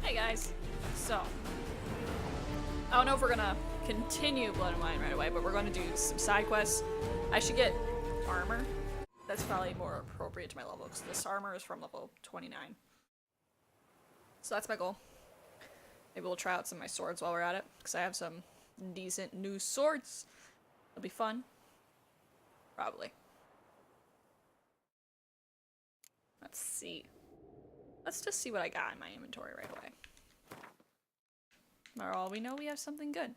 Hey guys. So, I don't know if we're gonna continue Blood and Wine right away, but we're gonna do some side quests. I should get armor. That's probably more appropriate to my level, because this armor is from level 29. So that's my goal. Maybe we'll try out some of my swords while we're at it, because I have some decent new swords. It'll be fun. Probably. Let's see. Let's just see what I got in my inventory right away. For all we know, we have something good.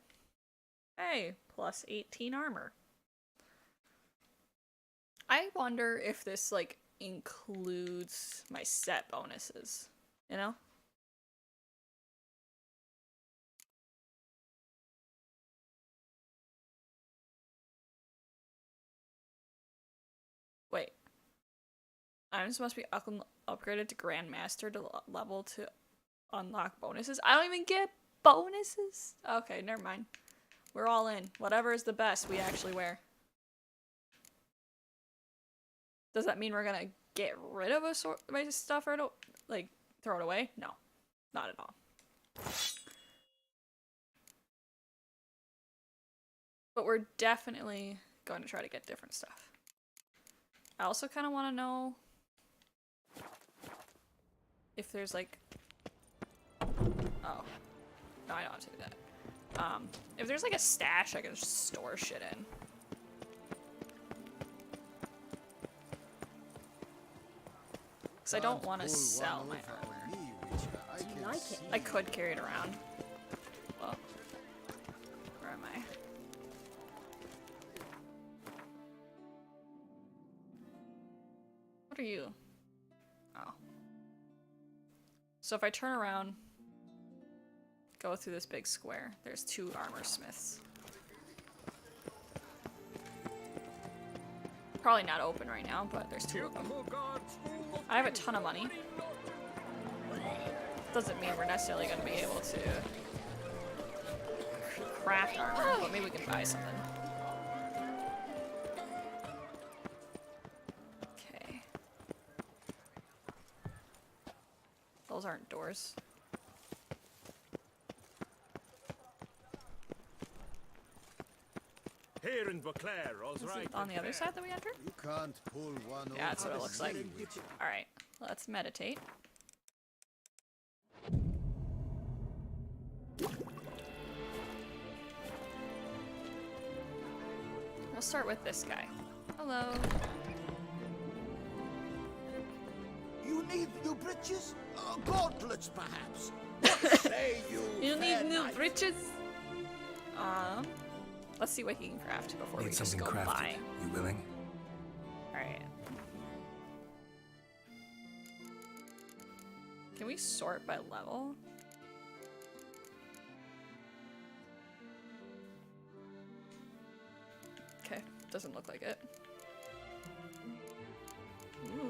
Hey, plus 18 armor. I wonder if this, like, includes my set bonuses, you know? Wait. Items must be upgraded to Grandmaster to level to unlock bonuses. I don't even get bonuses? Okay, never mind. We're all in. Whatever is the best we actually wear. Does that mean we're gonna get rid of my stuff or like throw it away? No, not at all. But we're definitely going to try to get different stuff. I also kind of want to know if there's like, oh, no, I don't have to do that. If there's like a stash I can just store shit in. Because I don't want to sell my armor. Do you like it? I could carry it around. Well, where am I? What are you? Oh. So if I turn around, go through this big square, there's 2 armor smiths. Probably not open right now, but there's 2 of them. I have a ton of money. Doesn't mean we're necessarily going to be able to craft armor, but maybe we can buy something. Okay. Those aren't doors. Here in Beauclair, all's Is right. it on the other side that we entered? You can't pull one Yeah, that's what over it looks the like. sea, Witcher. Alright, let's meditate. We'll start with this guy. Hello. You need new breeches? Gauntlets, perhaps? What say you? You need fair new knight? breeches? Let's see what he can craft before we Need just something go crafted. buy. You willing? Alright. Can we sort by level? Okay, doesn't look like it. Ooh.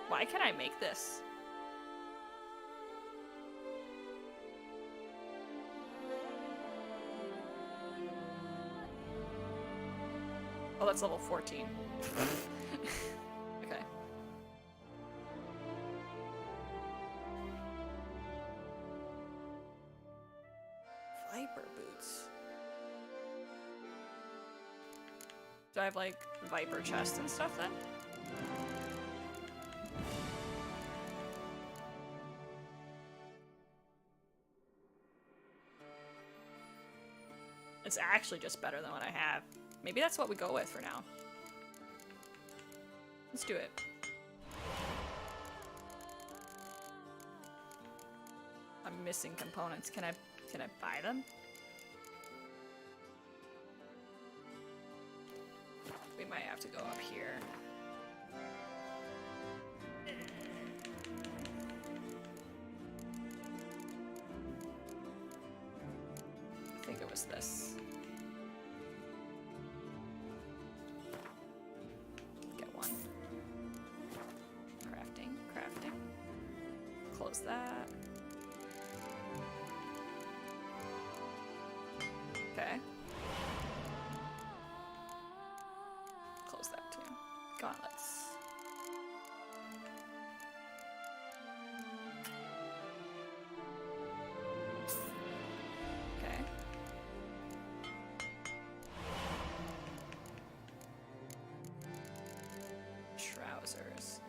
Why can I make this? Oh, that's level 14. Okay. Viper boots. Do I have like Viper chest and stuff then? It's actually just better than what I have. Maybe that's what we go with for now. Let's do it. I'm missing components. Can I buy them? We might have to go up here. I think it was this. Get one. Crafting. Close that. Gauntlets. Okay. Trousers.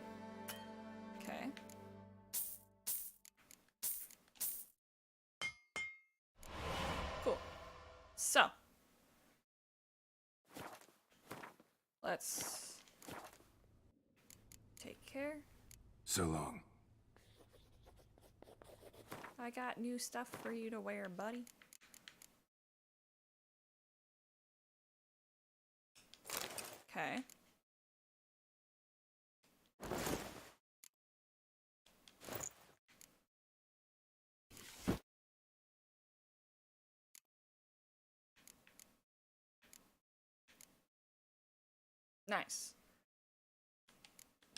Okay. Cool. So. Let's take care. So long. I got new stuff for you to wear, buddy. Okay. Nice.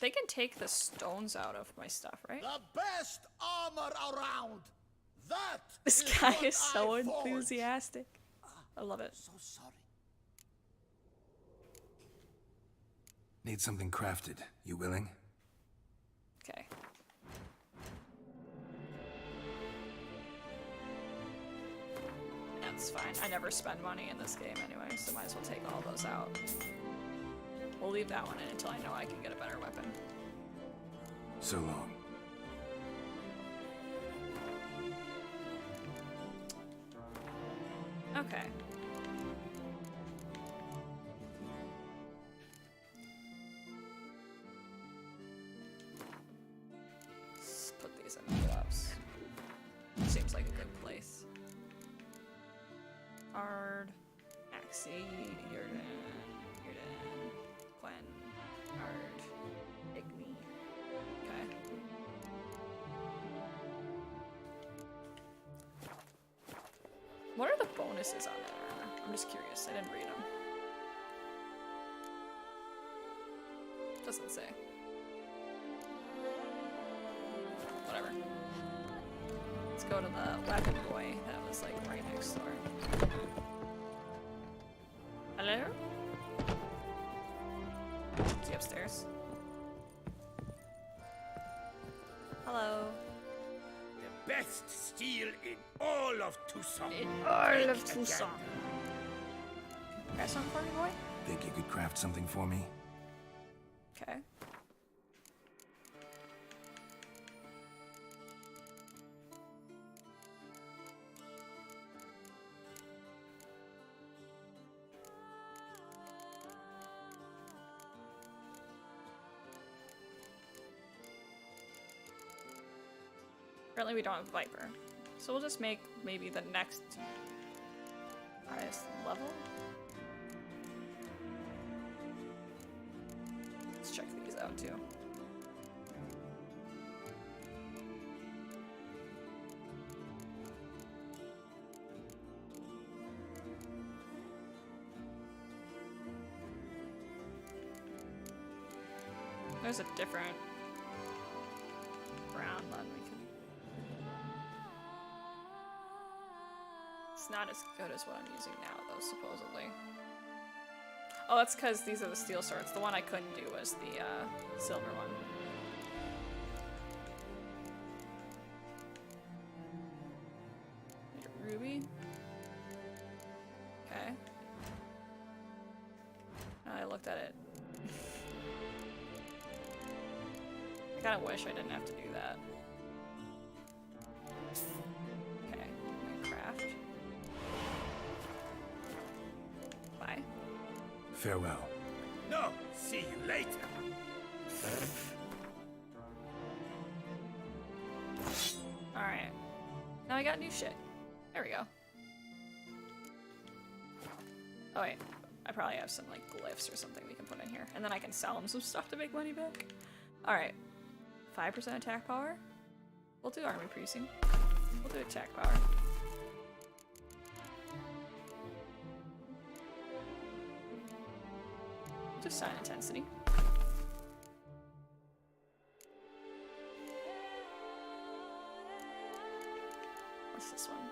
They can take the stones out of my stuff, right? The best armor around. That This is guy what is so I forged. enthusiastic. I love it. So sorry. Need something crafted. You willing? Okay. That's fine. I never spend money in this game anyway, so might as well take all those out. We'll leave that one in until I know I can get a better weapon. So long. Okay. Let's put these in the gloves. Seems like a good place. Ard, Axie, Yurden, Quinn, Ard, Igni. Okay. What are the bonuses on that armor? I'm just curious. I didn't read them. Doesn't say. Whatever. Let's go to the weapon boy that was like right next door. Hello? Is he upstairs? Hello. The best steel in all of Tucson. In all Take of it Tucson. again. Got something for me, boy? Think you could craft something for me? Okay. Apparently we don't have Viper. So we'll just make maybe the next highest level. Let's check these out too. There's a different brown one we can. It's not as good as what I'm using now, though, supposedly. Oh, that's because these are the steel swords. The one I couldn't do was the silver one. Need a ruby. Okay. I looked at it. I kinda wish I didn't have to do that. Okay, I'm gonna craft. Bye. Farewell. No, see you later. Alright. Now I got new shit. There we go. Oh wait, I probably have some like glyphs or something we can put in here. And then I can sell them some stuff to make money back. Alright. 5% attack power? We'll do army precinct. We'll do attack power. Just sign intensity. What's this one?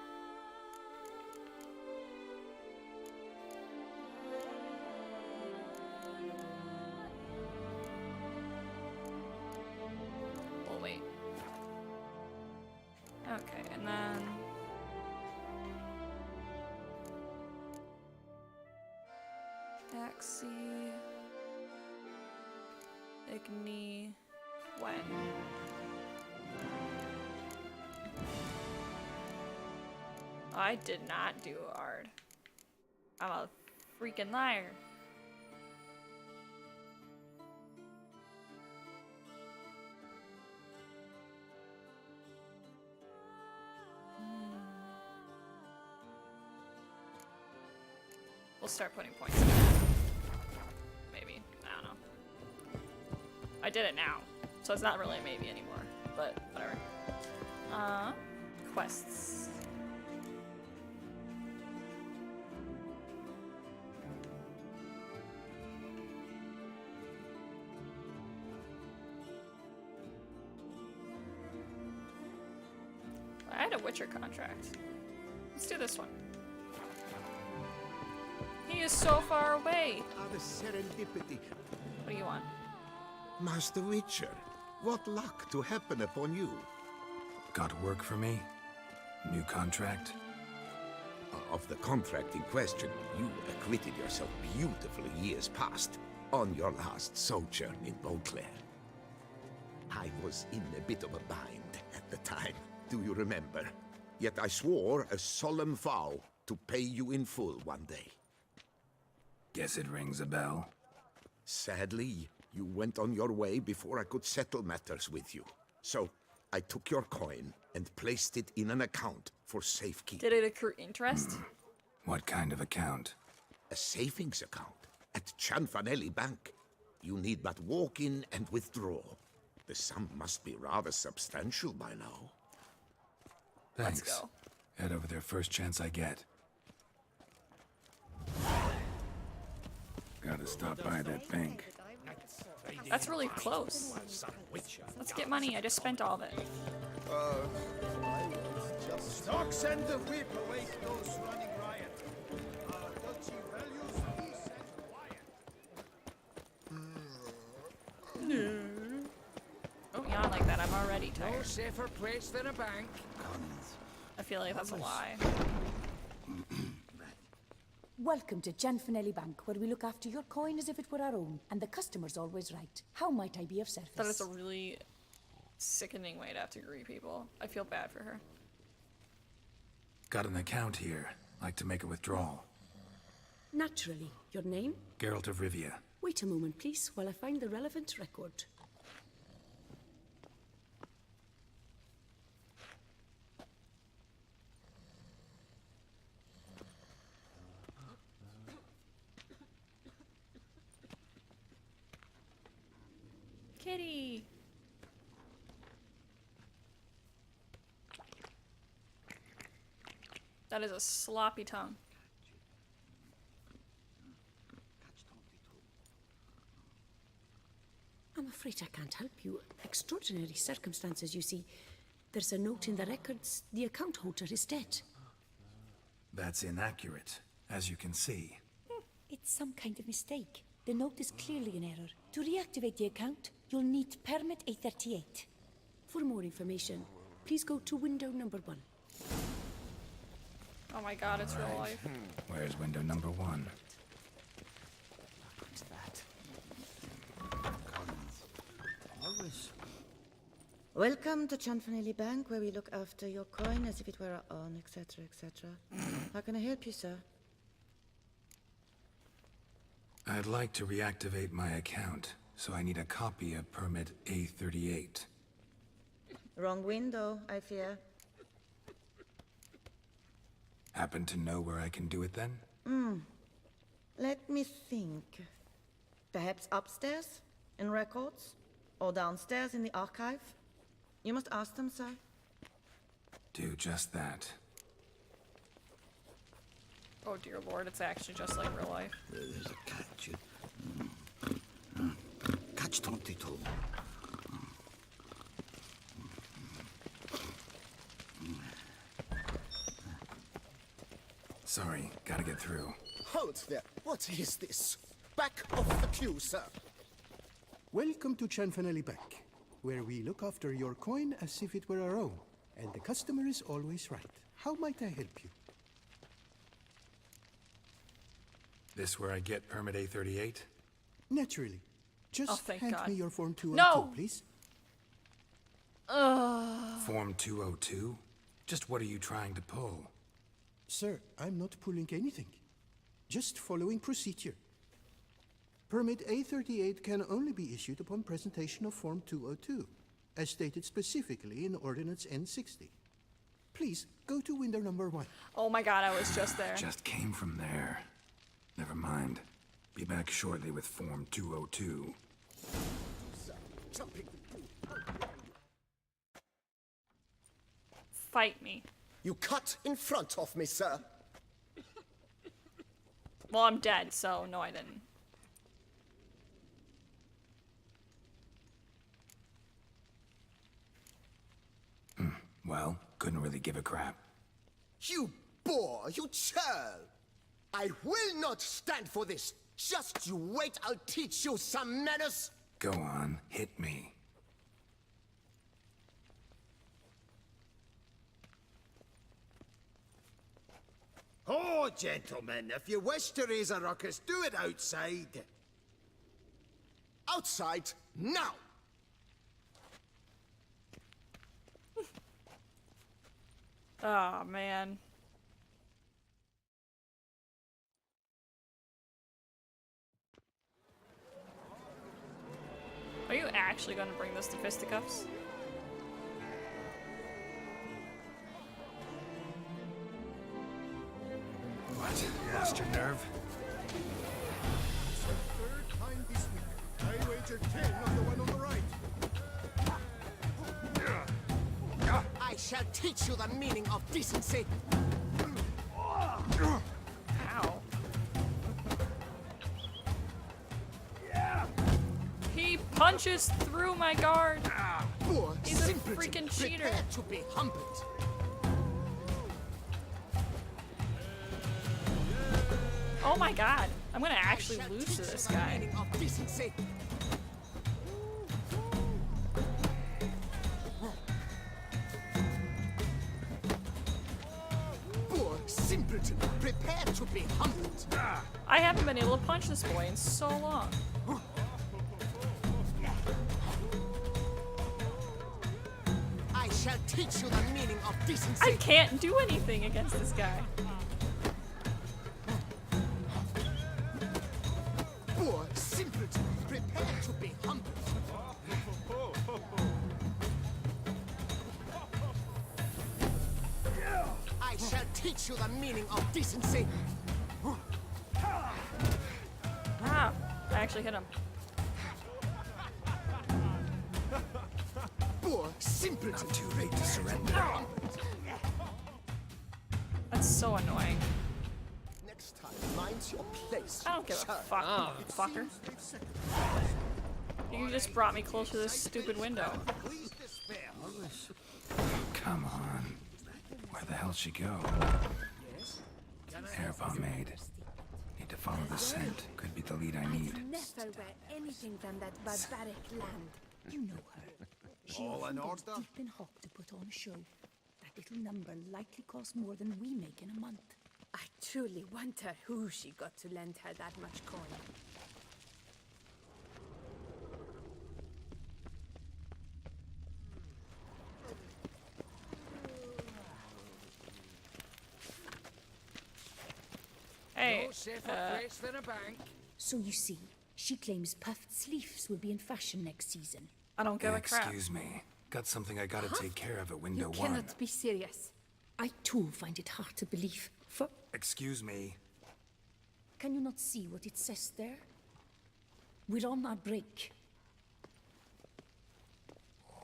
Okay, and then Axie, Igni, Quinn. I did not do hard. I'm a freaking liar. We'll start putting points in that. Maybe. I don't know. I did it now, so it's not really a maybe anymore, but whatever. Quests. I had a Witcher contract. Let's do this one. He is so far away. The serendipity. What do you want? Master Witcher, what luck to happen upon you. Got work for me? New contract? Of the contract in question, you acquitted yourself beautifully years past on your last sojourn in Beauclair. I was in a bit of a bind at the time, do you remember? Yet I swore a solemn vow to pay you in full one day. Guess it rings a bell. Sadly, you went on your way before I could settle matters with you. So, I took your coin and placed it in an account for safekeeping. Did it accrue interest? What kind of account? A savings account at Cianfanelli Bank. You need but walk in and withdraw. The sum must be rather substantial by now. Thanks. Let's go. Head over there first chance I get. Gotta stop by that bank. That's really close. Let's get money. I just spent all of it. Stock send the whip awake those running riot. Dutchy values peace and quiet. Don't yawn like that. I'm already No tired. safer place than a bank. I feel like that's a lie. Welcome to Cianfanelli Bank, where we look after your coin as if it were our own, and the customer's always right. How might I be of service? That is a really sickening way to have to greet people. I feel bad for her. Got an account here. Like to make a withdrawal. Naturally. Your name? Geralt of Rivia. Wait a moment, please, while I find the relevant record. Kitty! That is a sloppy tongue. I'm afraid I can't help you. Extraordinary circumstances, you see. There's a note in the records. The account holder is dead. That's inaccurate, as you can see. It's some kind of mistake. The note is clearly an error. To reactivate the account, you'll need Permit A38. For more information, please go to window number 1. Oh my god, it's real life. Where's window number 1? What's that? Always. Welcome to Cianfanelli Bank, where we look after your coin as if it were our own, etc., etc. How can I help you, sir? I'd like to reactivate my account, so I need a copy of Permit A38. Wrong window, I fear. Happen to know where I can do it then? Let me think. Perhaps upstairs, in records? Or downstairs in the archive? You must ask them, sir. Do just that. Oh dear lord, it's actually just like real life. There's a catch. Catch 22. Sorry, gotta get through. Hold there. What is this? Back off the queue, sir. Welcome to Cianfanelli Bank, where we look after your coin as if it were our own. And the customer is always right. How might I help you? This where I get permit A38? Naturally. Just thank hand God. me your Form 202, No! please. Form 202? Just what are you trying to pull? Sir, I'm not pulling anything. Just following procedure. Permit A38 can only be issued upon presentation of Form 202, as stated specifically in Ordinance N60. Please, go to window number 1. Oh my god, I was just there. Just came from there. Never mind. Be back shortly with Form 202. Fight me. You cut in front of me, sir. Well, I'm dead, so no, I didn't. Well, couldn't really give a crap. You boor, you churl! I will not stand for this. Just you wait, I'll teach you some manners. Go on, hit me. Oh, gentlemen, if you wish to raise a ruckus, do it outside. Outside, now! Oh man. Are you actually going to bring this to fisticuffs? What? Lost your nerve? Third time this week. I wager 10 on the one on the right. I shall teach you the meaning of decency. Ow. He punches through my guard. Poor He's a simpleton, freaking cheater. prepare to be humbled. Oh my god. I'm gonna actually I shall lose to teach this you the guy. meaning of decency. Poor simpleton, prepare to be humbled. I haven't been able to punch this boy in so long. I shall teach you the meaning of decency. I can't do anything against this guy. Poor simpleton, prepare to be humbled. I shall teach you the meaning of decency. Wow. I actually hit him. Poor simpleton. Not too late to surrender. That's so annoying. Next time, mind your place. I don't give a fuck, fucker. You just brought me closer to this stupid window. Please despair. Come on. Where the hell'd she go? Air pomade. Need to follow the scent. Could be the lead I need. Never wear anything from that barbaric land. You know her. She All in often goes order? deep in Hawk to put on a show. That little number likely costs more than we make in a month. I truly wonder who she got to lend her that much coin. Hey, So you see, she claims puffed sleeves will be in fashion next season. I don't give a crap. Excuse me. Got something I gotta take care of at window You 1. cannot be serious. I too find it hard to believe. For Excuse me. can you not see what it says there? We're on our break.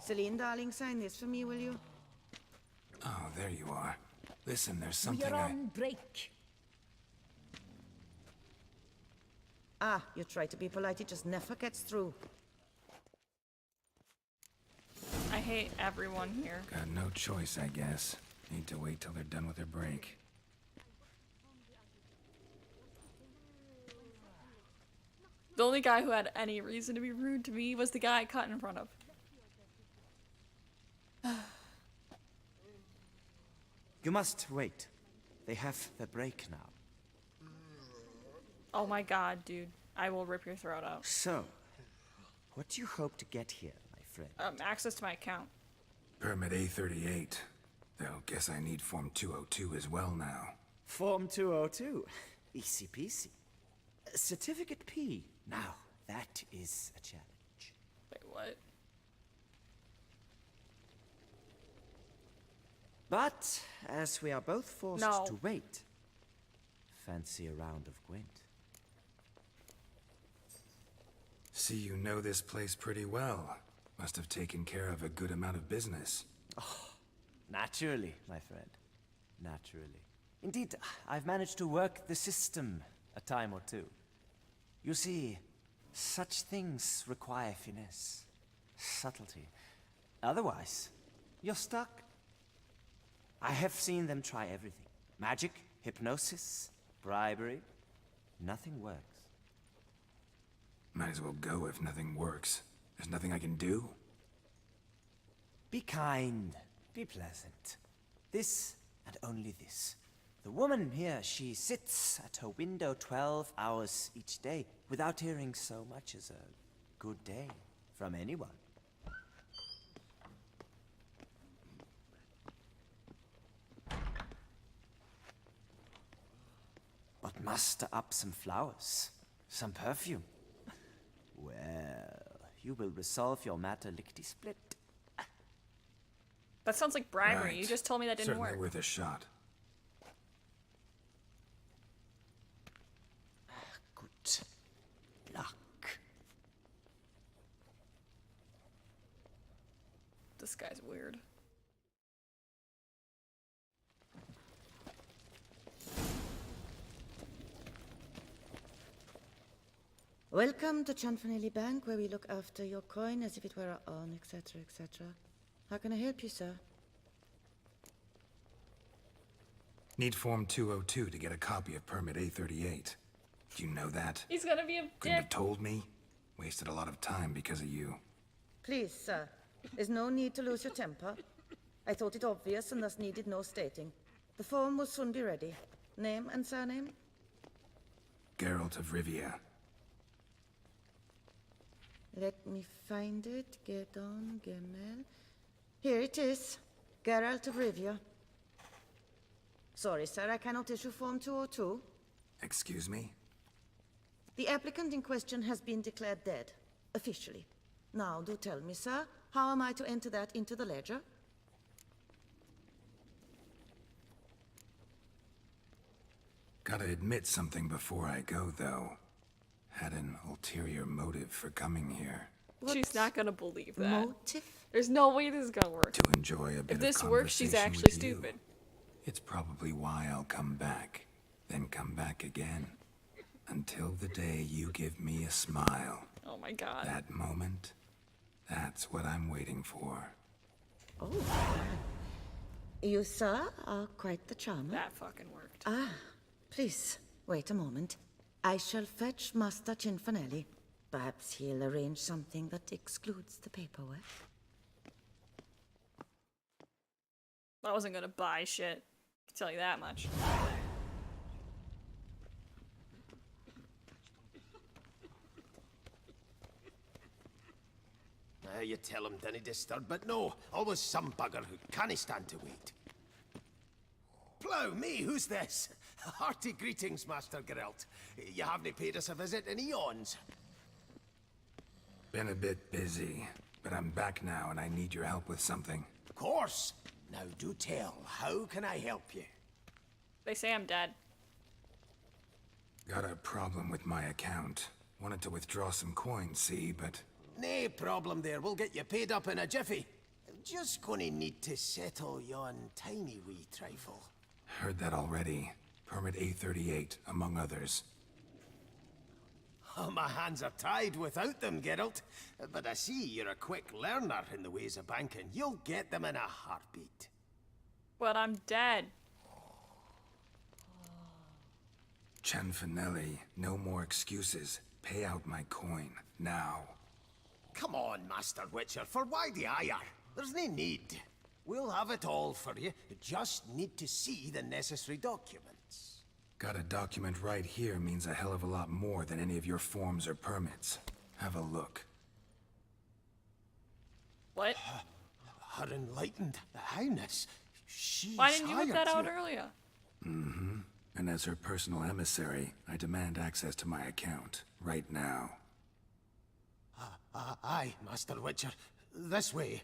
Celine, darling, sign this for me, will you? Oh, there you are. Listen, there's We something are on break. Ah, you try to be polite, it just never gets through. I hate everyone here. Got no choice, I guess. Need to wait till they're done with their break. The only guy who had any reason to be rude to me was the guy I cut in front of. You must wait. They have their break now. Oh my god, dude. I will rip your throat out. So, what do you hope to get here, my friend? Access to my account. Permit A38. Though, guess I need Form 202 as well now. Form 202. Easy peasy. Certificate P. Now, that is a challenge. Wait, what? But, as we are both forced No. to wait, fancy a round of Gwent. See, you know this place pretty well. Must have taken care of a good amount of business. Naturally, my friend. Naturally. Indeed, I've managed to work the system a time or two. You see, such things require finesse, subtlety. Otherwise, you're stuck. I have seen them try everything. Magic, hypnosis, bribery. Nothing works. Might as well go if nothing works. There's nothing I can do. Be kind. Be pleasant. This and only this. The woman here, she sits at her window 12 hours each day without hearing so much as a good day from anyone. But muster up some flowers, some perfume. Well, you will resolve your matter lickety-split. That sounds like bribery. Right. You just told me that didn't Certainly work. worth a shot. Good luck. This guy's weird. Welcome to Chanfanelli Bank, where we look after your coin as if it were our own, etc., etc. How can I help you, sir? Need Form 202 to get a copy of Permit A38. Do you know that? He's gonna be a Couldn't have dick. told me? Wasted a lot of time because of you. Please, sir. There's no need to lose your temper. I thought it obvious and thus needed no stating. The form will soon be ready. Name and surname? Geralt of Rivia. Let me find it. Gedon Gemel. Here it is. Geralt of Rivia. Sorry, sir, I cannot issue Form 202. Excuse me? The applicant in question has been declared dead, officially. Now, do tell me, sir, how am I to enter that into the ledger? Gotta admit something before I go, though. Had an ulterior motive for coming here. She's not gonna believe that. Motive? There's no way this is gonna work. To enjoy a bit If this of works, she's conversation actually with you. stupid. It's probably why I'll come back, then come back again. Until the day you give me a smile. Oh my god. That moment, that's what I'm waiting for. Oh. You, sir, are quite the charmer. That fucking worked. Please, wait a moment. I shall fetch Master Cinfanelli. Perhaps he'll arrange something that excludes the paperwork. I wasn't gonna buy shit. I can tell you that much. You tell him dinna disturb, but no, always some bugger who can't stand to wait. Plough me, who's this? Hearty greetings, Master Geralt. You haven't paid us a visit in eons. Been a bit busy, but I'm back now and I need your help with something. Of course. Now do tell, how can I help you? They say I'm dead. Got a problem with my account. Wanted to withdraw some coins, see, but... Nae problem there, we'll get you paid up in a jiffy. Just gonna need to settle yon tiny wee trifle. Heard that already. Permit A38, among others. Oh, my hands are tied without them, Geralt. But I see you're a quick learner in the ways of banking. You'll get them in a heartbeat. But I'm dead. Chanfanelli, no more excuses. Pay out my coin, now. Come on, Master Witcher, for why the ire? There's no need. We'll have it all for you. You just need to see the necessary documents. Got a document right here means a hell of a lot more than any of your forms or permits. Have a look. What? Her enlightened highness. She's Why didn't you whip that out hired earlier? Mm-hmm. And as her personal emissary, I demand access to my account. Right now. Aye, Master Witcher. This way.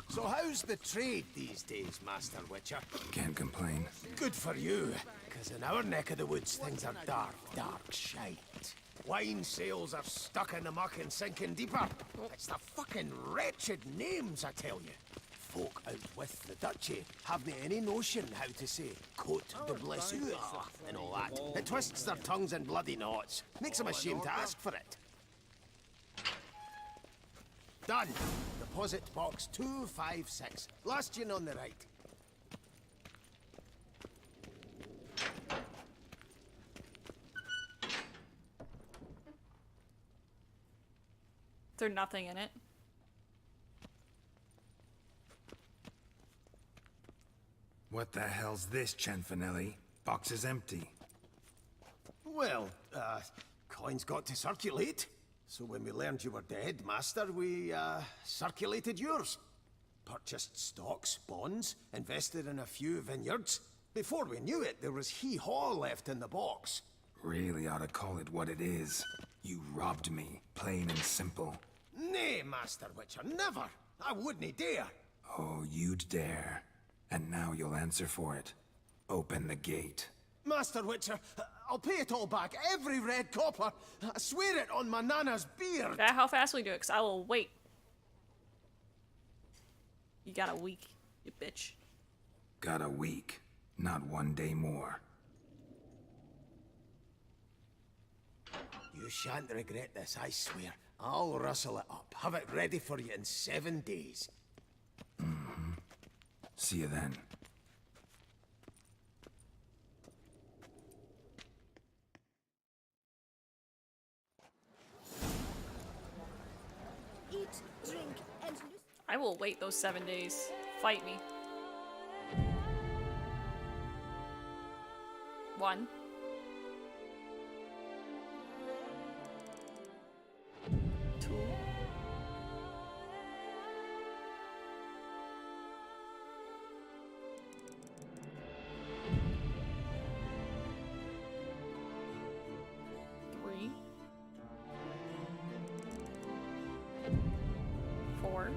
So how's the trade these days, Master Witcher? Can't complain. Good for you, because in our neck of the woods, things are dark, dark shite. Wine sales are stuck in the muck and sinking deeper. It's the fucking wretched names, I tell you. Folk out with the duchy haven't any notion how to say Cote de Blessure and all that. It twists their tongues in bloody knots. Makes them ashamed to ask for it. Done. Deposit box 256. Last tune on the right. There's nothing in it. What the hell's this, Cianfanelli? Box is empty. Well, coins got to circulate. So when we learned you were dead, Master, we, circulated yours. Purchased stocks, bonds, invested in a few vineyards. Before we knew it, there was hee-haw left in the box. Really ought to call it what it is. You robbed me, plain and simple. Nay, Master Witcher, never. I wouldn't dare. Oh, you'd dare. And now you'll answer for it. Open the gate. Master Witcher, I'll pay it all back, every red copper. I swear it on my nana's beard. That how fast we do it, because I will wait. You got a week, you bitch. Got a week, not 1 day more. You shan't regret this, I swear. I'll rustle it up, have it ready for you in 7 days. Mm-hmm. See you then. Eat, drink, and I will wait those 7 days. Fight me. 1. 2. 3. 4.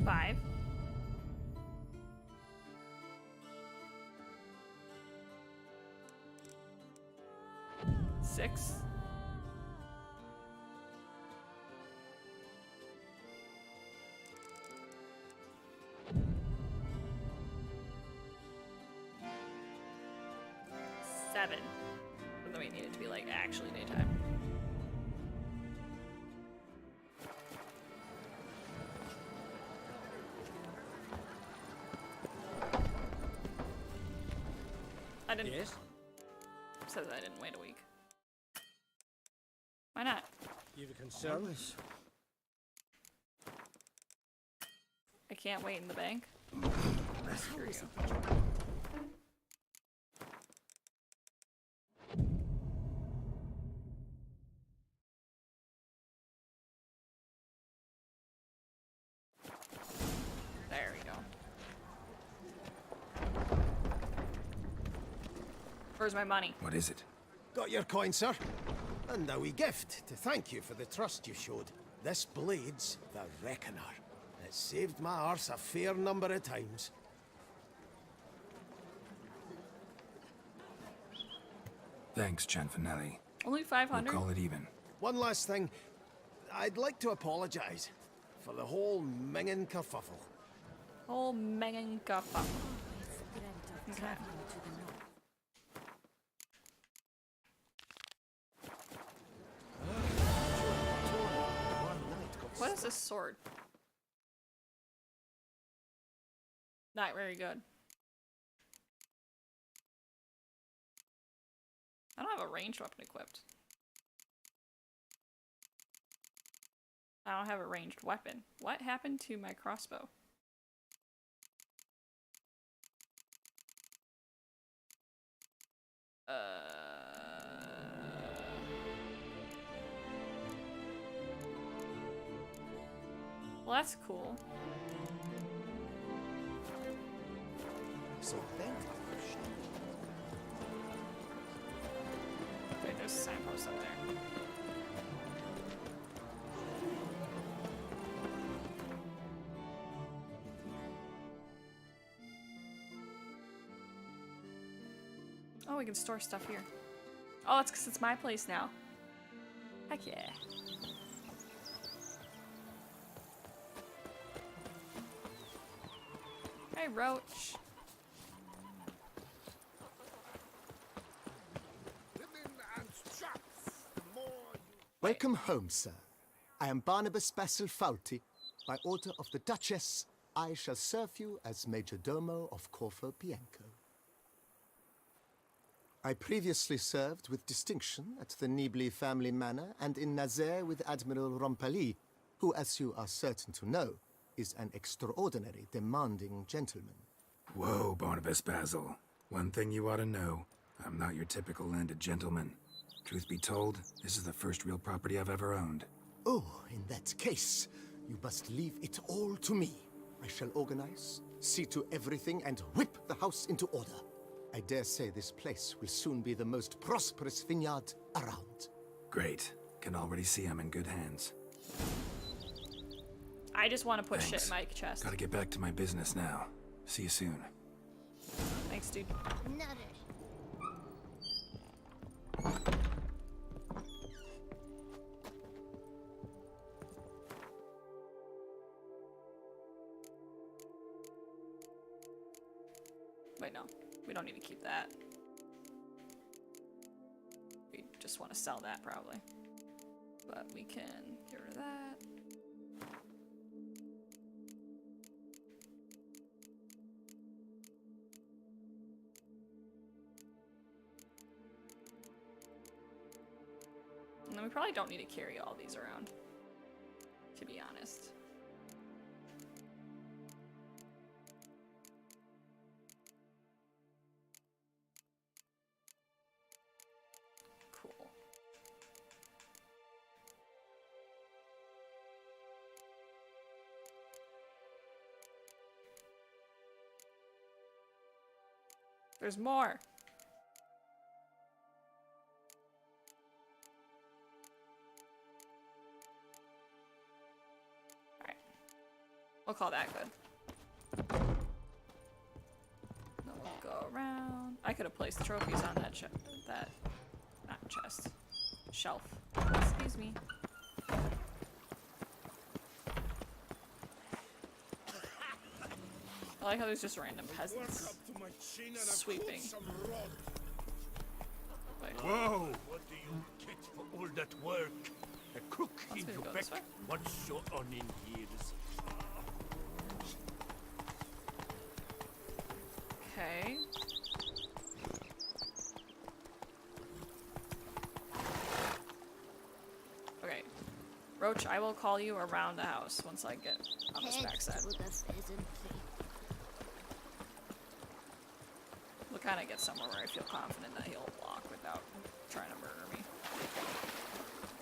5. 6. 7. But then we need it to be like actually daytime. I didn't. Yes? Says I didn't wait a week. Why not? You've a concern? I can't wait in the bank. Screw you. There we go. Where's my money? What is it? Got your coin, sir. And a wee gift to thank you for the trust you showed. This blade's the Reckoner. It saved my arse a fair number of times. Thanks, Cianfanelli. Only We'll 500? call it even. One last thing. I'd like to apologize for the whole mingin' kerfuffle. Whole menging kerfuffle. Okay. What is this sword? Not very good. I don't have a ranged weapon equipped. I don't have a ranged weapon. What happened to my crossbow? Well, that's cool. So bent. Wait, there's a signpost up there. Oh, we can store stuff here. Oh, it's because it's my place now. Heck yeah. Hey, Roach. Welcome home, sir. I am Barnabas Basil Faulty. By order of the Duchess, I shall serve you as Major Domo of Corfu Bianco. I previously served with distinction at the Nibli family manor and in Nazaire with Admiral Rompali, who, as you are certain to know, is an extraordinary demanding gentleman. Whoa, Barnabas Basil. One thing you ought to know. I'm not your typical landed gentleman. Truth be told, this is the first real property I've ever owned. Oh, in that case, you must leave it all to me. I shall organize, see to everything, and whip the house into order. I dare say this place will soon be the most prosperous vineyard around. Great. Can already see I'm in good hands. I just want to put Thanks. shit in my chest. Gotta get back to my business now. See you soon. Thanks, dude. Wait, no. We don't need to keep that. We just want to sell that, probably. But we can get rid of that. And then we probably don't need to carry all these around, to be honest. Cool. There's more. Alright. We'll call that good. Then we'll go around. I could have placed trophies on that not chest. Shelf. Excuse me. I like how there's just random peasants sweeping. Wait. Whoa! What do you get for all that work? A cook in gonna go Quebec. this way. What's your onion years? Okay. Okay. Roach, I will call you around the house once I get on this backside. We'll kind of get somewhere where I feel confident that he'll walk without trying to murder me.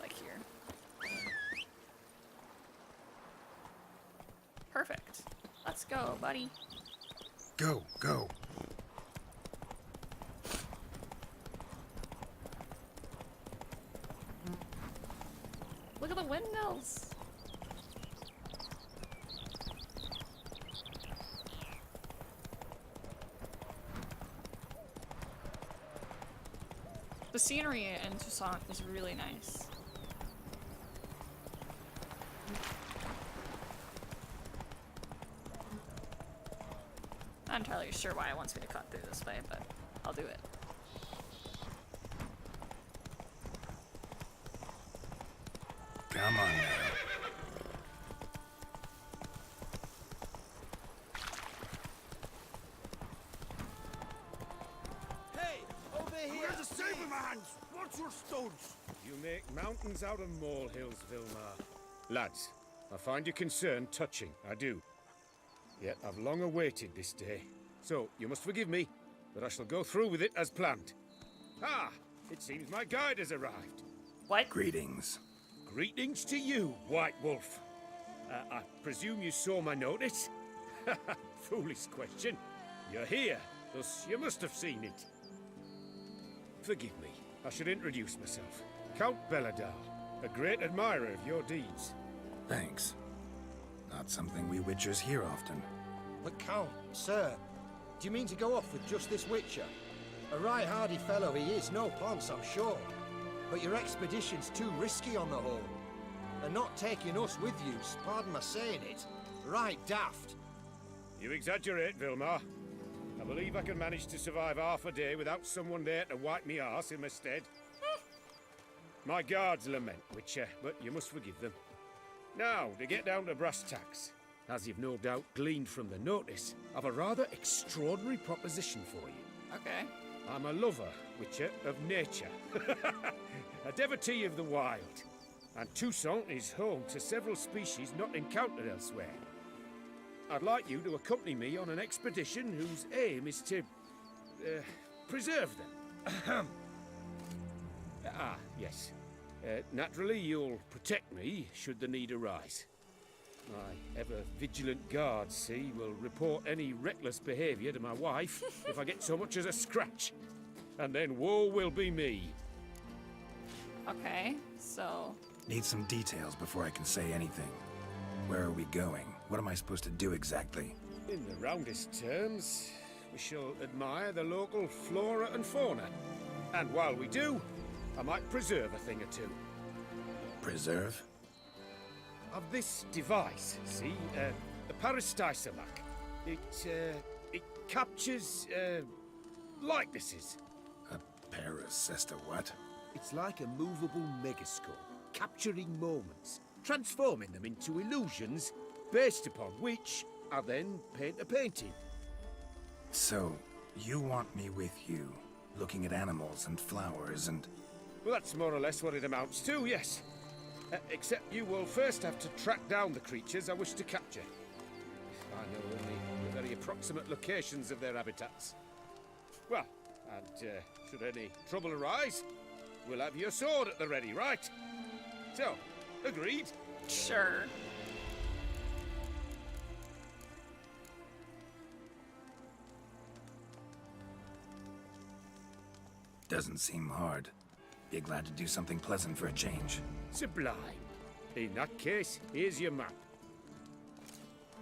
Like here. Perfect. Let's go, buddy. Go, go. Look at the windmills. The scenery in Toussaint is really nice. Not entirely sure why it wants me to cut through this way, but I'll do it. Come on now. Hey, over here! Where's the Sabermans? mountains out of molehills, Vilmar. Lads, I find your concern touching, I do. Yet I've long awaited this day. So, you must forgive me, but I shall go through with it as planned. Ah! It seems my guide has arrived. What? Greetings. Greetings to you, White Wolf. I presume you saw my notice? Foolish question. You're here, thus you must have seen it. Forgive me, I should introduce myself. Count Belladal, a great admirer of your deeds. Thanks. Not something we Witchers hear often. But Count, sir, do you mean to go off with just this Witcher? A right hardy fellow he is, no ponce, I'm sure. But your expedition's too risky on the whole. And not taking us with you, pardon my saying it, right daft. You exaggerate, Vilmar. I believe I can manage to survive half a day without someone there to wipe me arse in my stead. My guards lament, Witcher, but you must forgive them. Now, to get down to brass tacks. As you've no doubt gleaned from the notice, I've a rather extraordinary proposition for you. Okay. I'm a lover, Witcher, of nature. A devotee of the wild. And Toussaint is home to several species not encountered elsewhere. I'd like you to accompany me on an expedition whose aim is to... preserve them. Yes. Naturally, you'll protect me should the need arise. My ever-vigilant guards, see, will report any reckless behaviour to my wife if I get so much as a scratch. And then woe will be me. Okay, so... Need some details before I can say anything. Where are we going? What am I supposed to do exactly? In the roundest terms, we shall admire the local flora and fauna. And while we do, I might preserve a thing or two. Preserve? Of this device, see? The Parastysomac. It captures, likenesses. A paracesta what? It's like a movable megascope, capturing moments, transforming them into illusions, based upon which I then paint a painting. So, you want me with you, looking at animals and flowers and... Well, that's more or less what it amounts to, yes. Except you will first have to track down the creatures I wish to capture. I know only the very approximate locations of their habitats. Well, and should any trouble arise, we'll have your sword at the ready, right? So, agreed? Sure. Doesn't seem hard. Be glad to do something pleasant for a change. Sublime. In that case, here's your map.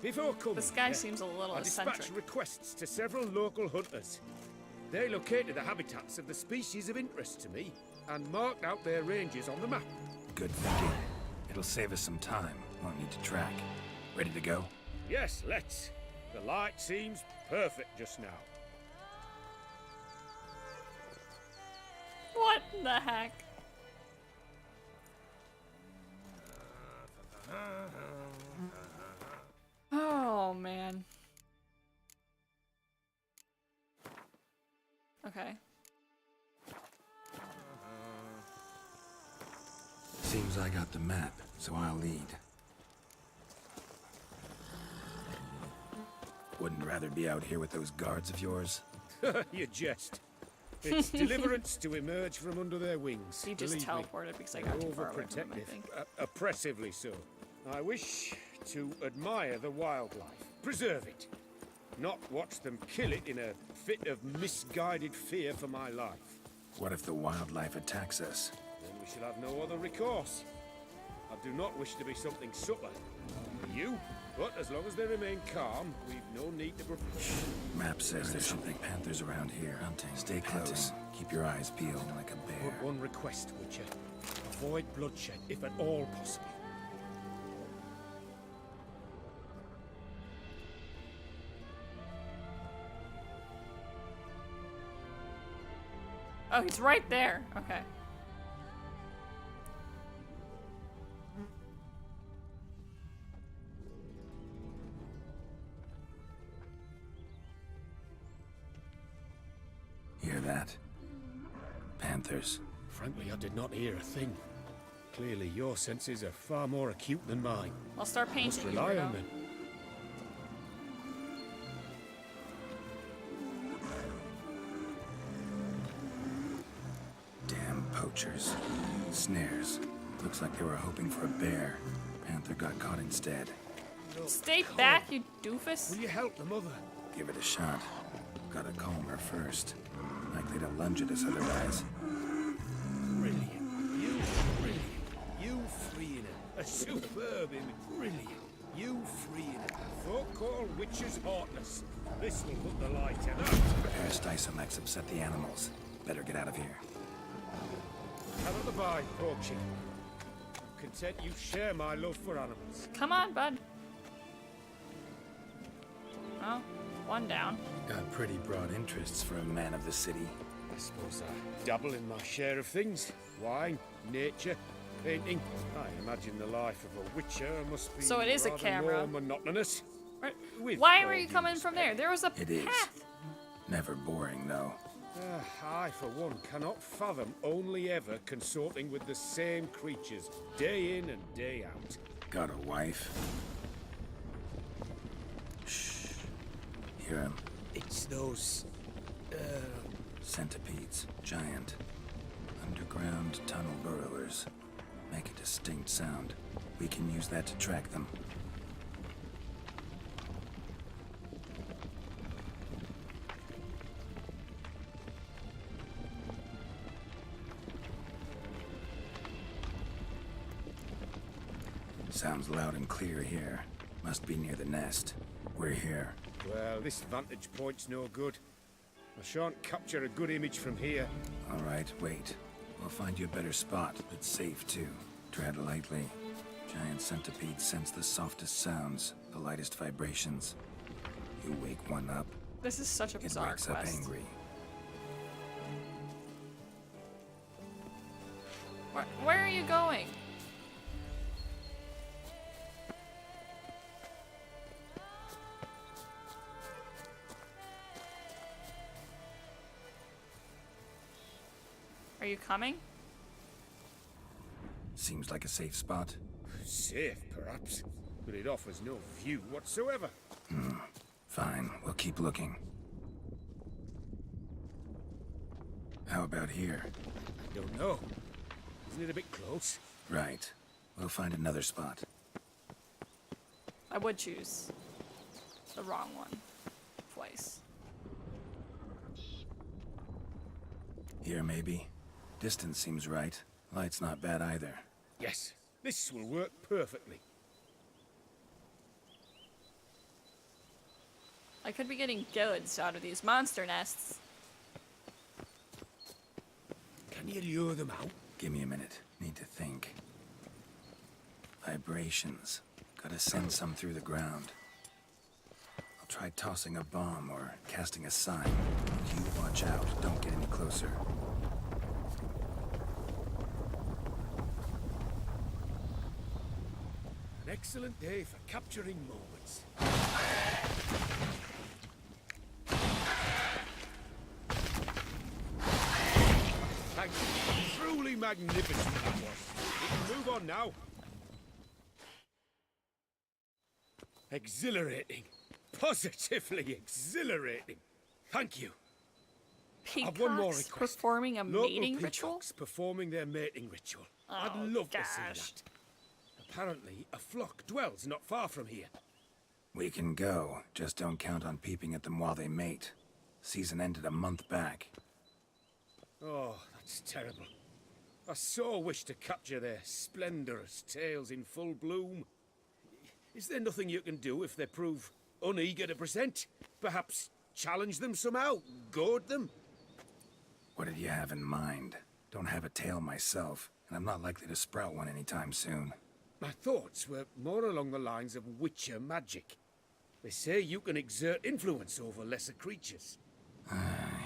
Before coming, This guy seems a little I dispatched eccentric. requests to several local hunters. They located the habitats of the species of interest to me and marked out their ranges on the map. Good thinking. It'll save us some time. Won't need to track. Ready to go? Yes, let's. The light seems perfect just now. What the heck? Oh, man. Okay. Seems I got the map, so I'll lead. Wouldn't rather be out here with those guards of yours? You jest. It's deliverance to emerge from under their wings. He just believe me. teleported because I got too far away from him, I Overprotective, think. oppressively so. I wish to admire the wildlife, preserve it, not watch them kill it in a fit of misguided fear for my life. What if the wildlife attacks us? Then we shall have no other recourse. I do not wish to be something subtler. You, but as long as they remain calm, we've no need to... Map says there's something panthers around here. Hunting. Stay close. Keep your eyes peeled like a bear. But one request, Witcher. Avoid bloodshed, if at all possible. Oh, he's right there. Okay. Hear that? Panthers. Frankly, I did not hear a thing. Clearly, your senses are far more acute than mine. I'll start Must painting you, rely on Bruno. them. Damn poachers. Snares. Looks like they were hoping for a bear. Panther got caught instead. Stay back, you doofus. Will you help the mother? Give it a shot. Gotta calm her first. Likely to lunge at us otherwise. Brilliant. You brilliant. You freeing her. A superb image. Brilliant. You freeing her. Folk call witches heartless. This will put the light out. Parastisomex upset the animals. Better get out of here. Cannot abide poaching. I'm content you share my love for animals. Come on, bud. Oh, one down. Got pretty broad interests for a man of the city. I suppose I dabble in my share of things. Wine, nature, painting. I imagine the life of a witcher must be So it is a rather camera. more monotonous. With Why all were you due coming from there? respect. There was a It is. path. Never boring, though. I, for one, cannot fathom only ever consorting with the same creatures, day in and day out. Got a wife? Shh. Hear him? It's those... Centipedes. Giant. Underground tunnel burrowers. Make a distinct sound. We can use that to track them. Sounds loud and clear here. Must be near the nest. We're here. Well, this vantage point's no good. I shan't capture a good image from here. All right, wait. We'll find you a better spot that's safe, too. Tread lightly. Giant centipedes sense the softest sounds, the lightest vibrations. You wake one up, This is such a it bizarre wakes up quest. angry. Where are you going? Are you coming? Seems like a safe spot. Safe, perhaps, but it offers no view whatsoever. Fine, we'll keep looking. How about here? I don't know. Isn't it a bit close? Right. We'll find another spot. I would choose the wrong one twice. Here, maybe? Distance seems right. Light's not bad either. Yes, this will work perfectly. I could be getting goods out of these monster nests. Can you lure them out? Give me a minute. Need to think. Vibrations. Gotta send some through the ground. I'll try tossing a bomb or casting a sign. You watch out. Don't get any closer. An excellent day for capturing moments. Thank you. Truly magnificent that was. We can move on now. Exhilarating. Positively exhilarating. Thank you. I've one more Peacocks request. performing a Local mating ritual? peacocks performing their mating ritual. I'd Oh, love to gosh. see that. Apparently, a flock dwells not far from here. We can go. Just don't count on peeping at them while they mate. Season ended a month back. Oh, that's terrible. I so wish to capture their splendorous tails in full bloom. Is there nothing you can do if they prove uneager to present? Perhaps challenge them somehow? Goad them? What did you have in mind? Don't have a tail myself, and I'm not likely to sprout one anytime soon. My thoughts were more along the lines of witcher magic. They say you can exert influence over lesser creatures.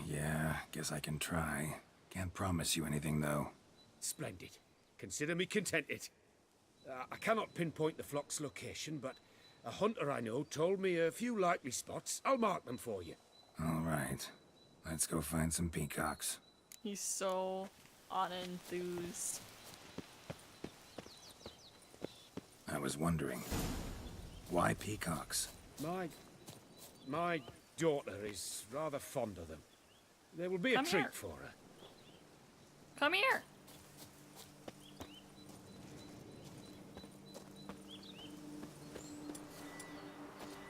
Yeah, guess I can try. Can't promise you anything, though. Splendid. Consider me contented. I cannot pinpoint the flock's location, but a hunter I know told me a few likely spots. I'll mark them for you. All right. Let's go find some peacocks. He's so unenthused. was wondering, why peacocks? My daughter is rather fond of them. There will be Come a treat here. for her. Come here.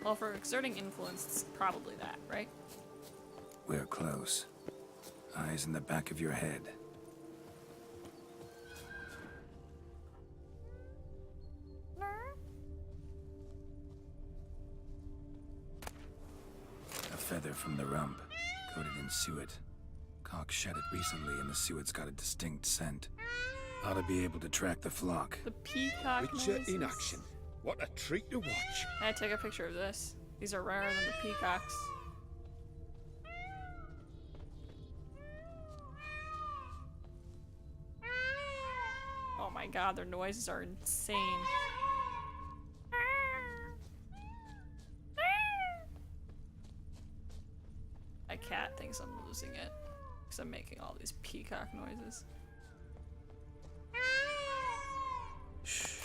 Well, for exerting influence, it's probably that, right? We're close. Eyes in the back of your head. A feather from the rump, coated in suet. Cock shed it recently and the suet's got a distinct scent. Ought to be able to track the flock. The peacock Witcher noises. in action. What a treat to watch. I take a picture of this. These are rarer than the peacocks. Oh my god, their noises are insane. My cat thinks I'm losing it because I'm making all these peacock noises. Shh.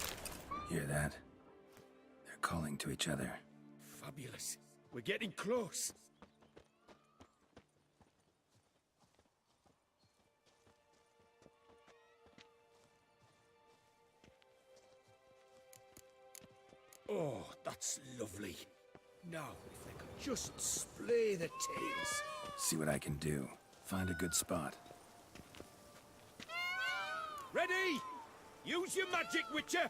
Hear that? They're calling to each other. Fabulous. We're getting close. Oh, that's lovely. Now, if they could just splay the tails. See what I can do. Find a good spot. Ready? Use your magic, Witcher!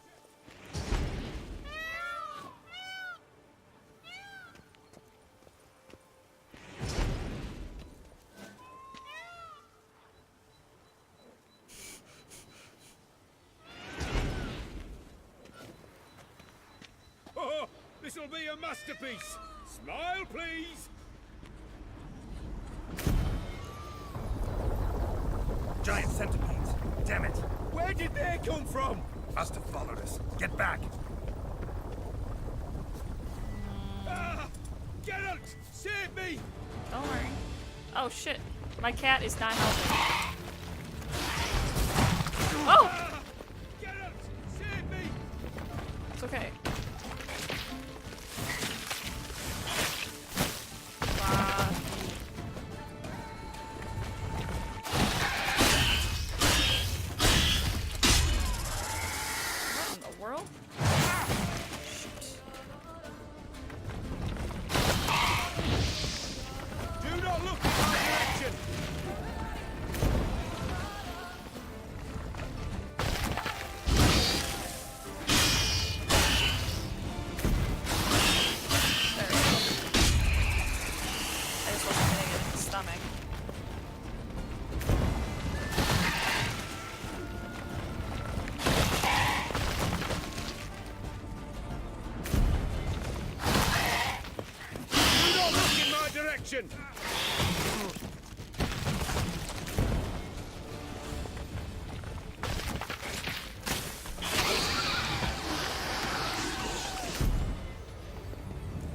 Oh, this'll be a masterpiece! Smile, please! Giant centipedes! Damn it! Where did they come from? Must have followed us. Get back! Ah! Geralt! Save me! Don't worry. Oh shit. My cat is not helping. Oh! Ah! Geralt! Save me! It's okay. What in the world? Shoot. Do not look in my direction! There we go. I just wasn't hitting it in the stomach. Do not look in my direction!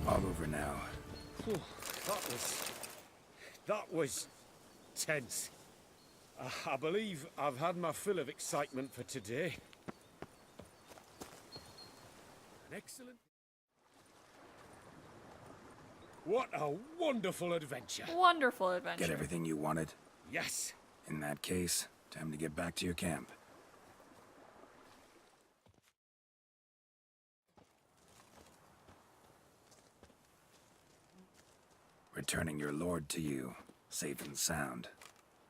All over now. Whew, that was tense. I believe I've had my fill of excitement for today. An excellent... What a wonderful adventure. Wonderful adventure. Get everything you wanted? Yes. In that case, time to get back to your camp. Returning your lord to you, safe and sound.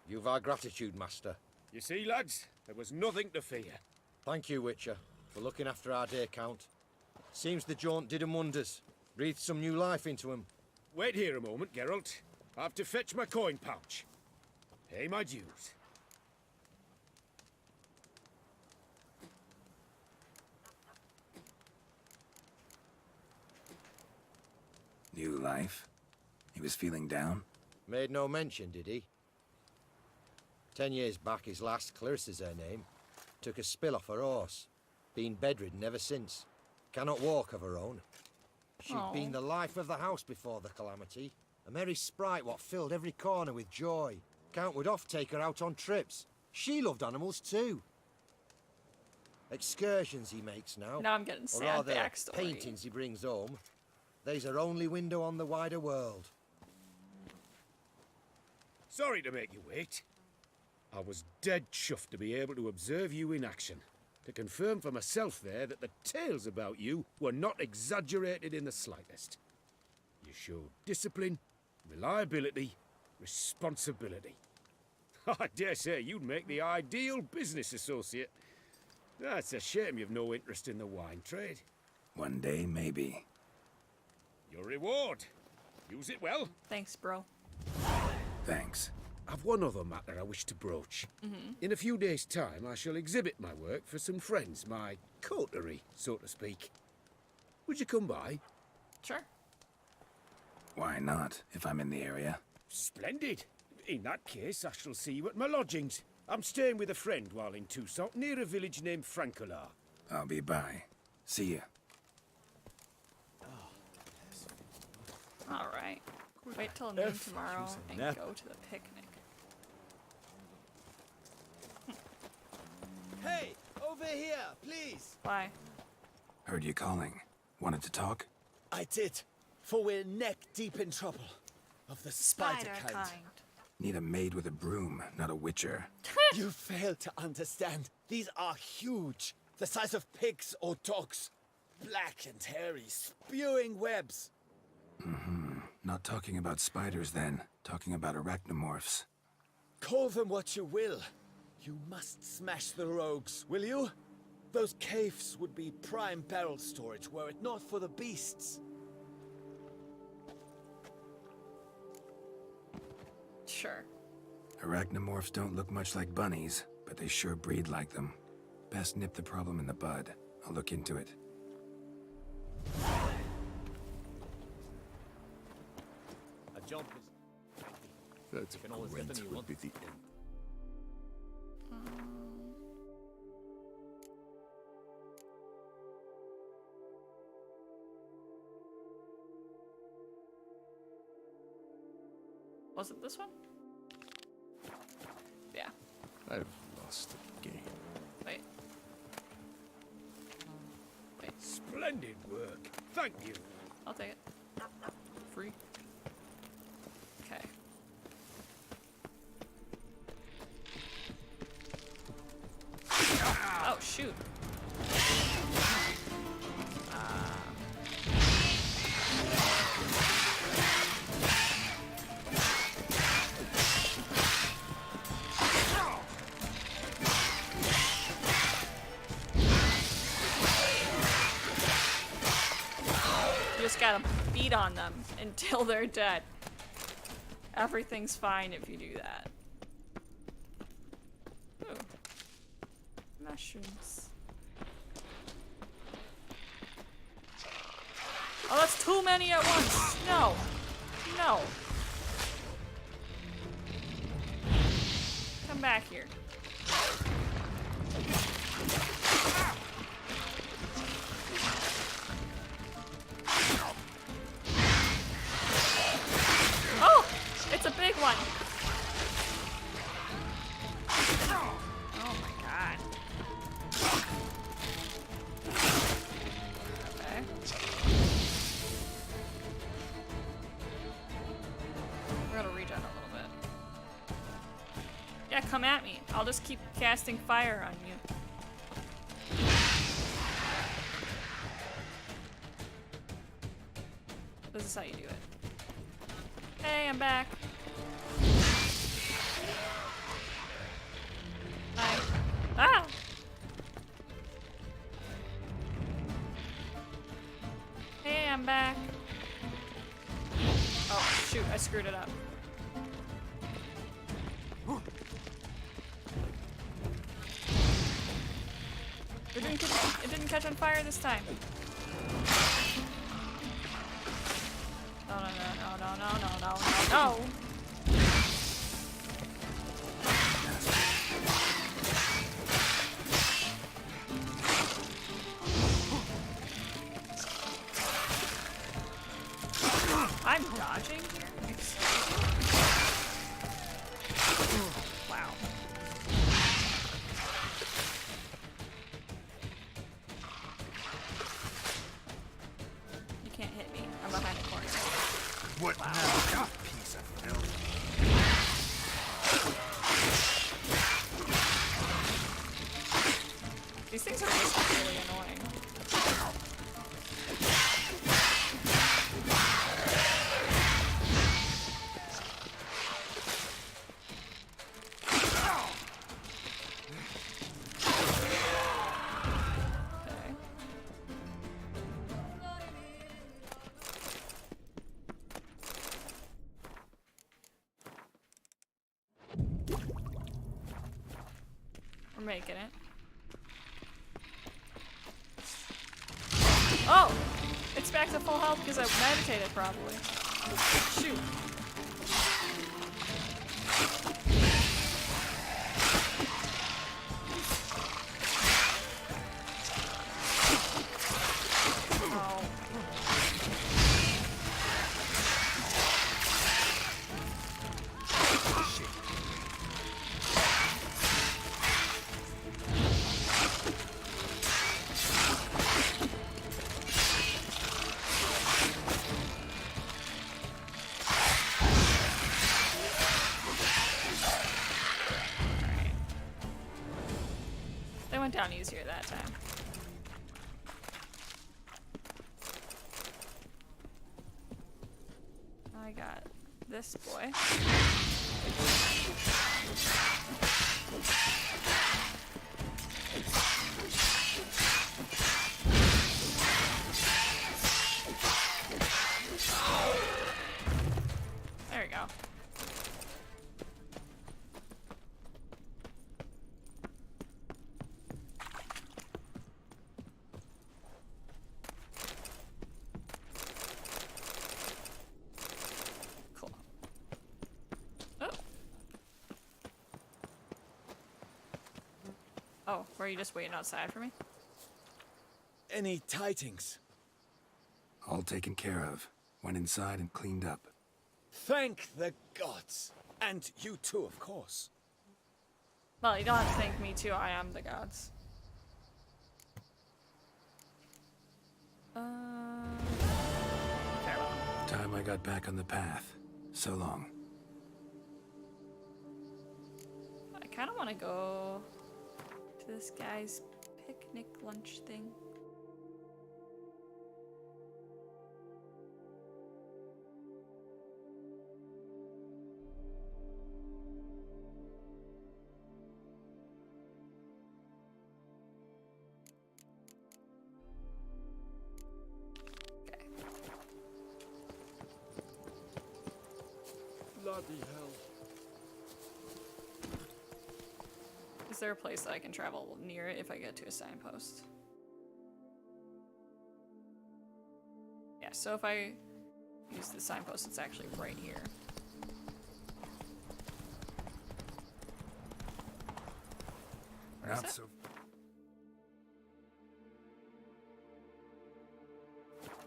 You've our gratitude, Master. You see, lads, there was nothing to fear. Thank you, Witcher, for looking after our day count. Seems the jaunt did 'em wonders. Breathed some new life into 'em. Wait here a moment, Geralt. I have to fetch my coin pouch. Pay my dues. New life? He was feeling down? Made no mention, did he? 10 years back, his last, Clarissa's her name, took a spill off her horse. Been bedridden ever since. Cannot walk of her own. She'd been the life of the house before the calamity. A merry sprite what filled every corner with joy. Count would oft take her out on trips. She loved animals too. Excursions he makes now. Now I'm getting or sad rather, backstory. paintings he brings home. They's our only window on the wider world. Sorry to make you wait. I was dead chuffed to be able to observe you in action. To confirm for myself there that the tales about you were not exaggerated in the slightest. You showed discipline, reliability, responsibility. I dare say you'd make the ideal business associate. That's a shame you've no interest in the wine trade. One day, maybe. Your reward. Use it well. Thanks, bro. Thanks. I've one other matter I wish to broach. In a few days' time, I shall exhibit my work for some friends, my coterie, so to speak. Would you come by? Sure. Why not, if I'm in the area? Splendid. In that case, I shall see you at my lodgings. I'm staying with a friend while in Toussaint, near a village named Francois. I'll be by. See ya. All right. Wait till noon tomorrow and go to the picnic. Hey, over here, please. Why? Heard you calling. Wanted to talk? I did, for we're neck deep in trouble. Of the spider kind. Need a maid with a broom, not a witcher. You fail to understand. These are huge. The size of pigs or dogs. Black and hairy, spewing webs. Not talking about spiders then. Talking about arachnomorphs. Call them what you will. You must smash the rogues, will you? Those caves would be prime barrel storage were it not for the beasts. Sure. Arachnomorphs don't look much like bunnies, but they sure breed like them. Best nip the problem in the bud. I'll look into it. A jump is... That Gwent would be the end. Was it this one? Yeah. I've lost the game. Wait. Wait. Splendid work. Thank you. I'll take it. Free. Okay. Oh, shoot. You just gotta beat on them until they're dead. Everything's fine if you do that. Ooh. Mushrooms. Oh, that's too many at once. No. No. Come back here. Oh! It's a big one. Oh my god. Okay. We're gonna regen a little bit. Yeah, come at me. I'll just keep casting fire on you. This is how you do it. Hey, I'm back. Hi. Ah! Hey, I'm back. Oh, shoot, I screwed it up. It didn't catch on fire this time. No, no, no, no, no, no, no, no, no. I'm dodging here? Excuse me? Wow. What now, you piece of filth? These things are just really annoying. Okay. We're making it. Oh! It's back to full health because I meditated properly. Shoot. Oh. They went down easier that time. I got this boy. There we go. Cool. Oh. Oh, were you just waiting outside for me? Any tidings? All taken care of. Went inside and cleaned up. Thank the gods. And you too, of course. Well, you don't have to thank me too. I am the gods. Farewell. Time I got back on the path. So long. I kind of want to go to this guy's picnic lunch thing. Bloody hell. Is there a place that I can travel near it if I get to a signpost? Yeah, so if I use the signpost, it's actually right here. Where is Not it? so.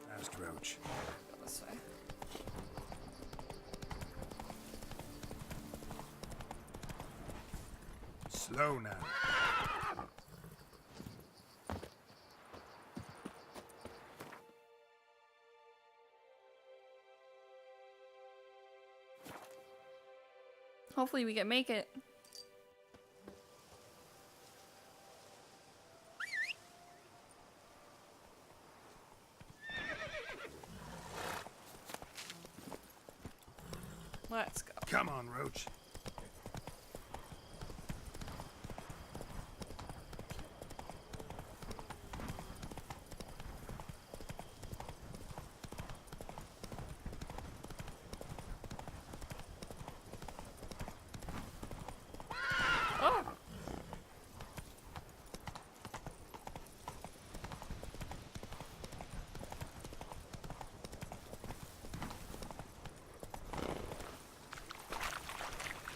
Fast Roach. Go this way. Slow now. Hopefully we can make it. Let's go. Come on, Roach. Oh!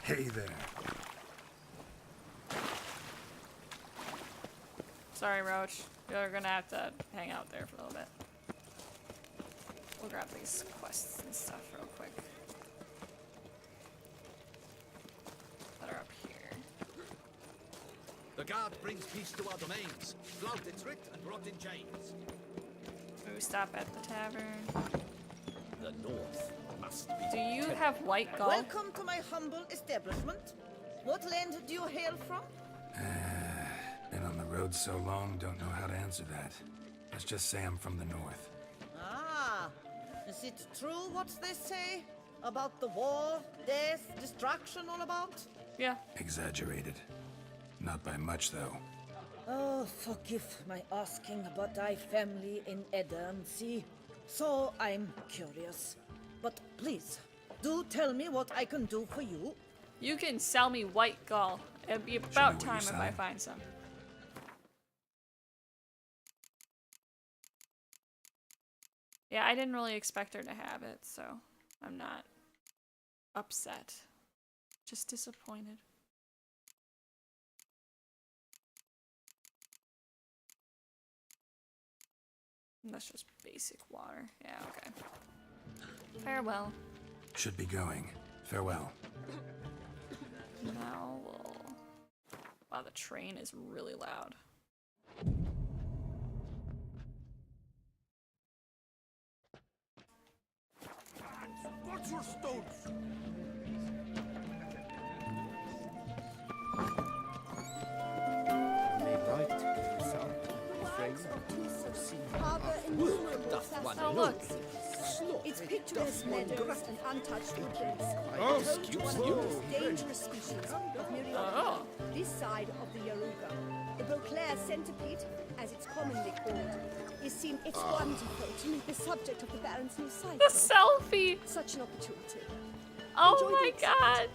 Hey there. Sorry, Roach. You're gonna have to hang out there for a little bit. We'll grab these quests and stuff real quick. That are up here. The guard brings peace to our domains. Flouted, tricked, and brought in chains. Maybe stop at the tavern. The north must be. Do you have white gall? Welcome to my humble establishment. What land do you hail from? Been on the road so long, don't know how to answer that. Let's just say I'm from the north. Ah, is it true what they say about the war, death, destruction all about? Yeah. Exaggerated. Not by much, though. Oh, forgive my asking about thy family in Ederncy. So I'm curious. But please, do tell me what I can do for you. You can sell me white gall. It'd be about time if I find some. Yeah, I didn't really expect her to have it, so I'm not upset. Just disappointed. And that's just basic water. Yeah, okay. Farewell. Should be going. Farewell. Now we'll... Wow, the train is really loud. What's your stones? Oh, look. It's picturesque meadows and untouched woodlands. Oh, Home to excuse one of you. the most dangerous species of Myriad. This side of the Yaruga, the Beauclair centipede, as it's commonly called, is seen. It's wonderful to meet the subject of the Baron's new cycle. The selfie! Such an opportunity. Oh Enjoy my the god!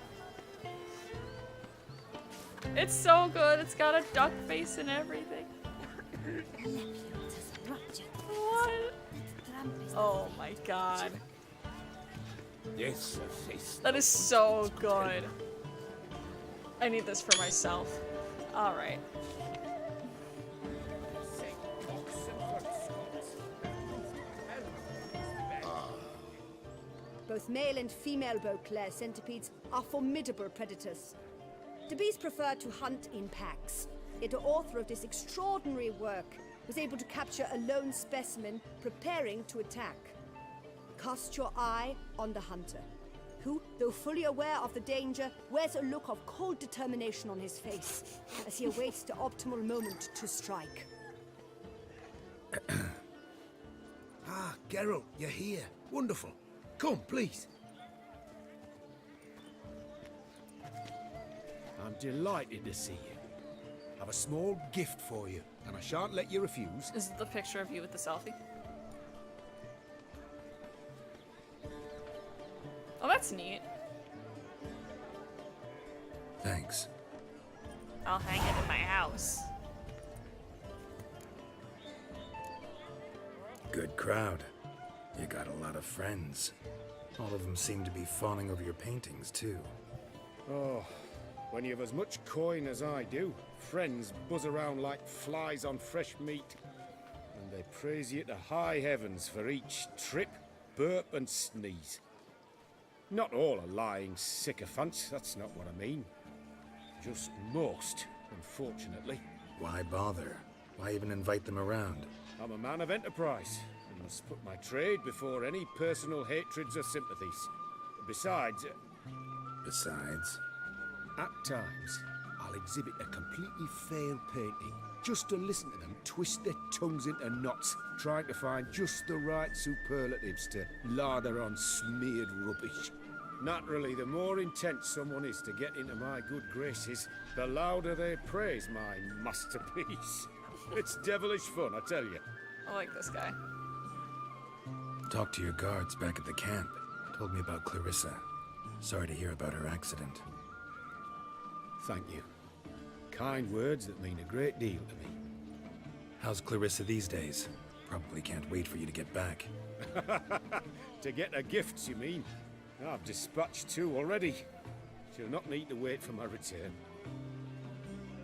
It's so good. It's got a duck face and everything. What? Oh my god. Yes, That is so good. I need this for myself. Alright. Both male and female Beauclair centipedes are formidable predators. The bees prefer to hunt in packs, yet the author of this extraordinary work was able to capture a lone specimen preparing to attack. Cast your eye on the hunter, who, though fully aware of the danger, wears a look of cold determination on his face as he awaits the optimal moment to strike. Ah, Geralt, you're here. Wonderful. Come, please. I'm delighted to see you. I've a small gift for you, and I shan't let you refuse. Is it the picture of you with the selfie? Oh, that's neat. Thanks. I'll hang it in my house. Good crowd. You got a lot of friends. All of them seem to be fawning over your paintings, too. Oh, when you have as much coin as I do, friends buzz around like flies on fresh meat. And they praise you to high heavens for each trip, burp and sneeze. Not all are lying sycophants, that's not what I mean. Just most, unfortunately. Why bother? Why even invite them around? I'm a man of enterprise. I must put my trade before any personal hatreds or sympathies. Besides... At times, I'll exhibit a completely failed painting just to listen to them twist their tongues into knots, trying to find just the right superlatives to lather on smeared rubbish. Naturally, the more intent someone is to get into my good graces, the louder they praise my masterpiece. It's devilish fun, I tell you. I like this guy. Talked to your guards back at the camp. Told me about Clarissa. Sorry to hear about her accident. Thank you. Kind words that mean a great deal to me. How's Clarissa these days? Probably can't wait for you to get back. To get her gifts, you mean? I've dispatched 2 already. She'll not need to wait for my return.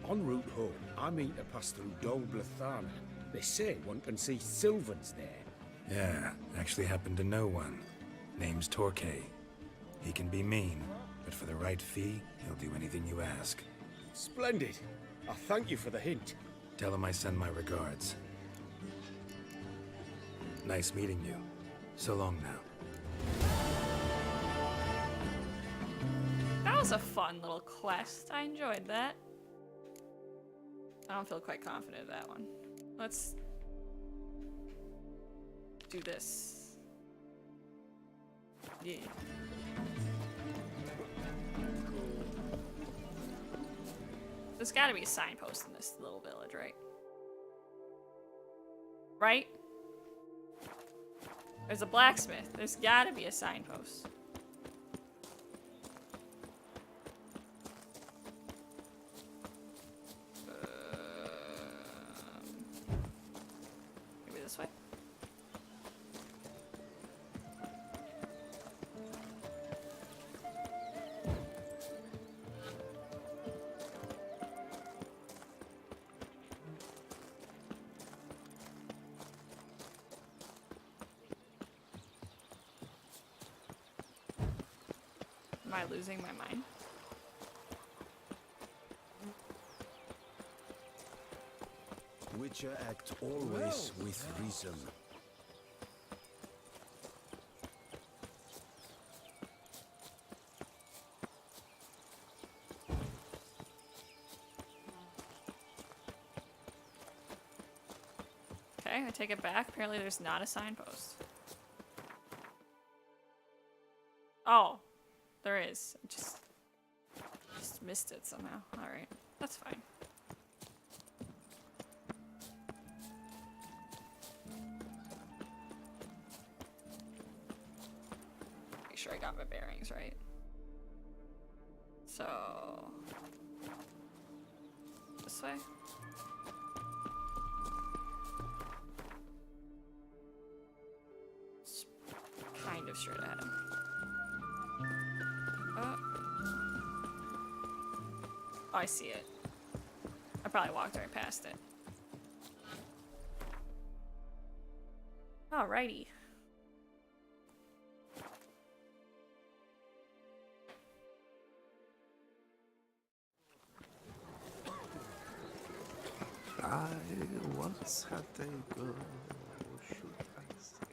En route home, I mean to pass through Dol Blathana. They say one can see Sylvans there. Yeah, actually happen to know one. Name's Torquay. He can be mean, but for the right fee, he'll do anything you ask. Splendid. I thank you for the hint. Tell him I send my regards. Nice meeting you. So long now. was a fun little quest. I enjoyed that. I don't feel quite confident of that one. Let's do this. Yeah. There's gotta be a signpost in this little village, right? Right? There's a blacksmith. There's gotta be a signpost. Maybe this way? Am I losing my mind? Witcher act always with reason. Okay, I take it back. Apparently there's not a signpost. Oh, there is. I just missed it somehow. Alright, that's fine. Make sure I got my bearings right. So, this way? It's kind of straight ahead. Oh, I see it. I probably walked right past it. Alrighty. I once had a girl, should I say?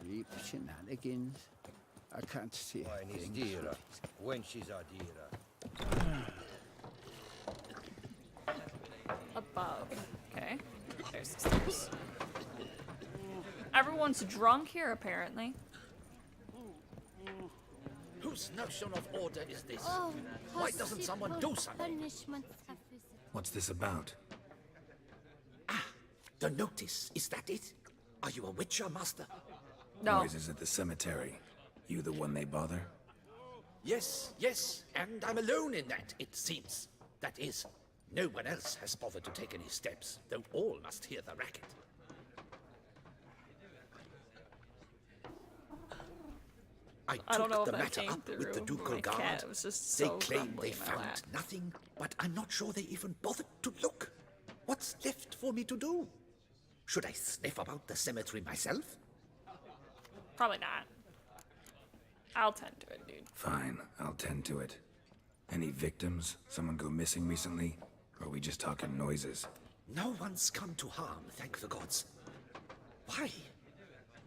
Cheap shenanigans. I can't see Wine is things. dearer. Wenches are dearer. Above. Okay. There's the stairs. Everyone's drunk here, apparently. Whose notion of order is this? Oh, Why doesn't someone do something? What's this about? The notice, is that it? Are you a Witcher, Master? No. Noises at the cemetery. You the one they bother? Yes, yes, and I'm alone in that, it seems. That is, no one else has bothered to take any steps, though all must hear the racket. I don't know took if the that matter came up with the through Ducal my Guard. cat. It was just They so claim grumbly they in my found lap. nothing, but I'm not sure they even bothered to look. What's left for me to do? Should I sniff about the cemetery myself? Probably not. I'll tend to it, dude. Fine, I'll tend to it. Any victims? Someone go missing recently? Or are we just talking noises? No one's come to harm, thank the gods. Why?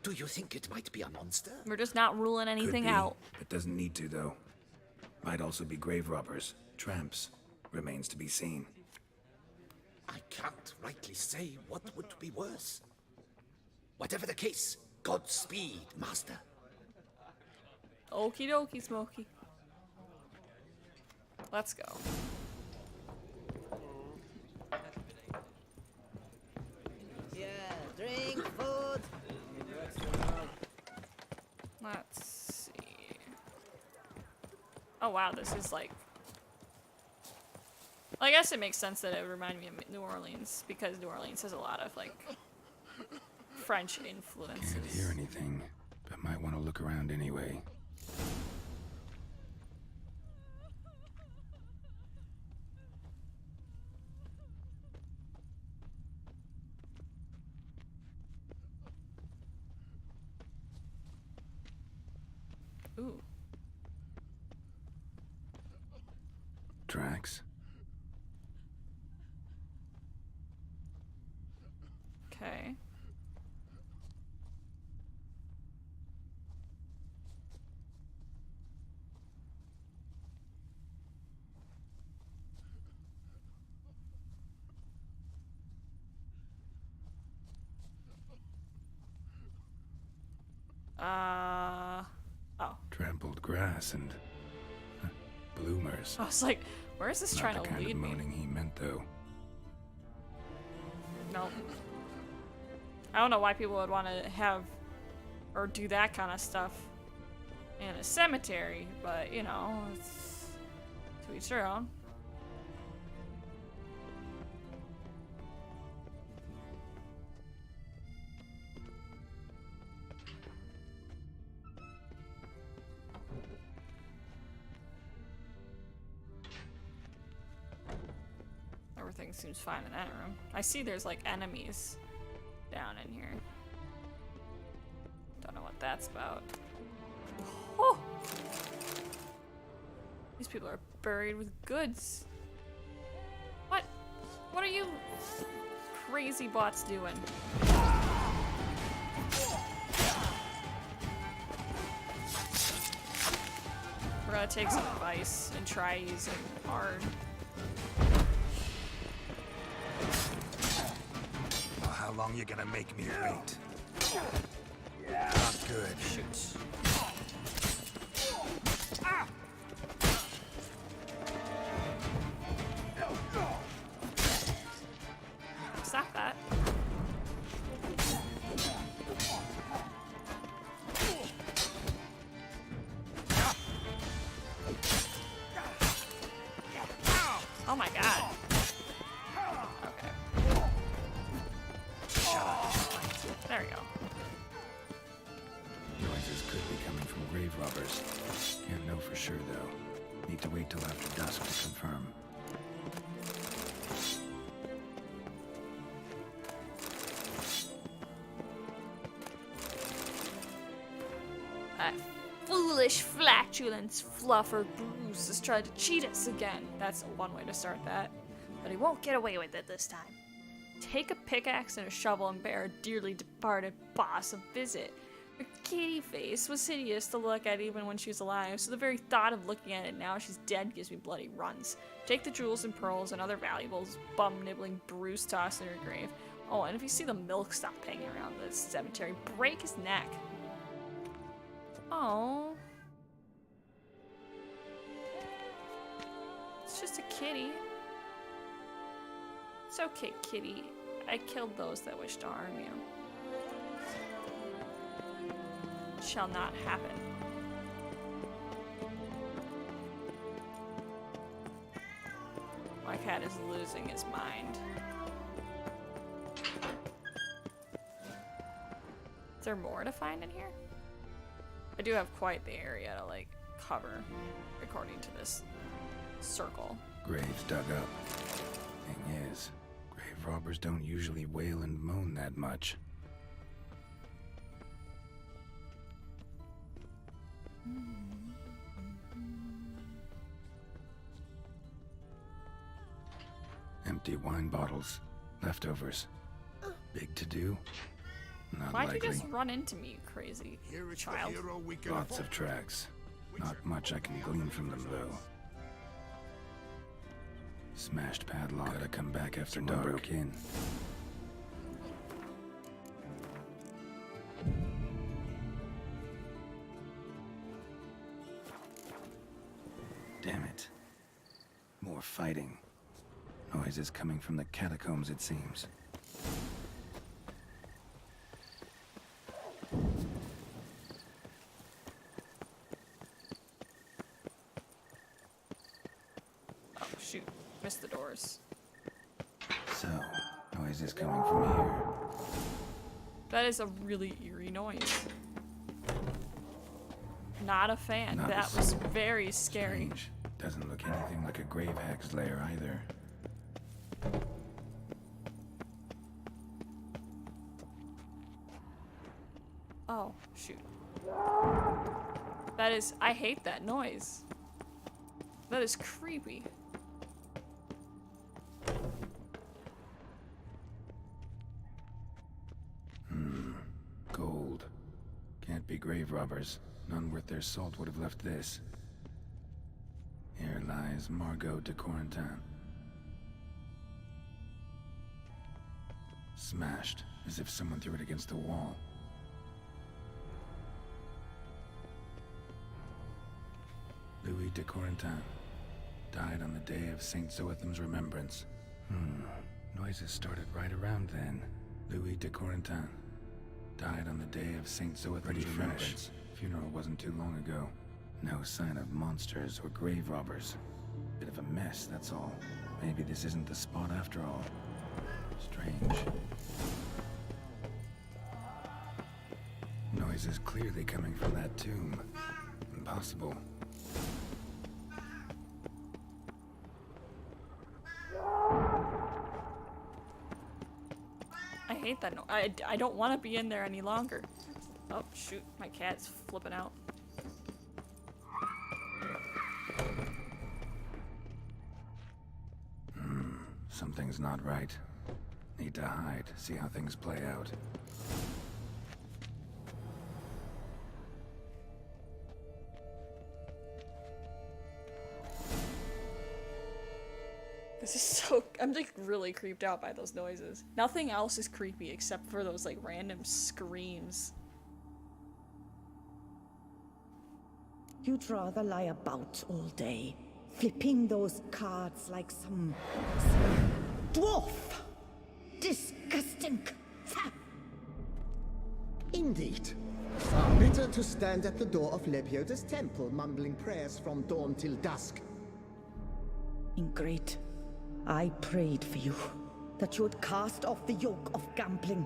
Do you think it might be a monster? We're just not ruling anything Could be, out. but doesn't need to, though. Might also be grave robbers, tramps. Remains to be seen. I can't rightly say what would be worse. Whatever the case, Godspeed, Master. Okie dokie, Smokey. Let's go. Yeah, drink, food. Let's see. Oh wow, this is like... Well, I guess it makes sense that it would remind me of New Orleans, because New Orleans has a lot of, like, French influences. Can't hear anything, but might want to look around anyway. Ooh. Tracks. Okay. grass and bloomers. I was like, where is this trying Not the to kind lead of me? moaning he meant, though. No. I don't know why people would want to have or do that kind of stuff in a cemetery, but you know, it's to each their own. Everything seems fine in that room. I see there's like enemies down in here. Don't know what that's about. Oh! These people are buried with goods. What? What are you crazy bots doing? We're gonna take some advice and try using hard. Well, how long you gonna make me wait? Not good. Shoot. Stop that. Oh my god. Okay. There we go. Noises could be coming from grave robbers. Can't know for sure, though. Need to wait till after dusk to confirm. That foolish flatulence fluffer Bruce has tried to cheat us again. That's one way to start that. But he won't get away with it this time. Take a pickaxe and a shovel and bear a dearly departed boss a visit. Her kitty face was hideous to look at even when she was alive, so the very thought of looking at it now she's dead gives me bloody runs. Take the jewels and pearls and other valuables bum-nibbling Bruce tossed in her grave. Oh, and if you see the milk stop hanging around the cemetery, break his neck. Oh. It's just a kitty. It's okay, kitty. I killed those that wish to harm you. It shall not happen. My cat is losing his mind. Is there more to find in here? I do have quite the area to like cover according to this circle. Graves dug up. Thing is, grave robbers don't usually wail and moan that much. Empty wine bottles. Leftovers. Big to do? Not Why'd likely. you just run into me, you crazy child? Lots of tracks. Not much I can glean from them, though. Smashed padlock. Gotta come back after dark. Broke in. Damn it. More fighting. Noises coming from the catacombs, it seems. Oh shoot, missed the doors. So, noises coming from here. That is a really eerie noise. Not a fan. Not That was very scary. Strange. Doesn't look anything like a grave hag's lair either. Oh, shoot. That is, I hate that noise. That is creepy. Gold. Can't be grave robbers. None worth their salt would have left this. Here lies Margot de Corentin. Smashed, as if someone threw it against the wall. Louis de Corentin. Died on the day of St. Zoetham's remembrance. Noises started right around then. Louis de Corentin. Died on the day of St. Zoetham's remembrance. Funeral wasn't too long ago. No sign of monsters or grave robbers. Bit of a mess, that's all. Maybe this isn't the spot after all. Strange. Noises clearly coming from that tomb. Impossible. I hate that I don't want to be in there any longer. Oh, shoot. My cat's flipping out. Something's not right. Need to hide, see how things play out. This is so... I'm like really creeped out by those noises. Nothing else is creepy except for those like random screams. You'd rather lie about all day, flipping those cards like some dwarf. Disgusting. Indeed. Far better to stand at the door of Lebioda's temple, mumbling prayers from dawn till dusk. Ingrate, I prayed for you, that you would cast off the yoke of gambling.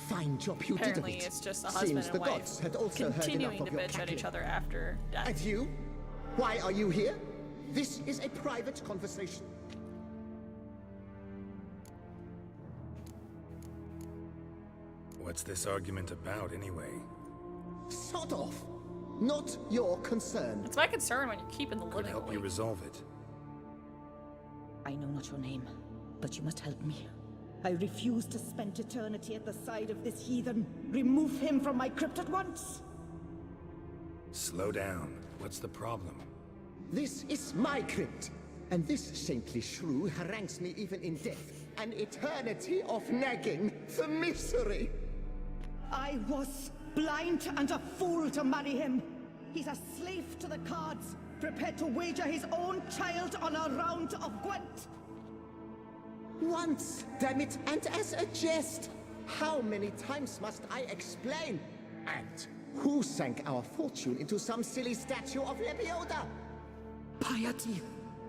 Fine job you Apparently did of it. it's just a husband and wife had also continuing heard to enough of bitch your at each cackling. other after death. And you? Why are you here? This is a private conversation. What's this argument about, anyway? Sod off. Not your concern. It's my concern when you keep in the Could living help room. you resolve it. I know not your name, but you must help me. I refuse to spend eternity at the side of this heathen. Remove him from my crypt at once. Slow down. What's the problem? This is my crypt, and this saintly shrew harangues me even in death. An eternity of nagging, the misery. I was blind and a fool to marry him. He's a slave to the cards, prepared to wager his own child on a round of Gwent. Once, damn it, and as a jest. How many times must I explain? And who sank our fortune into some silly statue of Lebioda? Piety.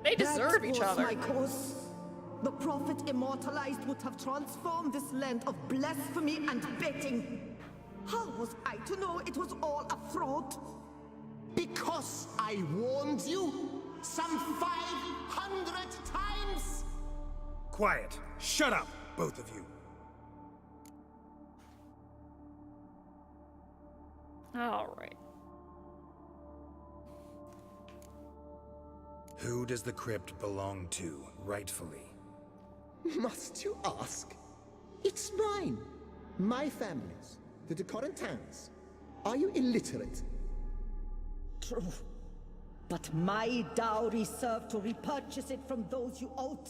They deserve each other. My cause. The prophet immortalized would have transformed this land of blasphemy and betting. How was I to know it was all a fraud? Because I warned you some 500 times! Quiet! Shut up, both of you! Alright. Who does the crypt belong to, rightfully? Must you ask? It's mine. My family's. The de Corentins. Are you illiterate? True. But my dowry served to repurchase it from those you owed.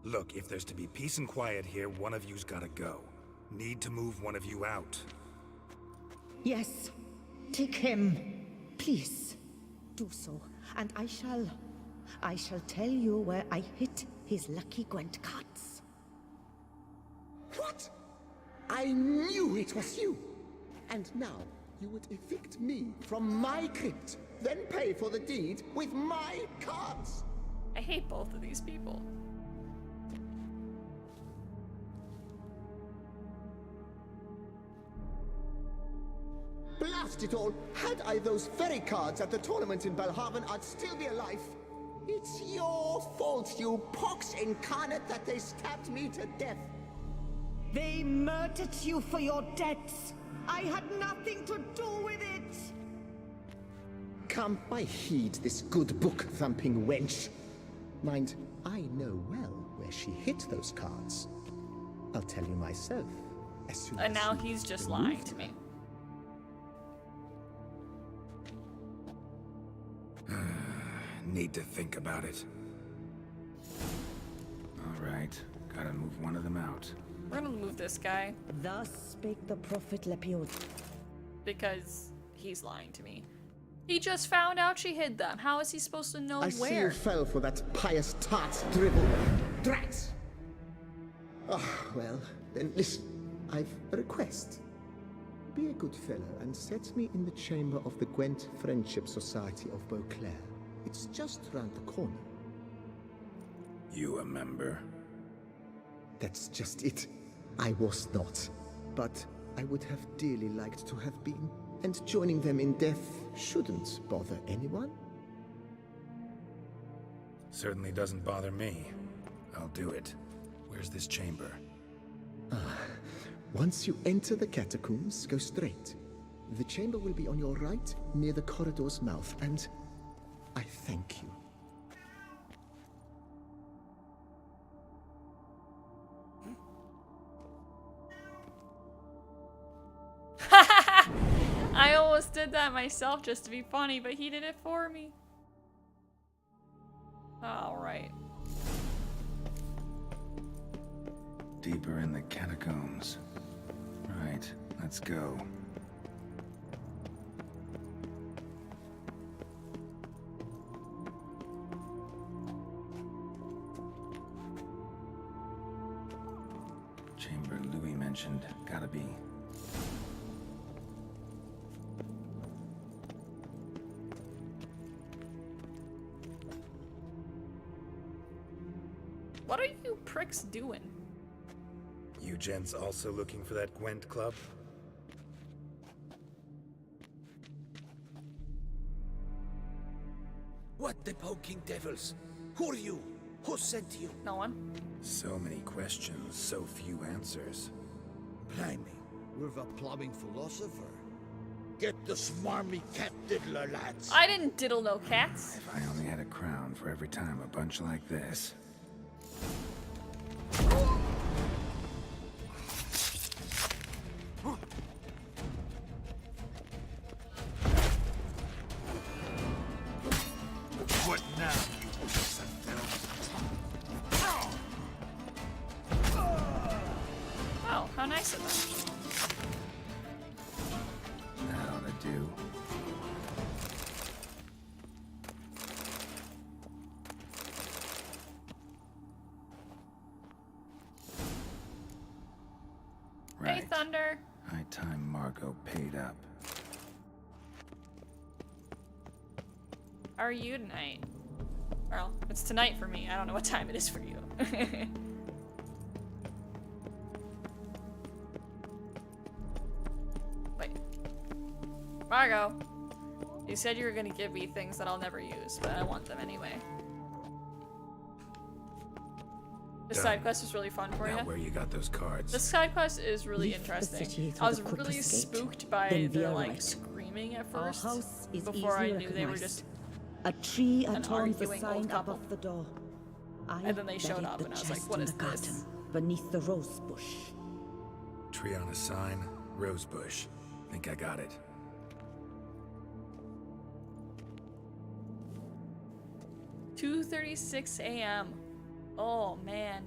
Look, if there's to be peace and quiet here, one of you's gotta go. Need to move one of you out. Yes. Take him. Please. Do so. And I shall tell you where I hid his lucky Gwent cards. What? I knew it was you. And now you would evict me from my crypt, then pay for the deed with my cards. I hate both of these people. Blast it all! Had I those very cards at the tournament in Belhaven, I'd still be alive. It's your fault, you pox incarnate, that they stabbed me to death. They murdered you for your debts. I had nothing to do with it. Come, I heed this good book-thumping wench. Mind, I know well where she hid those cards. I'll tell you myself as soon as And now you he's just remove lying to them. me. Need to think about it. Alright, gotta move one of them out. We're gonna move this guy Thus spake the prophet Lepiod. because he's lying to me. He just found out she hid them. How is he supposed to know I see where? you fell for that pious tart's drivel. Drats! Ah, well, then listen. I've a request. Be a good fellow and set me in the chamber of the Gwent Friendship Society of Beauclair. It's just round the corner. You a member? That's just it. I was not. But I would have dearly liked to have been. And joining them in death shouldn't bother anyone. Certainly doesn't bother me. I'll do it. Where's this chamber? Once you enter the catacombs, go straight. The chamber will be on your right, near the corridor's mouth, and I thank you. I almost did that myself just to be funny, but he did it for me. Alright. Deeper in the catacombs. Right, let's go. Chamber Louis mentioned. Gotta be. What are you pricks doing? You gents also looking for that Gwent club? What the poking devils? Who are you? Who sent you? No one. So many questions, so few answers. Blimey. We're the plumbing philosopher. Get the smarmy cat diddler, lads. I didn't diddle no cats. If I only had a crown for every time a bunch like this. What now, you piece of filth? Oh, how nice of them. That ought to do. Hey, Thunder. High time Margot paid up. How are you tonight? Well, it's tonight for me. I don't know what time it is for you. Wait. Margot. You said you were gonna give me things that I'll never use, but I want them anyway. This Done. side quest is really fun for Now you. where you got those cards? This side quest is really Leave the city interesting. through I was the quickest really gate, spooked by then their veer like right. screaming at Our first. house is Before I easily knew they were recognized. just A tree an adorns the arguing old sign couple. above the door. I And then they showed buried up the and I was like, chest what in is the garden, this? beneath the rose bush. Tree on a sign, rosebush. Think I got it. $2:36 a.m. Oh man.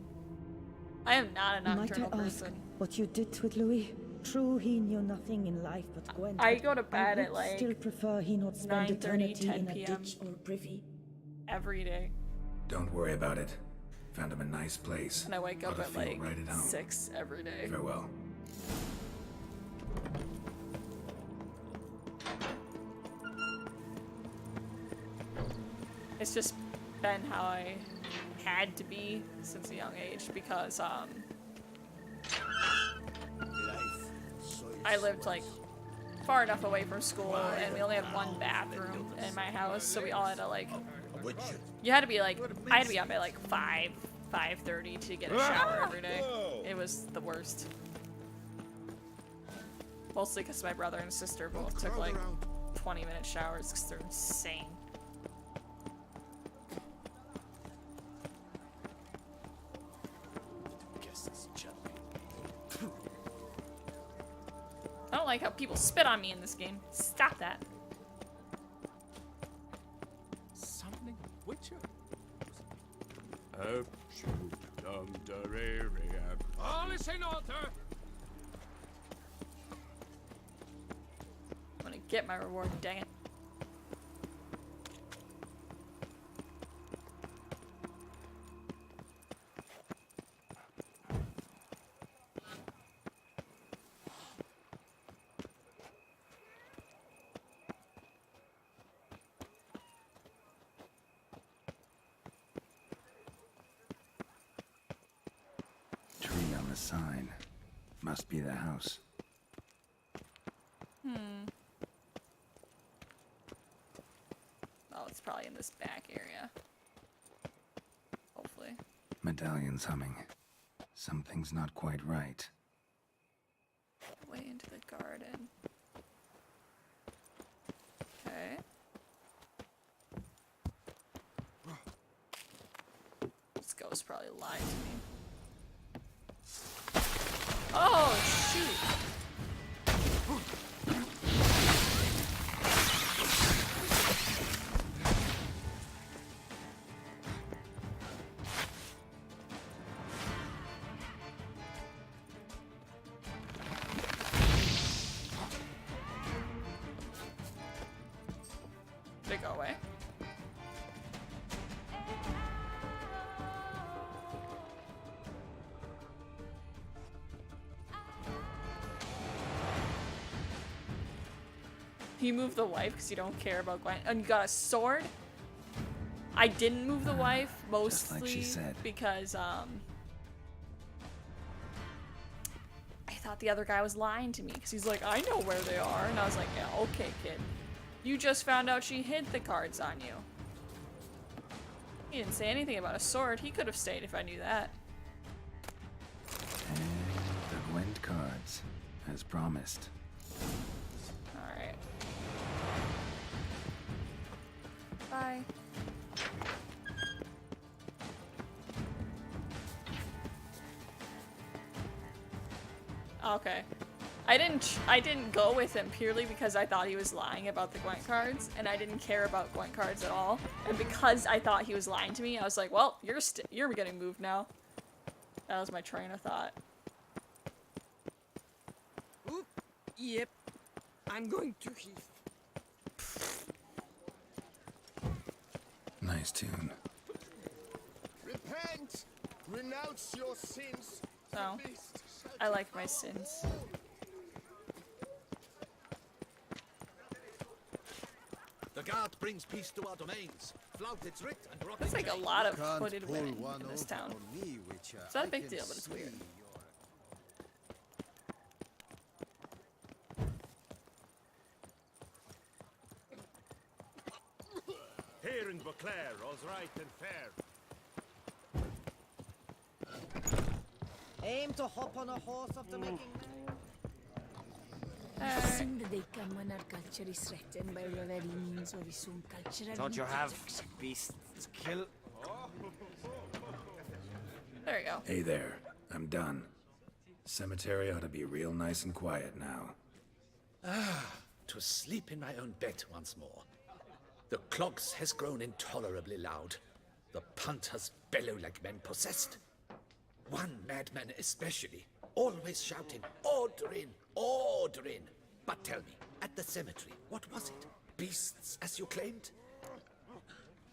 I am not a Might nocturnal I ask person. what you did with Louis? True, he knew nothing in life but Gwen. I but go to bed I at, would like, still prefer he not spend 9:30, eternity 10 in a p.m. ditch or privy. Every day. Don't worry about it. Found him a nice place. And I wake up Ought to at feel like right at home. 6 every day. Farewell. It's just been how I had to be since a young age because I lived like far enough away from school and we only had one bathroom in my house, so we all had to like you had to be like I had to be up at like 5:30 to get a shower every day. It was the worst. Mostly because my brother and sister both took like 20-minute showers because they're insane. I don't like how people spit on me in this game. Stop that. Something Witcher. All is in order. I'm gonna get my reward, dang it. a sign. Must be the house. Oh, it's probably in this back area. Hopefully. Medallion's humming. Something's not quite right. Way into the garden. Okay. This ghost probably lied to me. Oh, shoot! Did it go away? You move the wife because you don't care about Gwen. And you got a sword? I didn't move the wife mostly like she said. because I thought the other guy was lying to me because he's like, I know where they are. And I was like, yeah, okay, kid. You just found out she hid the cards on you. He didn't say anything about a sword. He could have stayed if I knew that. And the Gwent cards, as promised. Alright. Bye. Okay. I didn't go with him purely because I thought he was lying about the Gwent cards, and I didn't care about Gwent cards at all. And because I thought he was lying to me, I was like, well, you're getting moved now. That was my train of thought. Oop. Yep. I'm going to Heath. Nice tune. Repent! Renounce your sins! So, I like my sins. The guard brings peace to our domains. Flout its writ and rock That's like a lot of hooded women in this over town. on me, Witcher. It's not a I big can deal, but it's see weird. Here in Beauclair, all's right and fair. Aim to hop on a horse after making We've seen the day come when our culture is threatened by the very means of its own cultural Don't you have interjection. beasts to kill? There you go. Hey there, I'm done. Cemetery ought to be real nice and quiet now. To sleep in my own bed once more. The clogs has grown intolerably loud. The punters bellow like men possessed. One madman especially, always shouting, order in, order in. But tell me, at the cemetery, what was it? Beasts, as you claimed?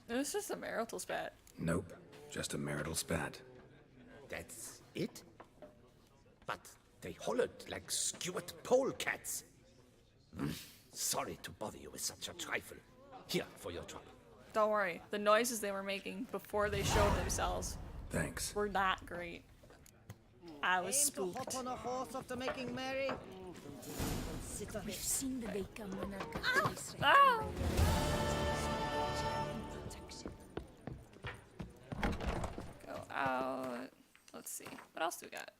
It was just a marital spat. Nope, just a marital spat. That's it? But they hollered like skewered polecats. Sorry to bother you with such a trifle. Here for your trouble. Don't worry, the noises they were making before they showed themselves Thanks. were not great. I was Aim to spooked. hop on a horse after making merry. Sit on We've it. seen the day come when our culture is threatened Ah! by the very means of its own cultural interjection. Go out. Let's see. What else do we got?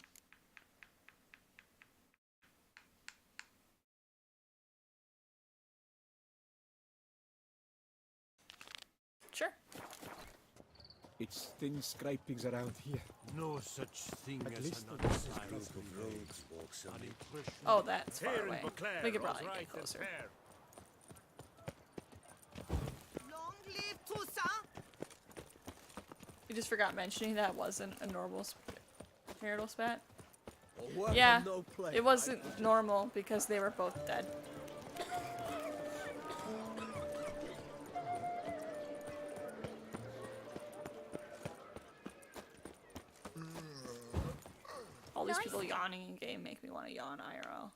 Sure. It's thin scrapings around here. No such thing At as least an the unsightly group of roads walks an impression. Oh, that's far Here in away. Beauclair, We could all's probably right get and closer. fair. Long live Toussaint! You just forgot mentioning that wasn't a normal marital spat. A work Yeah, and no play. it wasn't normal because they were both dead. All these people yawning in game make me want to yawn IRL.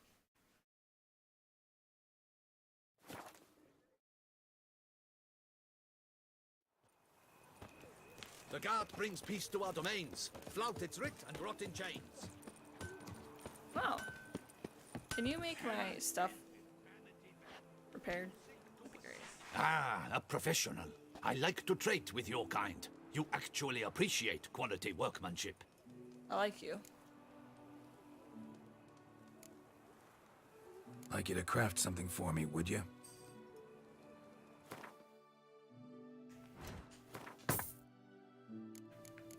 The guard brings peace to our domains. Flout its writ and rot in chains. Can you make my stuff repaired? That'd be great. Ah, a professional. I like to trade with your kind. You actually appreciate quality workmanship. I like you. Like you to craft something for me, would you?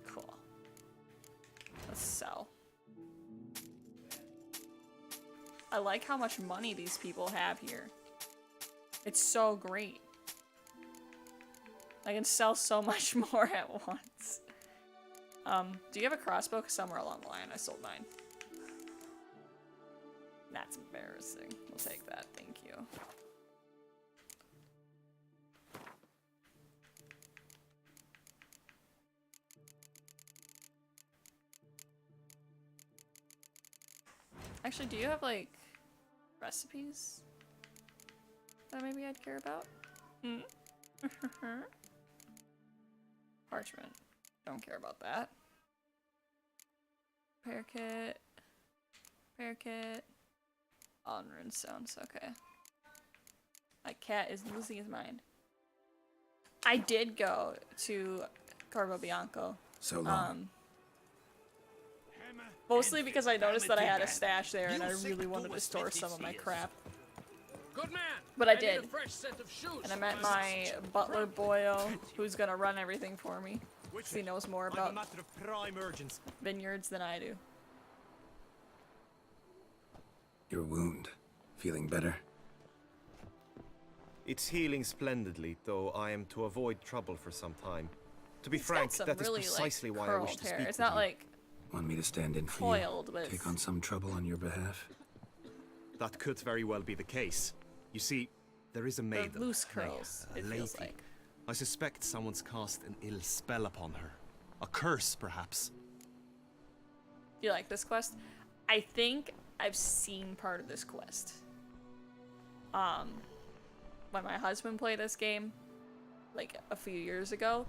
Cool. Let's sell. I like how much money these people have here. It's so great. I can sell so much more at once. Do you have a crossbow? 'Cause somewhere along the line I sold mine. That's embarrassing. We'll take that, thank you. Actually, do you have, like, recipes that maybe I'd care about? Parchment. Don't care about that. Repair kit. Repair kit. On rune stones, okay. My cat is losing his mind. I did go to Corvo Bianco. So long. Mostly because I noticed that I had a stash there and I really wanted to store some of my crap. Good man. But I need did. a fresh set of shoes And I for met my butler Boyle, who's gonna run everything for me. Because he knows more about vineyards than I do. Your wound. Feeling better? It's healing splendidly, though I am to avoid trouble for some time. To be He's frank, got some that is really, precisely like, why I wish curled to hair. speak It's with not you. like Want me to stand in for coiled you? with Take on some trouble on your behalf? That could very well be the case. You see, there is a maiden. loose nay, curls, a it lady. feels like. I suspect someone's cast an ill spell upon her. A curse, perhaps. You like this quest? I think I've seen part of this quest. When my husband played this game, like a few years ago,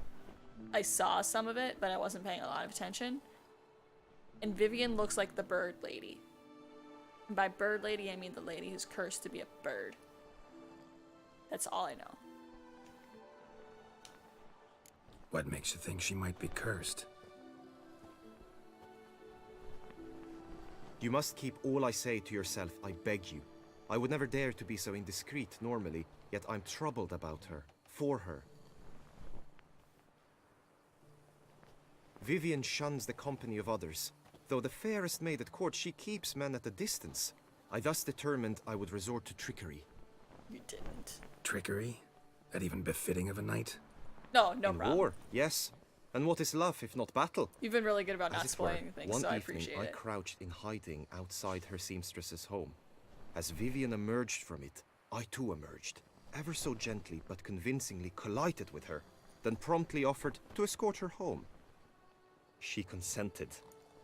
I saw some of it, but I wasn't paying a lot of attention. And Vivian looks like the bird lady. And by bird lady, I mean the lady who's cursed to be a bird. That's all I know. What makes you think she might be cursed? You must keep all I say to yourself, I beg you. I would never dare to be so indiscreet normally, yet I'm troubled about her, for her. Vivian shuns the company of others. Though the fairest maid at court, she keeps men at a distance. I thus determined I would resort to trickery. You didn't. Trickery? That even befitting of a knight? No In problem. war, yes. And what is love if not battle? You've been really good about not As it were, spoiling things, one so I evening appreciate I it. crouched in hiding outside her seamstress's home. As Vivian emerged from it, I too emerged, ever so gently but convincingly collided with her, then promptly offered to escort her home. She consented.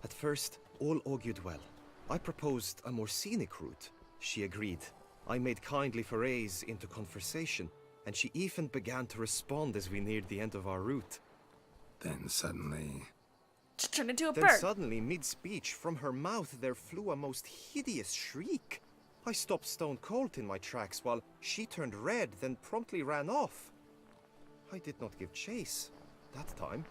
At first, all augured well. I proposed a more scenic route. She agreed. I made kindly forays into conversation, and she even began to respond as we neared the end of our route. Then suddenly... Just turned into a Then bird. suddenly, mid-speech, from her mouth there flew a most hideous shriek. I stopped stone cold in my tracks while she turned red, then promptly ran off. I did not give chase that time.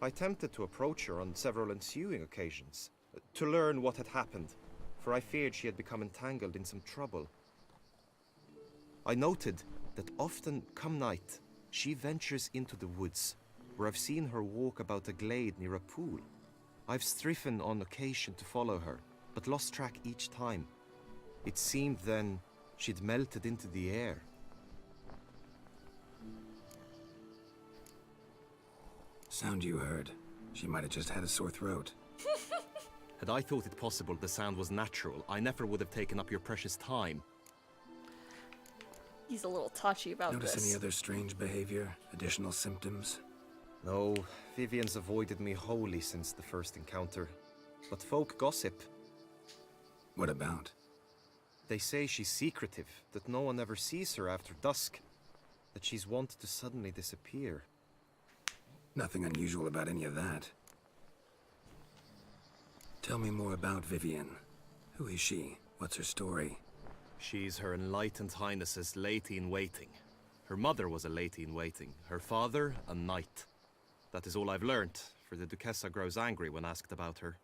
I attempted to approach her on several ensuing occasions, to learn what had happened, for I feared she had become entangled in some trouble. I noted that often, come night, she ventures into the woods, where I've seen her walk about a glade near a pool. I've striven on occasion to follow her, but lost track each time. It seemed then she'd melted into the air. Sound you heard. She might have just had a sore throat. Had I thought it possible the sound was natural, I never would have taken up your precious time. He's a little touchy about Notice this. any other strange behavior? Additional symptoms? No, Vivian's avoided me wholly since the first encounter. But folk gossip. What about? They say she's secretive, that no one ever sees her after dusk, that she's wont to suddenly disappear. Nothing unusual about any of that. Tell me more about Vivian. Who is she? What's her story? She's Her Enlightened Highness's lady-in-waiting. Her mother was a lady-in-waiting, her father a knight. That is all I've learnt, for the Duchessa grows angry when asked about her.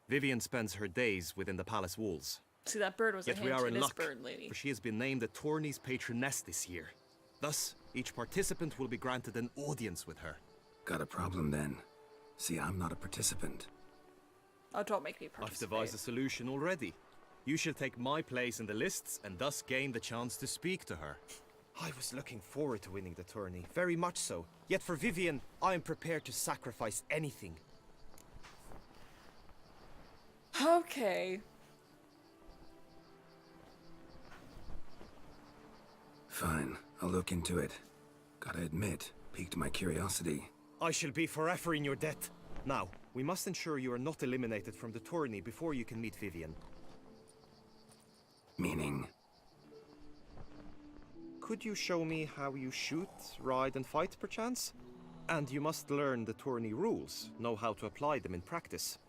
Vivian spends her days within the palace walls. See, that bird was Yet a we hint. are It in is luck, bird lady. for she has been named the tourney's patroness this year. Thus, each participant will be granted an audience with her. Got a problem then. See, I'm not a participant. Oh, don't make me I've participate. devised a solution already. You shall take my place in the lists and thus gain the chance to speak to her. I was looking forward to winning the tourney, very much so. Yet for Vivian, I am prepared to sacrifice anything. Okay. Fine, I'll look into it. Gotta admit, piqued my curiosity. I shall be forever in your debt. Now, we must ensure you are not eliminated from the tourney before you can meet Vivian. Meaning? Could you show me how you shoot, ride and fight, perchance? And you must learn the tourney rules, know how to apply them in practice.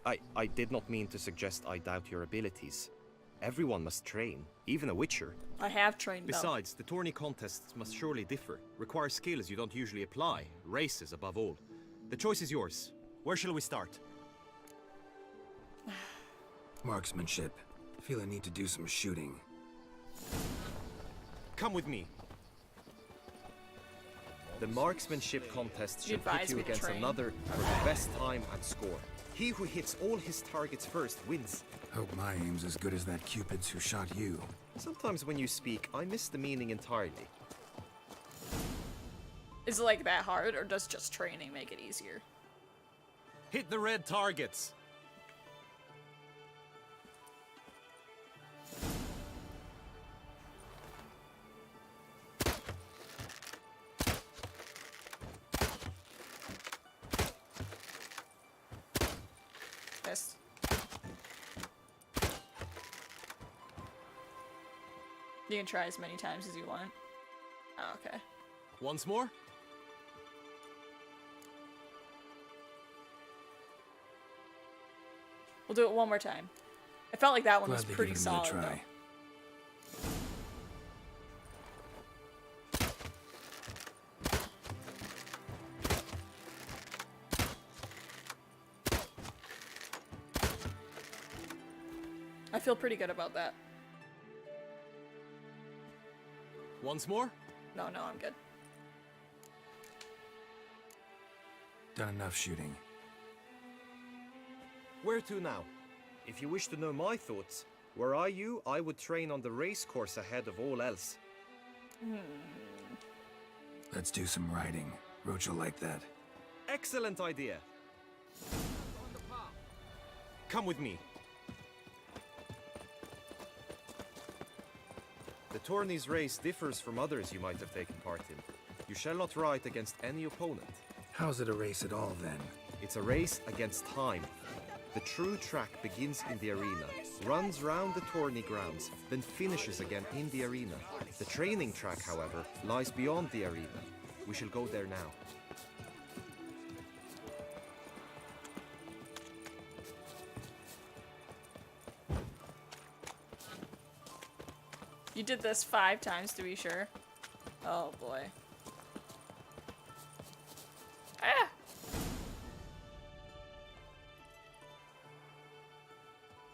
I did not mean to suggest I doubt your abilities. Everyone must train, even a witcher. I have trained them. Besides, the tourney contests must surely differ, require skills you don't usually apply, races above all. The choice is yours. Where shall we start? Marksmanship. Feel I need to do some shooting. Come with me. The marksmanship contest You shall pit advise you me to against train. another for the best time and score. He who hits all his targets first wins. Hope my aim's as good as that Cupid's who shot you. Sometimes when you speak, I miss the meaning entirely. Is it like that hard, or does just training make it easier? Hit the red targets! Yes. You can try as many times as you want. Oh, okay. Once more? We'll do it one more time. I felt like that one was Glad they pretty gave him a solid, try. I feel pretty good about that. Once more? No, I'm good. Done enough shooting. Where to now? If you wish to know my thoughts, were I you, I would train on the race course ahead of all else. Let's do some riding. Roach will like that. Excellent idea. Come with me. The tourney's race differs from others you might have taken part in. You shall not ride against any opponent. How's it a race at all, then? It's a race against time. The true track begins in the arena, runs round the tourney grounds, then finishes again in the arena. The training track, however, lies beyond the arena. We shall go there now. You did this 5 times to be sure. Oh boy. Ah!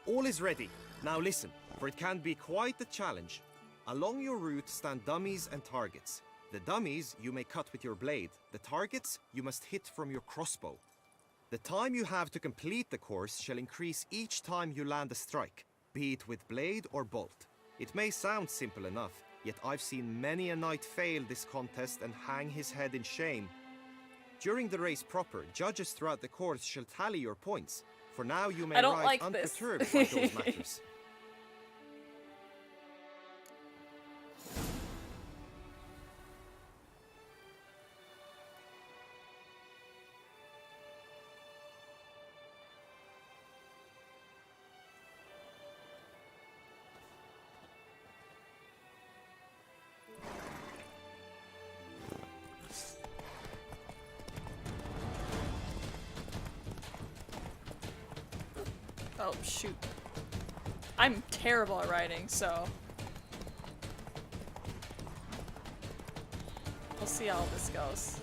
All is ready. Now listen, for it can be quite a challenge. Along your route stand dummies and targets. The dummies you may cut with your blade. The targets you must hit from your crossbow. The time you have to complete the course shall increase each time you land a strike, be it with blade or bolt. It may sound simple enough, yet I've seen many a knight fail this contest and hang his head in shame. During the race proper, judges throughout the course shall tally your points. For now you may I don't ride like this. unperturbed by those matters. Oh, shoot. I'm terrible at writing, so we'll see how this goes.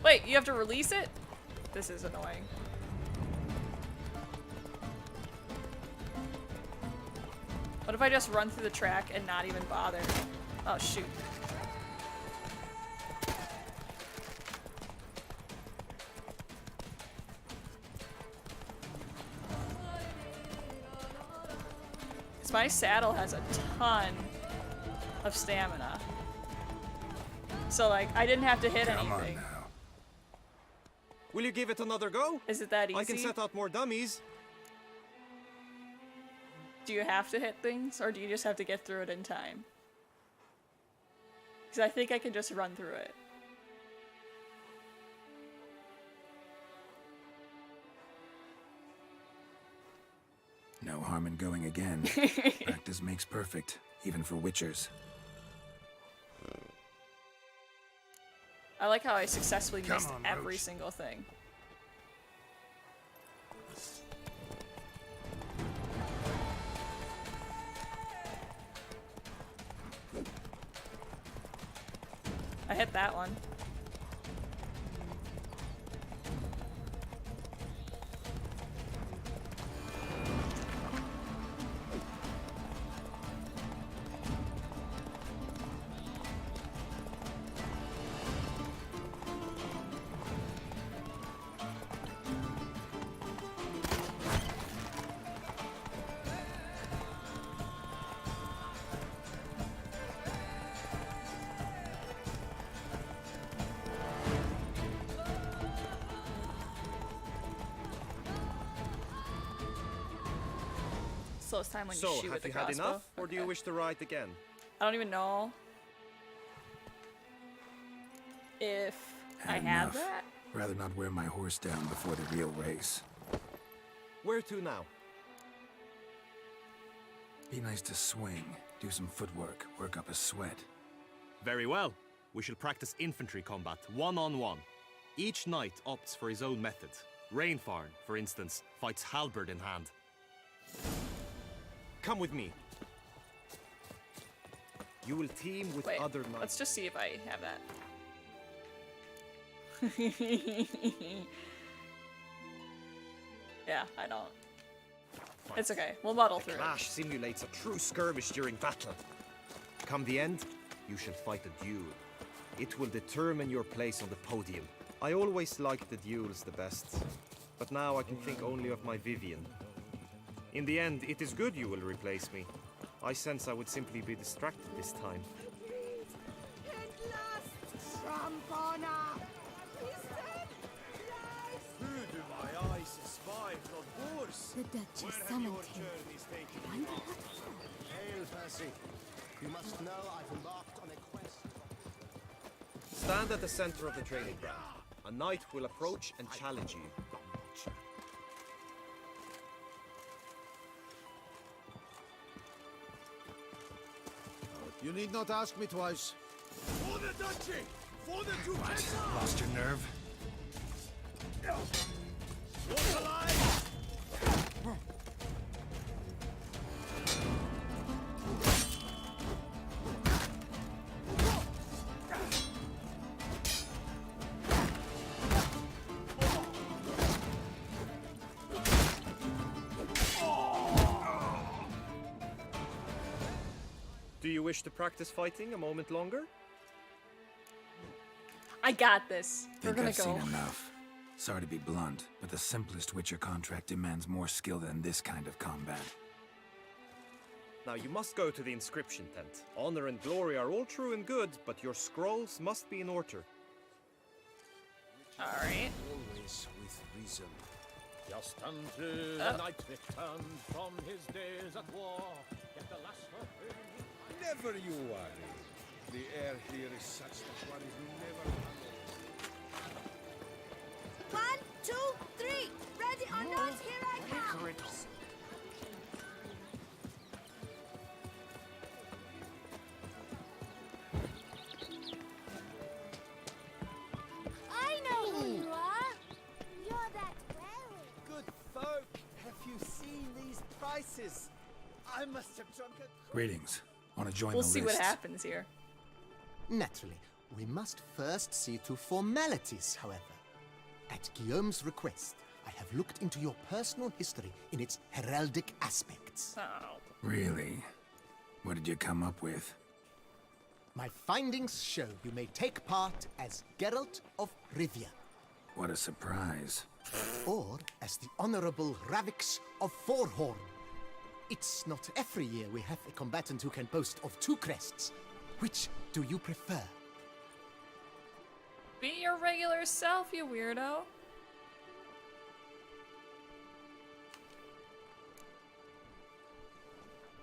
Wait, you have to release it? This is annoying. What if I just run through the track and not even bother? Oh, shoot. Because my saddle has a ton of stamina. So, like, I didn't have to hit anything. Will you give it another go? Is it that easy? I can set out more dummies. Do you have to hit things, or do you just have to get through it in time? Because I think I can just run through it. No harm in going again. Practice makes perfect, even for witchers. I like how I successfully missed every single thing. I hit that one. Slowest time when you shoot with the crossbow. have you had enough, or do you wish to ride again? I don't even know if I have that. Rather not wear my horse down before the real race. Where to now? Be nice to swing, do some footwork, work up a sweat. Very well. We shall practice infantry combat, one-on-one. Each knight opts for his own method. Rainfarn, for instance, fights halberd in hand. Come with me. You will team with other knights. Let's just see if I have that. Yeah, I don't. It's okay. We'll muddle through it. Clash simulates a true skirmish during battle. Come the end, you shall fight a duel. It will determine your place on the podium. I always liked the duels the best, but now I can think only of my Vivian. In the end, it is good you will replace me. I sense I would simply be distracted this time. Who do my eyes spy from wars? The Duchess summoned him. Wonder what for? Hail, Percy. You must know I've embarked on a quest. Stand at the center of the training ground. A knight will approach and challenge you. You need not ask me twice. For the duchy! For the Duchess! Lost your nerve? Walk alive! Do you wish to practice fighting a moment longer? I got this. We're Think gonna I've go. seen enough. Sorry to be blunt, but the simplest Witcher contract demands more skill than this kind of combat. Now you must go to the inscription tent. Honor and glory are all true and good, but your scrolls must be in order. Alright. Always with reason. Just until the knight returned from his days at war. Get the last of him. Never you worry. The air here is such that one is never alone. 1, 2, 3. Ready or not, here I come. I know who you are. You're that wary. Good folk, you seen these prices? I must have drunk a... Greetings. Want to join We'll the see list? what happens here. Naturally, we must first see to formalities, however. At Guillaume's request, I have looked into your personal history in its heraldic aspects. Oh. Really? What did you come up with? My findings show you may take part as Geralt of Rivia. What a surprise. Or as the Honorable Ravix of Forhorn. It's not every year we have a combatant who can boast of 2 crests. Which do you prefer? Be your regular self, you weirdo.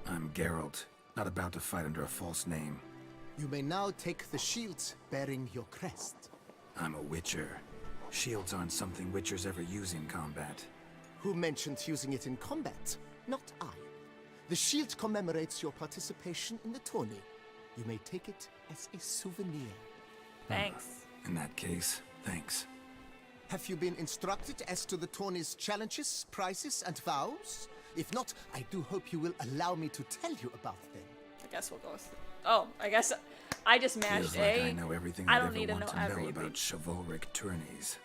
I'm Geralt, not about to fight under a false name. You may now take the shields bearing your crest. I'm a witcher. Shields aren't something witchers ever use in combat. Who mentioned using it in combat? Not I. The shield commemorates your participation in the tourney. You may take it as a souvenir. Thanks. In that case, thanks. Have you been instructed as to the tourney's challenges, prizes, and vows? If not, I do hope you will allow me to tell you about them. I guess we'll go with... Oh, I guess I just mashed Feels A. like I know everything I I'd don't ever need to want know to know everything. about chivalric tourneys.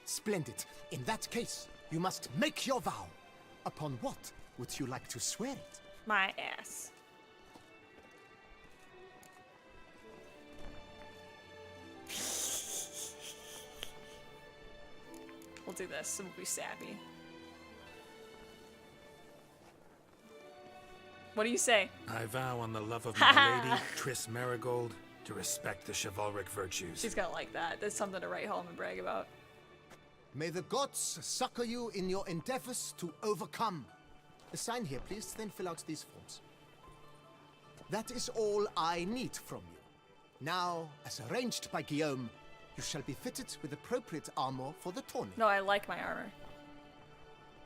Splendid. In that case, you must make your vow. Upon what would you like to swear it? My ass. We'll do this and we'll be sappy. What do you say? I vow on the love of my lady, Triss Marigold, to respect the chivalric virtues. She's gonna like that. That's something to write home and brag about. May the gods succor you in your endeavors to overcome. Sign here, please, then fill out these forms. That is all I need from you. Now, as arranged by Guillaume, you shall be fitted with appropriate armor for the tourney. No, I like my armor.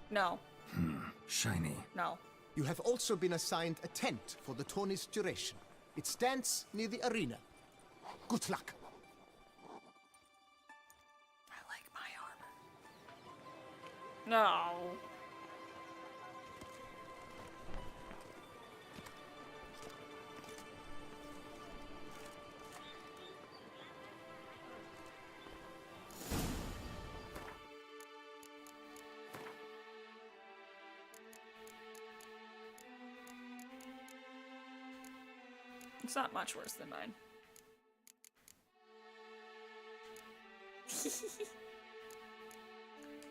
No. Shiny. No. You have also been assigned a tent for the tourney's duration. It stands near the arena. Good luck. I like my armor. No. It's not much worse than mine.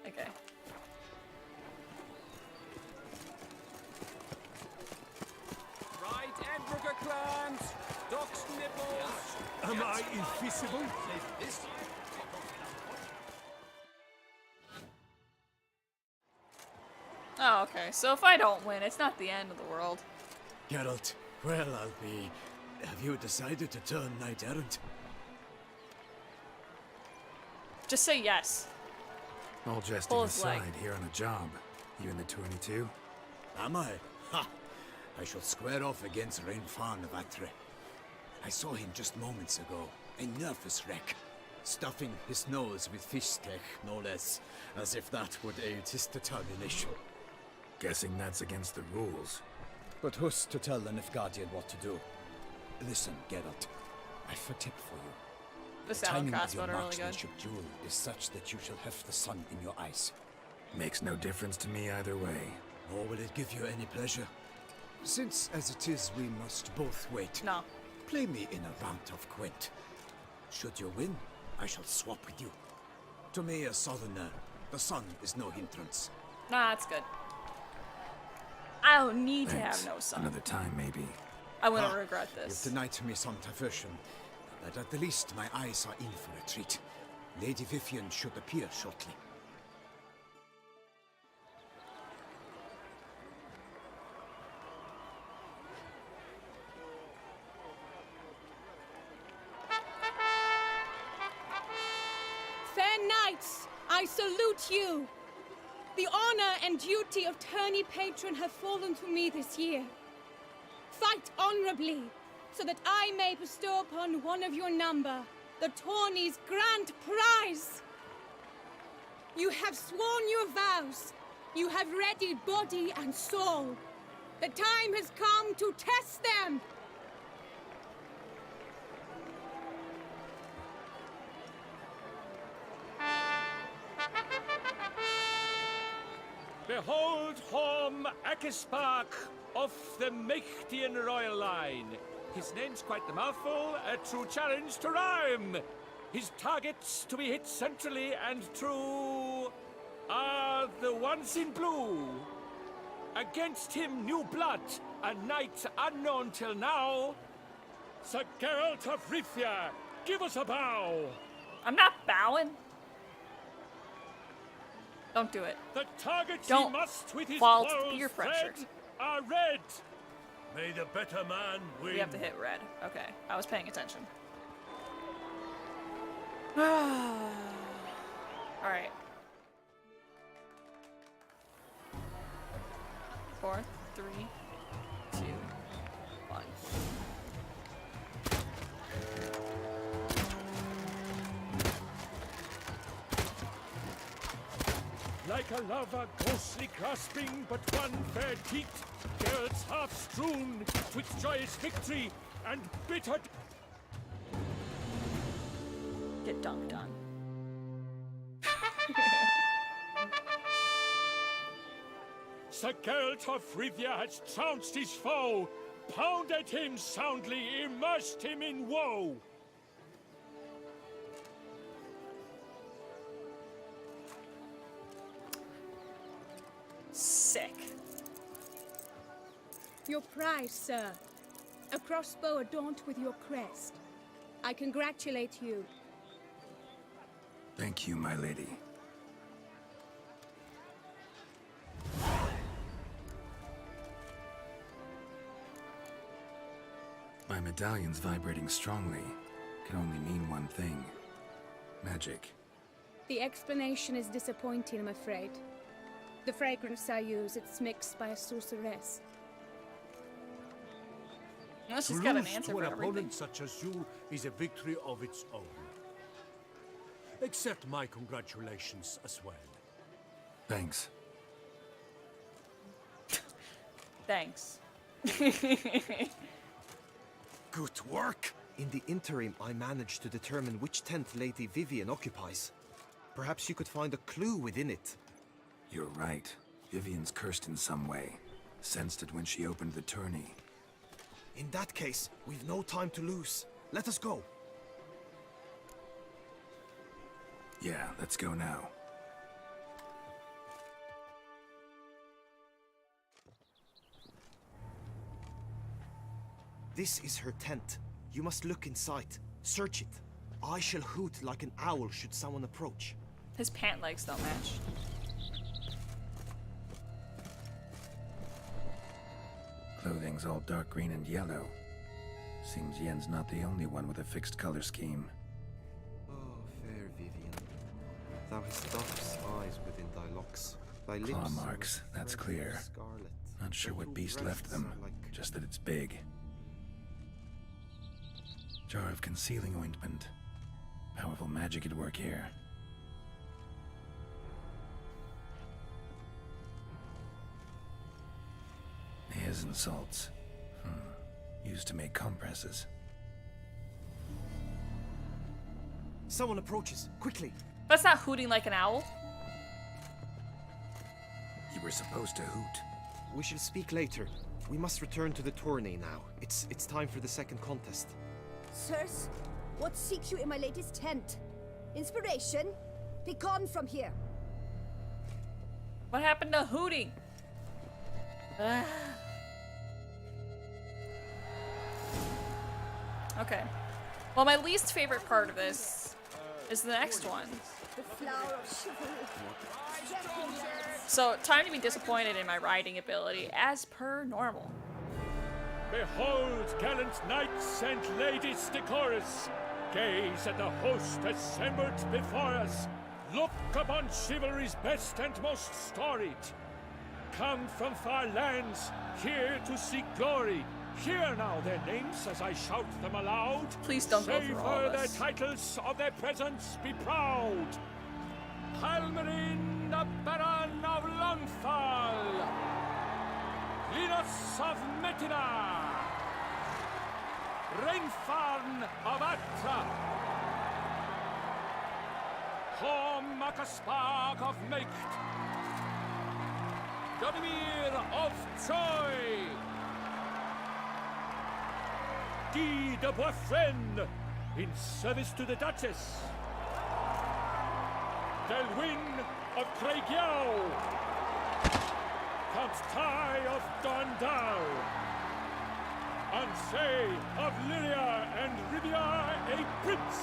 Okay. Right, Edinburgh clans! Ducks nipples! Am I invisible? Oh, okay. So if I don't win, it's not the end of the world. Geralt, well, I'll be... Have you decided to turn knight errant? Just say yes. All jesting Pull his leg. aside, here on a job. You in the tourney too? Am I? Ha! I shall square off against Rainfan of Atre. I saw him just moments ago, a nervous wreck, stuffing his nose with fish steak, no less, as if that would aid his determination. Guessing that's against the rules. But who's to tell the Nilfgaardian what to do? Listen, Geralt, I've a tip for you. The saddle timing of crossbow your are really good. marksmanship duel is such that you shall have the sun in your eyes. Makes no difference to me either way. Nor will it give you any pleasure. Since, as it is, we must both wait. No. Play me in a round of Quint. Should you win, I shall swap with you. To me, a southerner, the sun is no hindrance. Nah, it's good. I don't need Thanks. to have no son. Another time, maybe. I'm gonna regret this. You've denied me some diversion, but at the least my eyes are in for a treat. Lady Vivian should appear shortly. Fair knights, I salute you. The honor and duty of tourney patron have fallen to me this year. Fight honorably, so that I may bestow upon one of your number the tourney's grand prize. You have sworn your vows, You have readied body and soul. The time has come to test them. Behold Horm Akispark of the Mechtian royal line. His name's quite the mouthful, a true challenge to rhyme. His targets to be hit centrally and true are the ones in blue. Against him new blood, a knight unknown till now. Sir Geralt of Rivia, give us a bow. I'm not bowing. Don't do it. The targets Don't he must with his fall quarrels peer pressure. thread are red. May the better man win. We have to hit red. Okay, I was paying attention. Alright. 4, 3, 2, 1. Like a lover ghostly grasping but one fair teat, Geralt's half strewn twixt joyous victory and bitter. Get dunked on. Sir Geralt of Rivia has trounced his foe, pounded him soundly, immersed him in woe. Sick. Your prize, sir. A crossbow adorned with your crest. I congratulate you. Thank you, my lady. My medallion's vibrating strongly. Can only mean one thing. Magic. The explanation is disappointing, I'm afraid. The fragrance I use, it's mixed by a sorceress. Unless she's To got an lose answer to for an everything. opponent such as you is a victory of its own. Accept my congratulations as well. Thanks. Thanks. Good work! In the interim, I managed to determine which tent Lady Vivian occupies. Perhaps you could find a clue within it. You're right. Vivian's cursed in some way. Sensed it when she opened the tourney. In that case, we've no time to lose. Let us go. Yeah, let's go now. This is her tent. You must look inside. Search it. I shall hoot like an owl should someone approach. His pant legs don't match. Clothing's all dark green and yellow. Seems Yen's not the only one with a fixed color scheme. Oh, fair Vivian. Thou hast dove's eyes within thy locks. Thy lips Claw marks, that's clear. Scarlet. Not sure what beast left them, just that it's big. Jar of concealing ointment. Powerful magic at work here. Hairs and salts. Used to make compresses. Someone approaches. Quickly. That's not hooting like an owl. You were supposed to hoot. We shall speak later. We must return to the tourney now. It's time for the second contest. Sirs, what seeks you in my lady's tent? Inspiration? Be gone from here. What happened to hooting? Okay. Well, my least favorite part of this is the next one. The flower of chivalry. So, time to be disappointed in my riding ability, as per normal. Behold, gallant knights and ladies decorous. Gaze at the host assembled before us. Look upon chivalry's best and most storied. Come from far lands, here to seek glory. Hear now their names as I shout them aloud. Please don't go through all Savor this. their titles, of their presence be proud. Halmarin, the Baron of Lonfa. of Metina, Rainfarn of Atra, Hom Makaspark of Meicht, Godimir of Troy, Guy de Boisfriend in service to the Duchess, Delwyn of Craigiau, Count Tai of Dondal, Ansay of Lyria and Rivia a prince,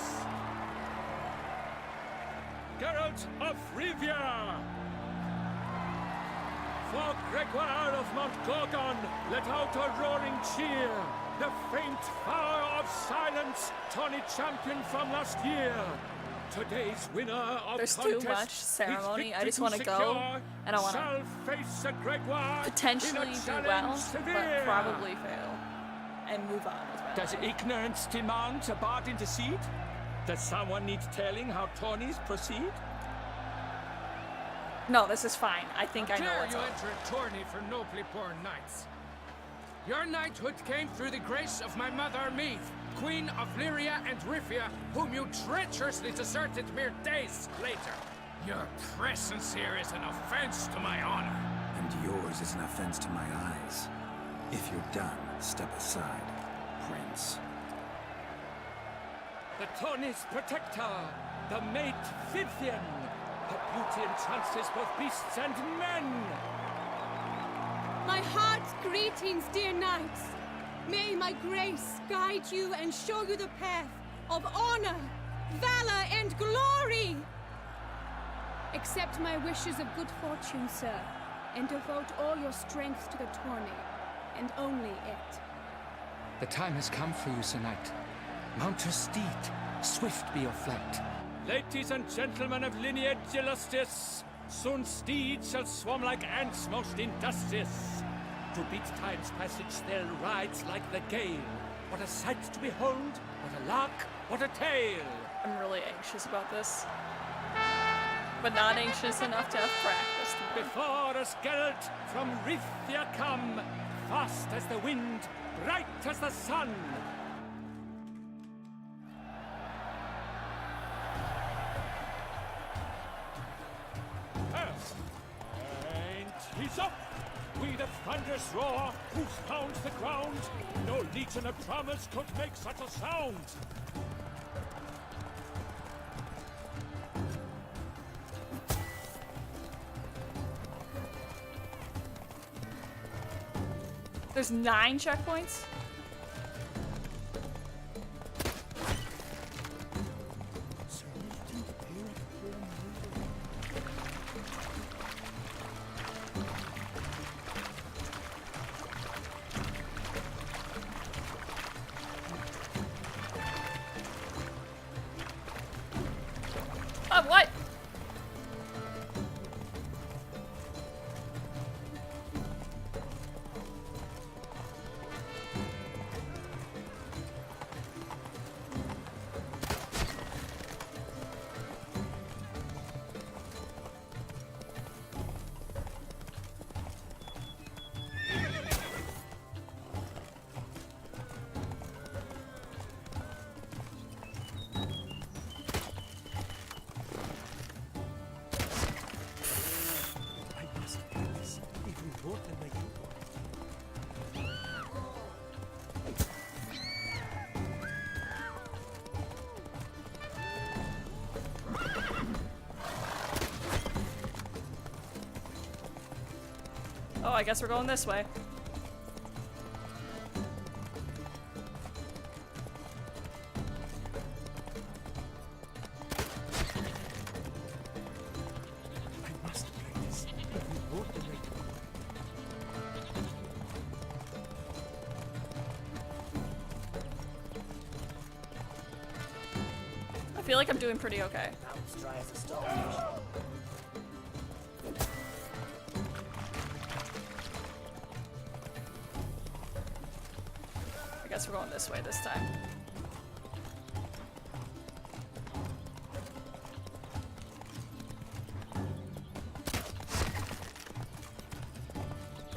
Geralt of Rivia, for Gregoire of Mount Gorgon, let out a roaring cheer, the faint fire of silence, Tawny champion from last year. Today's winner of There's contest, too much ceremony. his I just victory want to go, secure, and I want shall to face a Gregoire potentially in a do challenge well, severe. but probably fail, and move on with my Does life. ignorance demand a bard intercede? Does someone need telling how tourneys proceed? No, this is fine. I think I know Dare what's you up. enter a tourney for nobly born knights? Your knighthood came through the grace of my mother Meath, Queen of Lyria and Rifia, whom you treacherously deserted mere days later. Your presence here is an offense to my honor. And yours is an offense to my eyes. If you're done, step aside, Prince. The tourney's protector, the mate Vivian. Her beauty entrances both beasts and men. My heart's greetings, dear knights. May my grace guide you and show you the path of honor, valor, and glory. Accept my wishes of good fortune, sir, and devote all your strength to the tourney, and only it. The time has come for you, Sir Knight. Mount your steed. Swift be your flight. Ladies and gentlemen of lineage illustrious, soon steeds shall swarm like ants most industrious. To beat time's passage they'll ride like the gale. What a sight to behold, what a lark, what a tale. I'm really anxious about this, but not anxious enough to have practiced more. Before us Geralt from Rithia come, fast as the wind, bright as the sun. And he's up! We the thunderous roar, whose pounds the ground. No legion of drummers could make such a sound. There's 9 checkpoints? Oh, what? Oh, I guess we're going this way. I feel like I'm doing pretty okay. I guess we're going this way this time.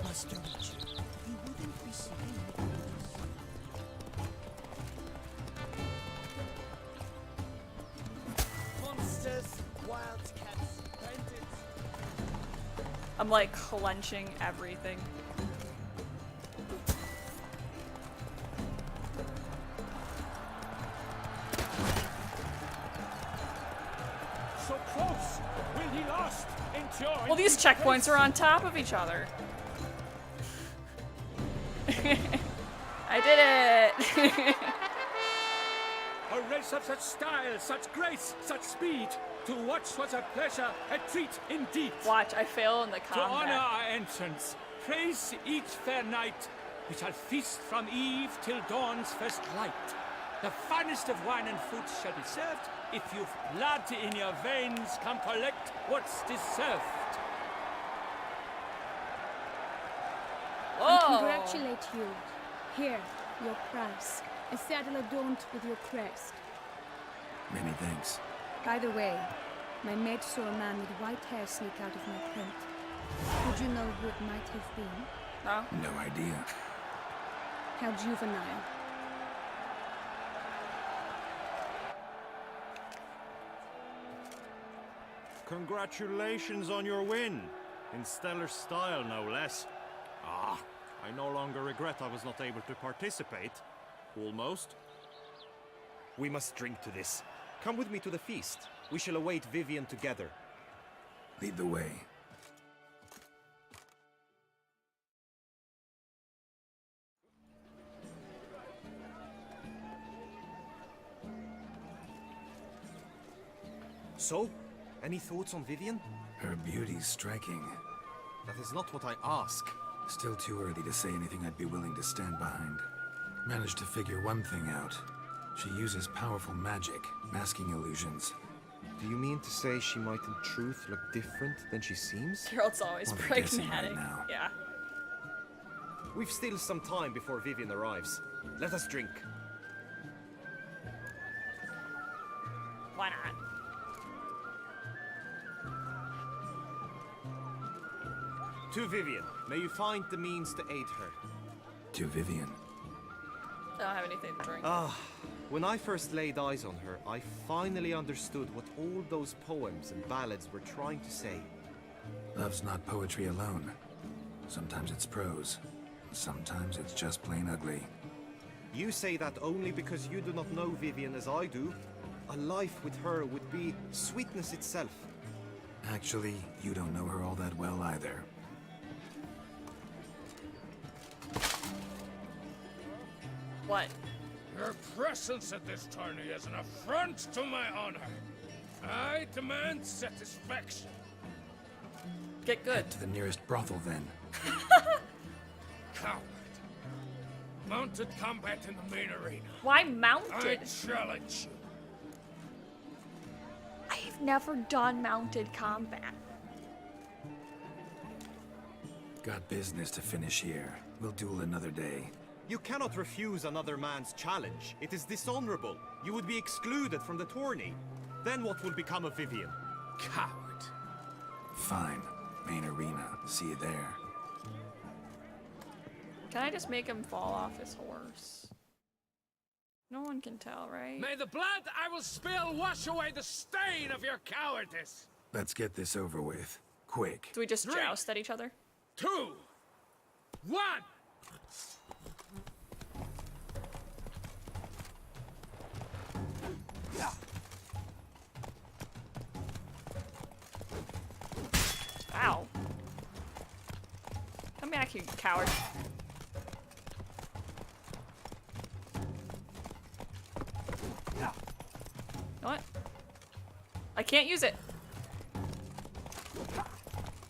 Master Richard, you wouldn't I'm like clenching everything. So close! Will he lost? Enjoy! Well, these checkpoints are on top of each other. I did it! A race of such style, such grace, such speed. To watch was a pleasure, a treat indeed. Watch, I fail in the To combat. honor our entrance, praise each fair knight. We shall feast from eve till dawn's first light. The finest of wine and fruit shall be served. If you've blood in your veins, come collect what's deserved. I congratulate you. Here, your prize. A saddle adorned with your crest. Many thanks. By the way, my mate saw a man with white hair sneak out of my print. Would you know who it might have been? No. No idea. How juvenile. Congratulations on your win. In stellar style, no less. Ah, I no longer regret I was not able to participate. Almost. We must drink to this. Come with me to the feast. We shall await Vivian together. Lead the way. So, any thoughts on Vivian? Her beauty's striking. That is not what I ask. Still too early to say anything I'd be willing to stand behind. Managed to figure one thing out. She uses powerful magic, masking illusions. Do you mean to say she might in truth look different than she seems? Geralt's always Well, they're guessing pragmatic. right now. Yeah. We've still some time before Vivian arrives. Let us drink. Why not? To Vivian, may you find the means to aid her. To Vivian. I don't have anything to drink. Ah, when I first laid eyes on her, I finally understood what all those poems and ballads were trying to say. Love's not poetry alone. Sometimes it's prose. Sometimes it's just plain ugly. You say that only because you do not know Vivian as I do. A life with her would be sweetness itself. Actually, you don't know her all that well either. What? Your presence at this tourney is an affront to my honor. I demand satisfaction. Get good. Head to the nearest brothel, then. Coward. Mounted combat in the main arena. Why I mounted? challenge you. I've never done mounted combat. Got business to finish here. We'll duel another day. You cannot refuse another man's challenge. It is dishonorable. You would be excluded from the tourney. Then what will become of Vivian? Coward. Fine. Main arena. See you there. Can I just make him fall off his horse? No one can tell, right? May the blood I will spill wash away the stain of your cowardice. Let's get this over with. Quick. Do we just joust at each other? 2, 1. Ow. Come back, you coward. What? I can't use it.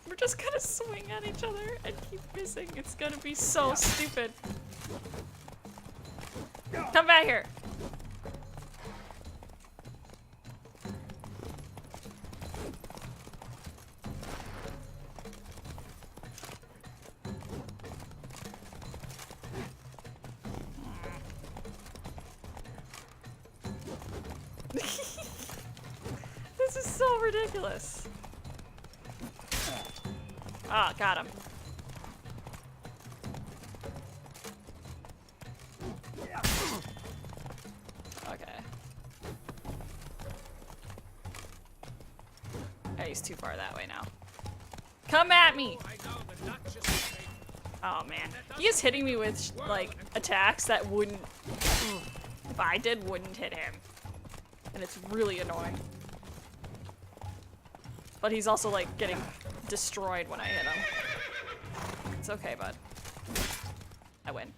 We're just gonna swing at each other and keep missing. It's gonna be so stupid. Come back here. This is so ridiculous. Ah, got him. Okay. Yeah, he's too far that way now. Come at me! Oh man. He is hitting me with, like, attacks that wouldn't, if I did, wouldn't hit him. And it's really annoying. But he's also, like, getting destroyed when I hit him. It's okay, bud. I win.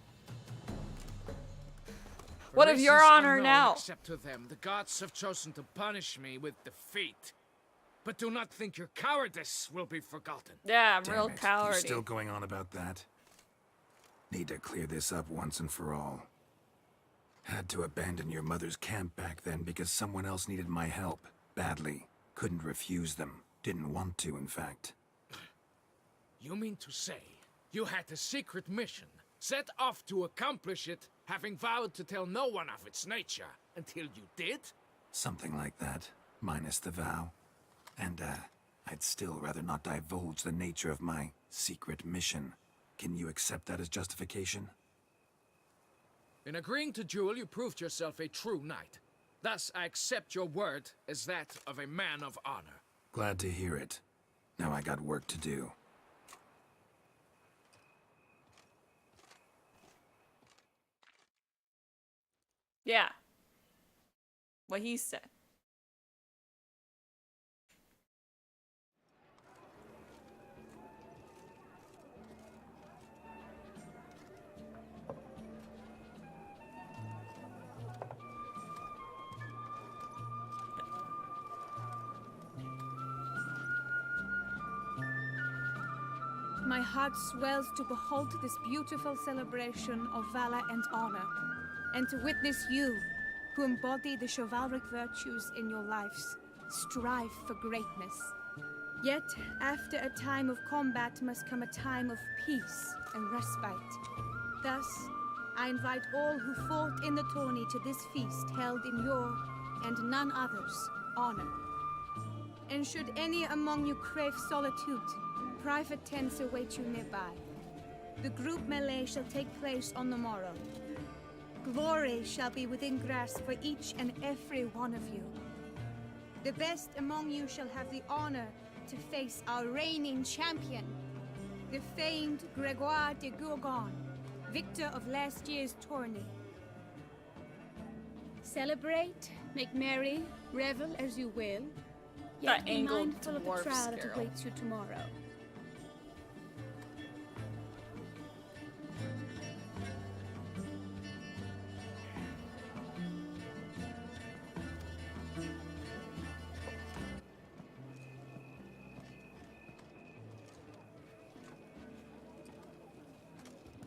What of your honor now? Except to them, the gods have chosen to punish me with defeat. But do not think your cowardice will be forgotten. Yeah, I'm Damn real it. cowardly. You're still going on about that? Need to clear this up once and for all. Had to abandon your mother's camp back then because someone else needed my help. Badly. Couldn't refuse them. Didn't want to, in fact. You mean to say you had a secret mission, set off to accomplish it, having vowed to tell no one of its nature, until you did? Something like that. Minus the vow. And, I'd still rather not divulge the nature of my secret mission. Can you accept that as justification? In agreeing to duel, you proved yourself a true knight. Thus, I accept your word as that of a man of honor. Glad to hear it. Now I got work to do. Yeah. What he said. My heart swells to behold this beautiful celebration of valor and honor, and to witness you, who embody the chivalric virtues in your lives, strive for greatness. Yet, after a time of combat must come a time of peace and respite. Thus, I invite all who fought in the tourney to this feast held in your, and none other's, honor. And should any among you crave solitude, private tents await you nearby. The group melee shall take place on the morrow. Glory shall be within grasp for each and every one of you. The best among you shall have the honor to face our reigning champion, the famed Gregoire de Gourgon, victor of last year's tourney. Celebrate, make merry, revel as you will, yet be mindful of the trial that awaits you tomorrow.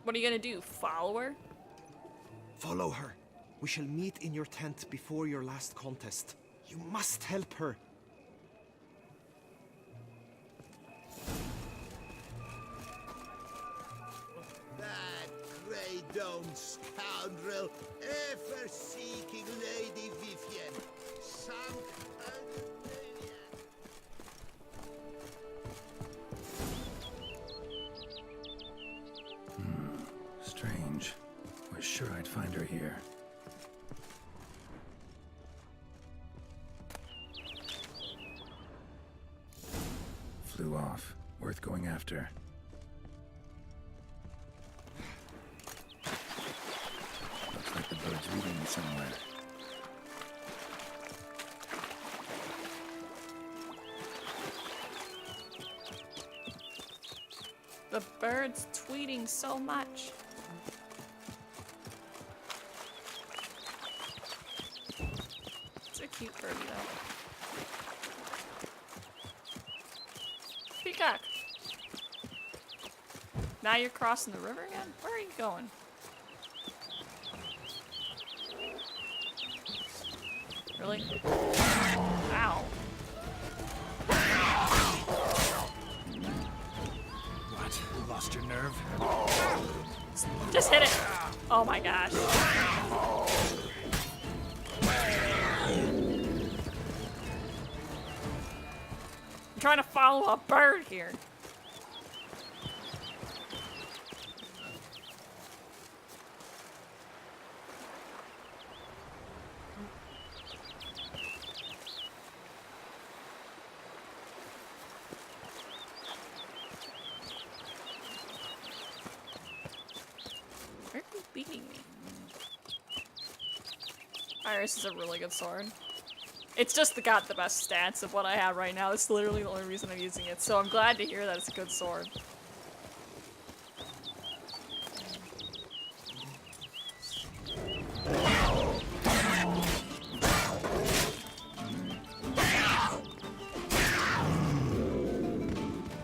What are you gonna do? Follow her? Follow her. We shall meet in your tent before your last contest. You must help her. That grey-domed scoundrel, ever seeking Lady Vivienne, sunk under maniac. Strange. Was sure I'd find her here. Flew off. Worth going after. Looks like the bird's leading me somewhere. The bird's tweeting so much. It's a cute birdie though. Peacock! Now you're crossing the river again? Where are you going? Really? Ow. What? Lost your nerve? Just hit it! Oh my gosh. I'm trying to follow a bird here. Iris is a really good sword. It's just got the best stats of what I have right now. That's literally the only reason I'm using it. So I'm glad to hear that it's a good sword.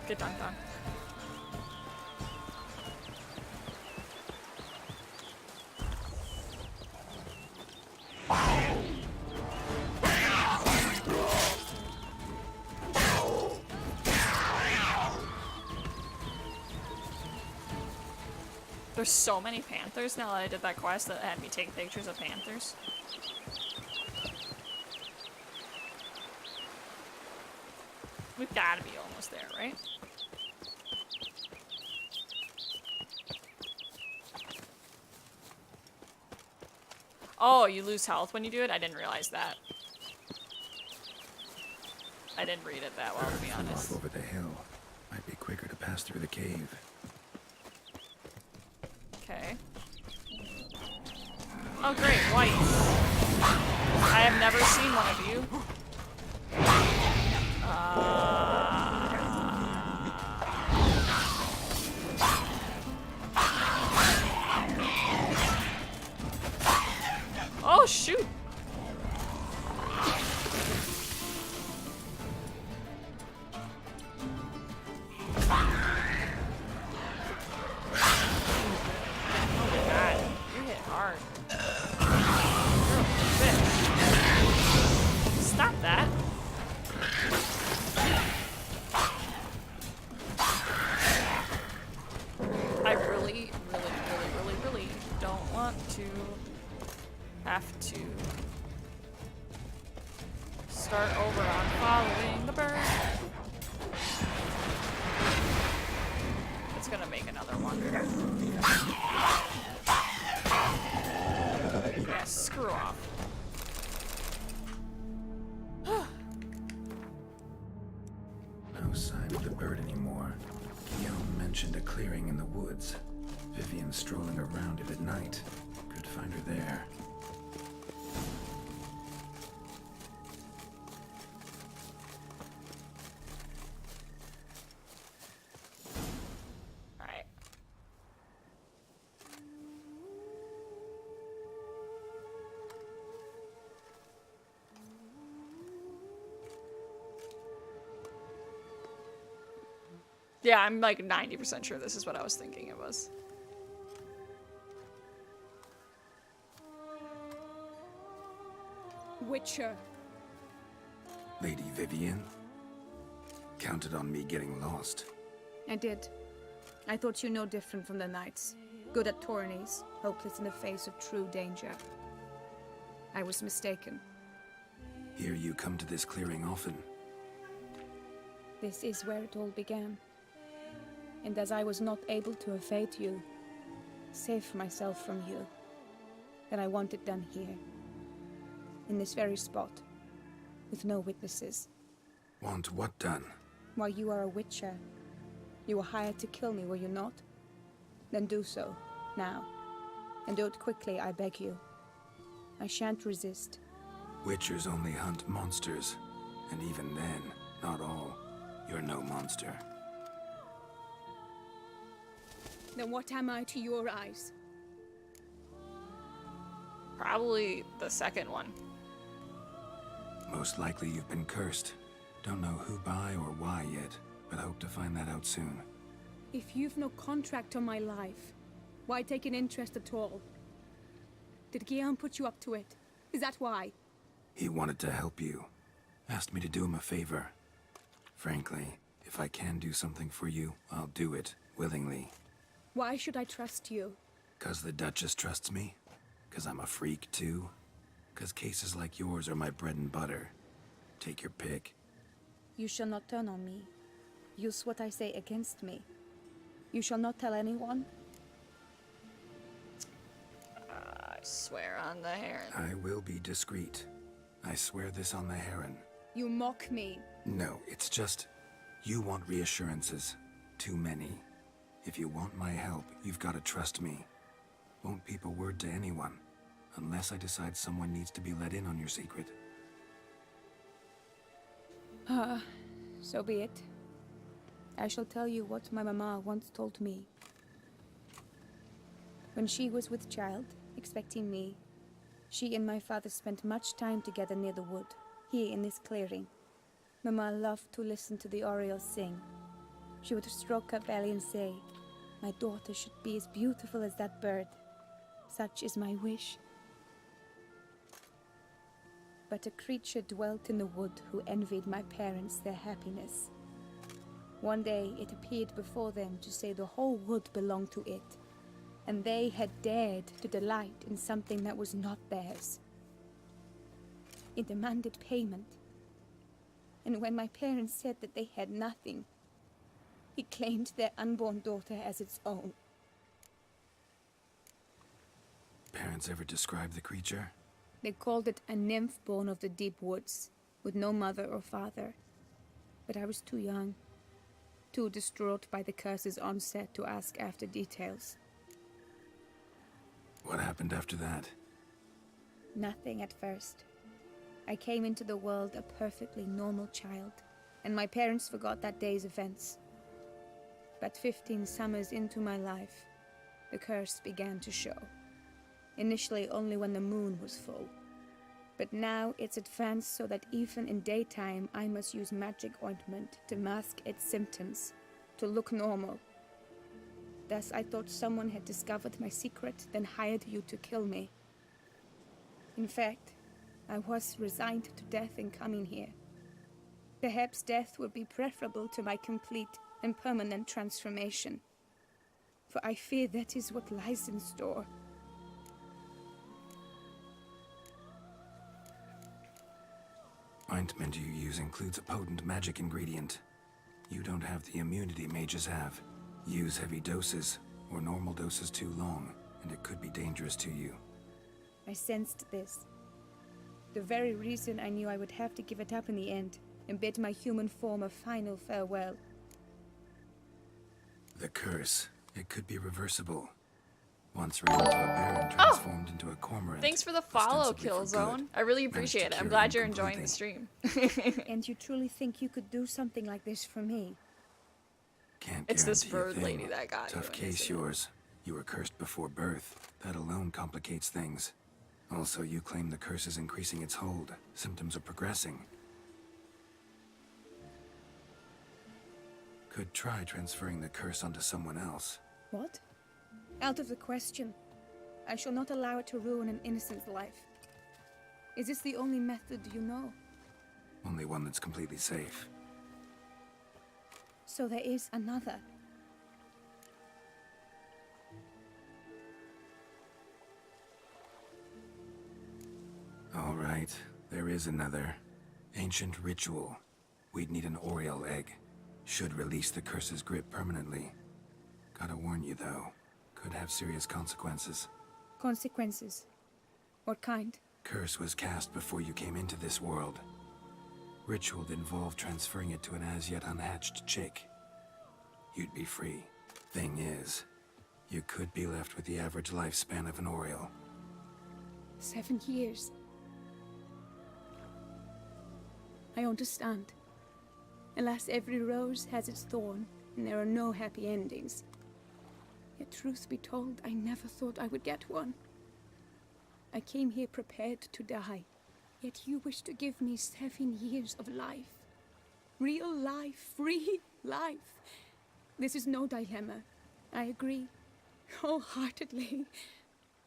Get dunked on. There's so many panthers now that I did that quest that had me take pictures of panthers. We've got to be almost there, right? Oh, you lose health when you do it? I didn't realize that. I didn't read it that well, to be honest. Over the hill. Might be quicker to pass through the cave. Okay. Oh great, whites. I have never seen one of you. Oh shoot! Stop that. I really don't want to have to start over on following the bird. It's gonna make another one. Yeah, screw off. No sign of the bird anymore. Guillaume mentioned a clearing in the woods. Vivian strolling around it at night. Could find her there. Alright. Yeah, I'm like 90% sure this is what I was thinking it was. Witcher. Lady Vivian? Counted on me getting lost. I did. I thought you no different from the knights. Good at tourneys, hopeless in the face of true danger. I was mistaken. Hear you come to this clearing often. This is where it all began. And as I was not able to evade you, save myself from you, then I want it done here. In this very spot, with no witnesses. Want what done? While you are a witcher, you were hired to kill me, were you not? Then do so, now. And do it quickly, I beg you. I shan't resist. Witchers only hunt monsters. And even then, not all. You're no monster. Then what am I to your eyes? Probably the second one. Most likely you've been cursed. Don't know who by or why yet, but hope to find that out soon. If you've no contract on my life, why take an interest at all? Did Guillaume put you up to it? Is that why? He wanted to help you. Asked me to do him a favor. Frankly, if I can do something for you, I'll do it, willingly. Why should I trust you? 'Cause the Duchess trusts me? 'Cause I'm a freak, too? 'Cause cases like yours are my bread and butter. Take your pick. You shall not turn on me. Use what I say against me. You shall not tell anyone? I swear on the heron. I will be discreet. I swear this on the heron. You mock me. No, it's just... You want reassurances. Too many. If you want my help, you've got to trust me. Won't peep a word to anyone. Unless I decide someone needs to be let in on your secret. So be it. I shall tell you what my mama once told me. When she was with child, expecting me, she and my father spent much time together near the wood, here in this clearing. Mama loved to listen to the orioles sing. She would stroke her belly and say, "My daughter should be as beautiful as that bird. Such is my wish." But a creature dwelt in the wood who envied my parents their happiness. One day it appeared before them to say the whole wood belonged to it, and they had dared to delight in something that was not theirs. It demanded payment, and when my parents said that they had nothing, it claimed their unborn daughter as its own. Parents ever describe the creature? They called it a nymph born of the deep woods, with no mother or father. But I was too young, too distraught by the curse's onset to ask after details. What happened after that? Nothing at first. I came into the world a perfectly normal child, and my parents forgot that day's events. But 15 summers into my life, the curse began to show. Initially only when the moon was full. But now it's advanced so that even in daytime I must use magic ointment to mask its symptoms, to look normal. Thus I thought someone had discovered my secret, then hired you to kill me. In fact, I was resigned to death in coming here. Perhaps death would be preferable to my complete and permanent transformation. For I fear that is what lies in store. Ointment you use includes a potent magic ingredient. You don't have the immunity mages have. Use heavy doses, or normal doses too long, and it could be dangerous to you. I sensed this. The very reason I knew I would have to give it up in the end, and bid my human form a final farewell. The curse. It could be reversible. Once ran into a bear and transformed into a cormorant. Thanks for the follow, ostensibly for Killzone. good. I really appreciate it. I'm cure glad him you're enjoying the completely. stream. And you truly think you could do something like this for me? Can't It's this guarantee a bird thing. lady that got you, Tough I'm case guessing. yours. You were cursed before birth. That alone complicates things. Also, you claim the curse is increasing its hold. Symptoms are progressing. Could try transferring the curse onto someone else. What? Out of the question. I shall not allow it to ruin an innocent's life. Is this the only method you know? Only one that's completely safe. So there is another. All right, there is another. Ancient ritual. We'd need an Oriole egg. Should release the curse's grip permanently. Gotta warn you though, could have serious consequences. Consequences? What kind? Curse was cast before you came into this world. Ritual involved transferring it to an as-yet unhatched chick. You'd be free. Thing is, you could be left with the average lifespan of an Oriole. 7 years. I understand. Alas, every rose has its thorn, and there are no happy endings. Yet truth be told, I never thought I would get one. I came here prepared to die, yet you wish to give me 7 years of life. Real life, free life. This is no dilemma. I agree, wholeheartedly.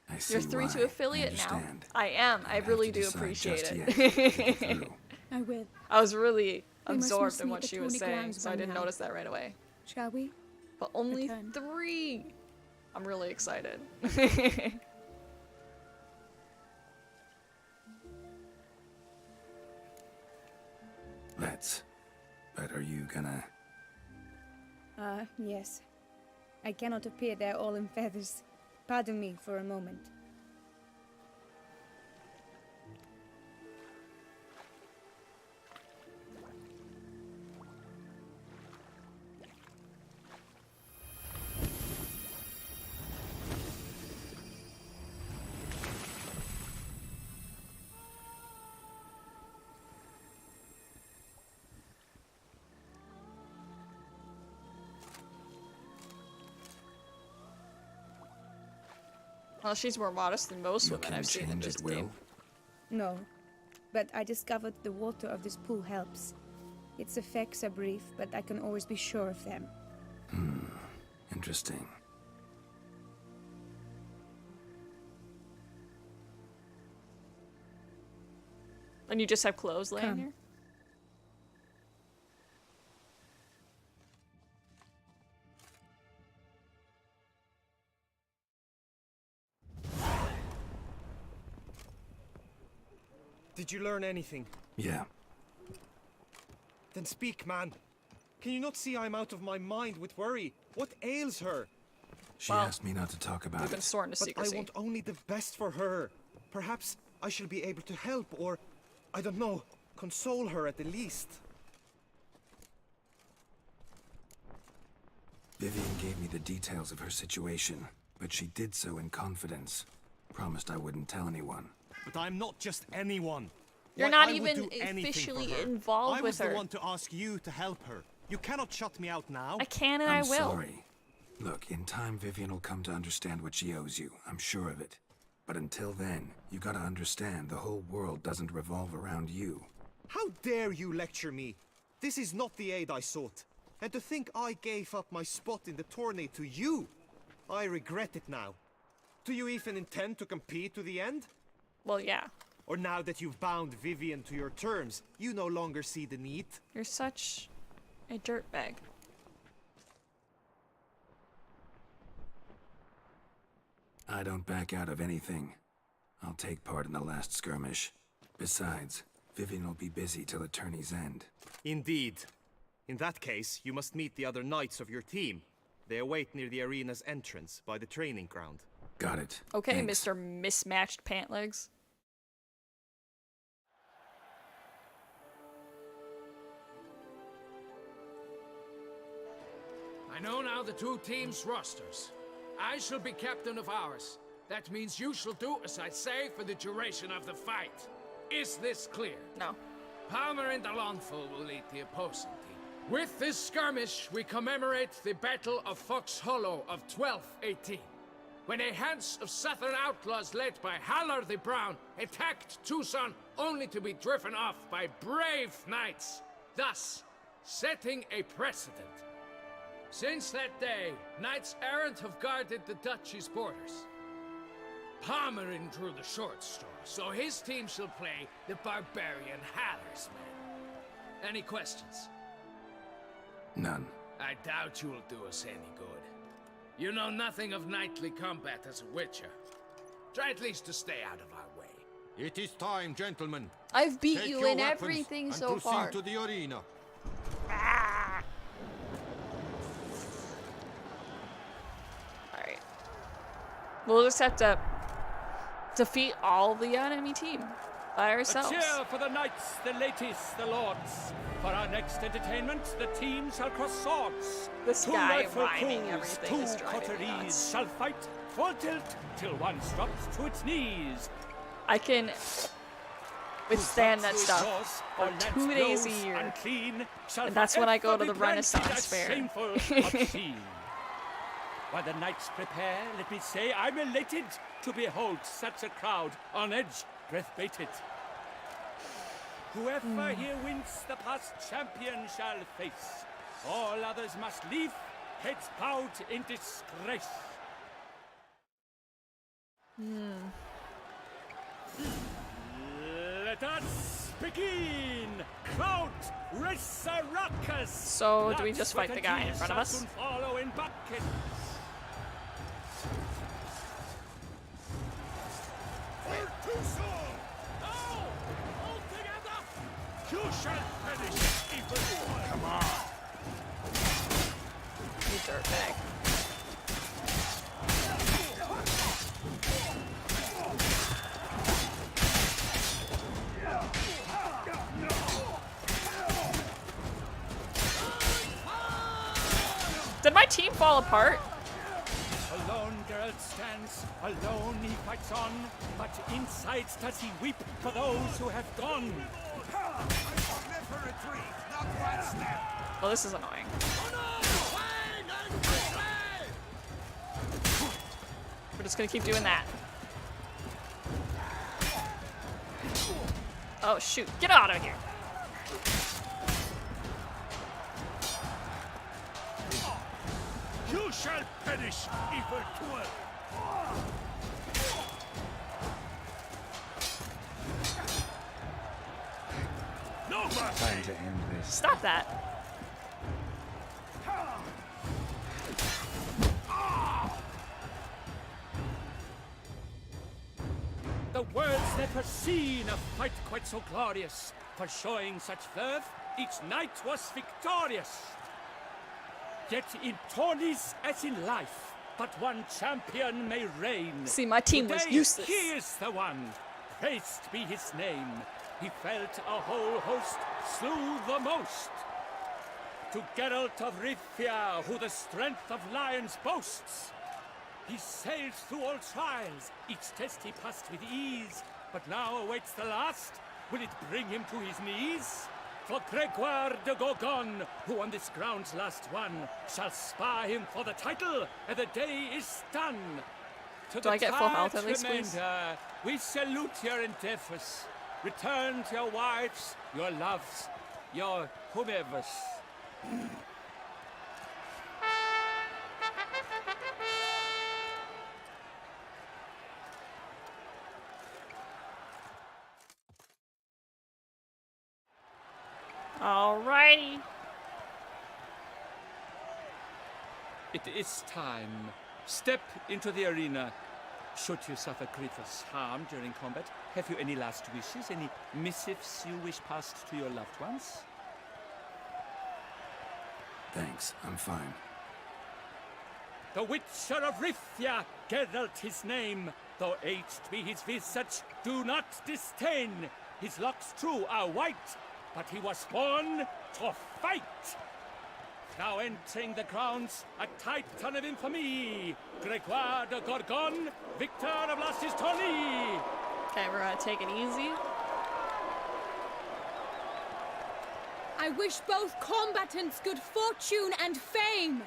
I see You're 3-2 why. affiliate I now. understand. I am. I Have really to do decide appreciate just it. yet. Think it through. I will. I was really We must absorbed in meet what at she was Tony saying, Glenn's so I by didn't now. notice that right away. Shall we? But only Return. 3! I'm really excited. Let's. But are you gonna... Yes. I cannot appear there all in feathers. Pardon me for a moment. Well, she's more modest than most You women can I've seen in change this at will. game. No, but I discovered the water of this pool helps. Its effects are brief, but I can always be sure of them. Interesting. And you just have clothes laying Come. here? Did you learn anything? Yeah. Then speak, man. Can you not see I'm out of my mind with worry? What ails her? She asked me not to talk about We've been it. sworn to But secrecy. I want only the best for her. Perhaps I shall be able to help, or, I don't know, console her at the least. Vivian gave me the details of her situation, but she did so in confidence. Promised I wouldn't tell anyone. But I'm not just anyone. You're Why, not I would even do anything officially for her. involved I with was her. the one to ask you to help her. You cannot shut me out now. I can and I'm I will. sorry. Look, in time Vivian will come to understand what she owes you. I'm sure of it. But until then, you gotta understand the whole world doesn't revolve around you. How dare you lecture me? This is not the aid I sought. And to think I gave up my spot in the tourney to you. I regret it now. Do you even intend to compete to the end? Well, yeah. Or now that you've bound Vivian to your terms, you no longer see the need? You're such a dirtbag. I don't back out of anything. I'll take part in the last skirmish. Besides, Vivian will be busy till the tourney's end. Indeed. In that case, you must meet the other knights of your team. They await near the arena's entrance, by the training ground. Got it. Okay, Thanks. Mr. Mismatched Pant Legs. I know now the two teams' rosters. I shall be captain of ours. That means you shall do as I say for the duration of the fight. Is this clear? No. Palmer and Alonfo will lead the opposing team. With this skirmish, we commemorate the Battle of Fox Hollow of 1218, when a Hans of Southern outlaws led by Haller the Brown attacked Tucson only to be driven off by brave knights, thus setting a precedent. Since that day, knights errant have guarded the duchy's borders. Palmerin drew the short straw, so his team shall play the barbarian Haller's men. Any questions? None. I doubt you will do us any good. You know nothing of knightly combat as a witcher. Try at least to stay out of our way. It is time, gentlemen. I've beat Take you your in weapons everything and so proceed far. to the arena. Alright. We'll just have to defeat all the enemy team by ourselves. A cheer for the knights, the ladies, the lords. For our next entertainment, the team shall cross swords. This Two guy rifle rhyming crews, everything two is driving me coteries nuts. shall fight full tilt till one drops to its knees. I can withstand that stuff for 2 days a year. Unclean, shall And that's when I go to forever the be branded Renaissance as Fair. Shameful obscene. While the knights prepare, let me say I'm elated to behold such a crowd on edge, breath baited. Whoever here wins the past champion shall face. All others must leave, heads bowed in disgrace. Let us begin! Crowd, race a ruckus! So, do we just fight the guy in front of us? Follow in buckets. You shall perish, evil boy! Come on! You dirtbag. Did my team fall apart? Alone Geralt stands, alone he fights on, but inside does he weep for those who have gone. Well, this is annoying. We're just gonna keep doing that. Oh shoot, get out of here. You shall perish, evil tool! No mercy! Time to end this. Stop that. The world's never seen a fight quite so glorious. For showing such verve, each knight was victorious. Yet in tourneys as in life, but one champion may reign. See, my team was Today, useless. He is the one. Praised be his name. He felt a whole host, slew the most. To Geralt of Rivia, who the strength of lions boasts. He sailed through all trials, each test he passed with ease, but now awaits the last. Will it bring him to his knees? For Gregoire de Gorgon, who on this ground's last won, shall spar him for the title, and the day is done. To Do I get full health at least, please? Remainder, we salute your endeavors. Return to your wives, your loves, your whomevers. Alrighty. It is time. Step into the arena. Should you suffer grievous harm during combat, have you any last wishes, any missives you wish passed to your loved ones? Thanks, I'm fine. The Witcher of Rivia, Geralt his name. Though aged be his visage, do not disdain. His locks true are white, but he was born to fight. Now entering the grounds, a titan of infamy, Gregoire de Gorgon, victor of Las's tourney. Okay, we're gonna take it easy. I wish both combatants good fortune and fame.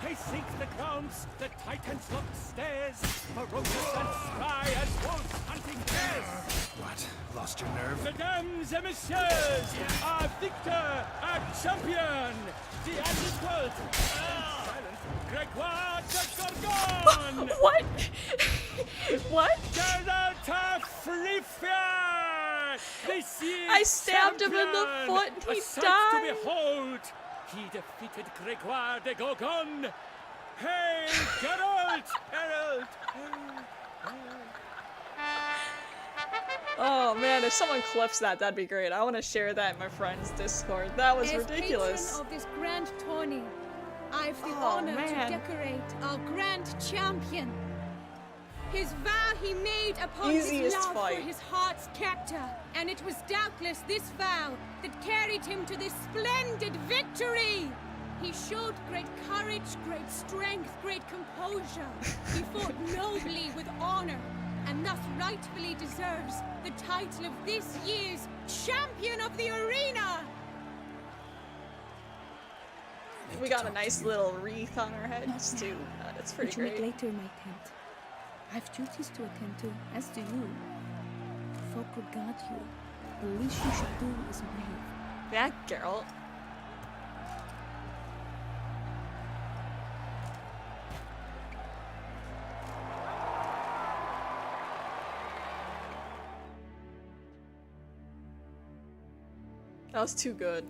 Pacing the grounds, the titans locked stairs, ferocious and spry as wolves hunting bears. What? Lost your nerve? Mesdames et messieurs, our victor, our champion, the unequaled, silent, Gregoire de Gorgon! What? What? Geralt of Rivia! This year's I stabbed him in the champion! foot and he A sight died. to behold! He defeated Gregoire de Gorgon! Hey, Geralt! Geralt! Oh man, if someone clips that, that'd be great. I want to share that in my friend's Discord. That was As ridiculous. patron of this grand tourney, I've the Oh, honor man. to decorate our grand champion. His vow he made upon Easiest his love fight. for his heart's captor, and it was doubtless this vow that carried him to this splendid victory. He showed great courage, great strength, great composure. He fought nobly with honor, and thus rightfully deserves the title of this year's Champion of the Arena. We got a nice little wreath on our heads too. That's pretty Would you meet great. later in my tent? I've duties to attend to, as do you. Folk regard you. The least you should do is wave. Yeah, Geralt. That was too good.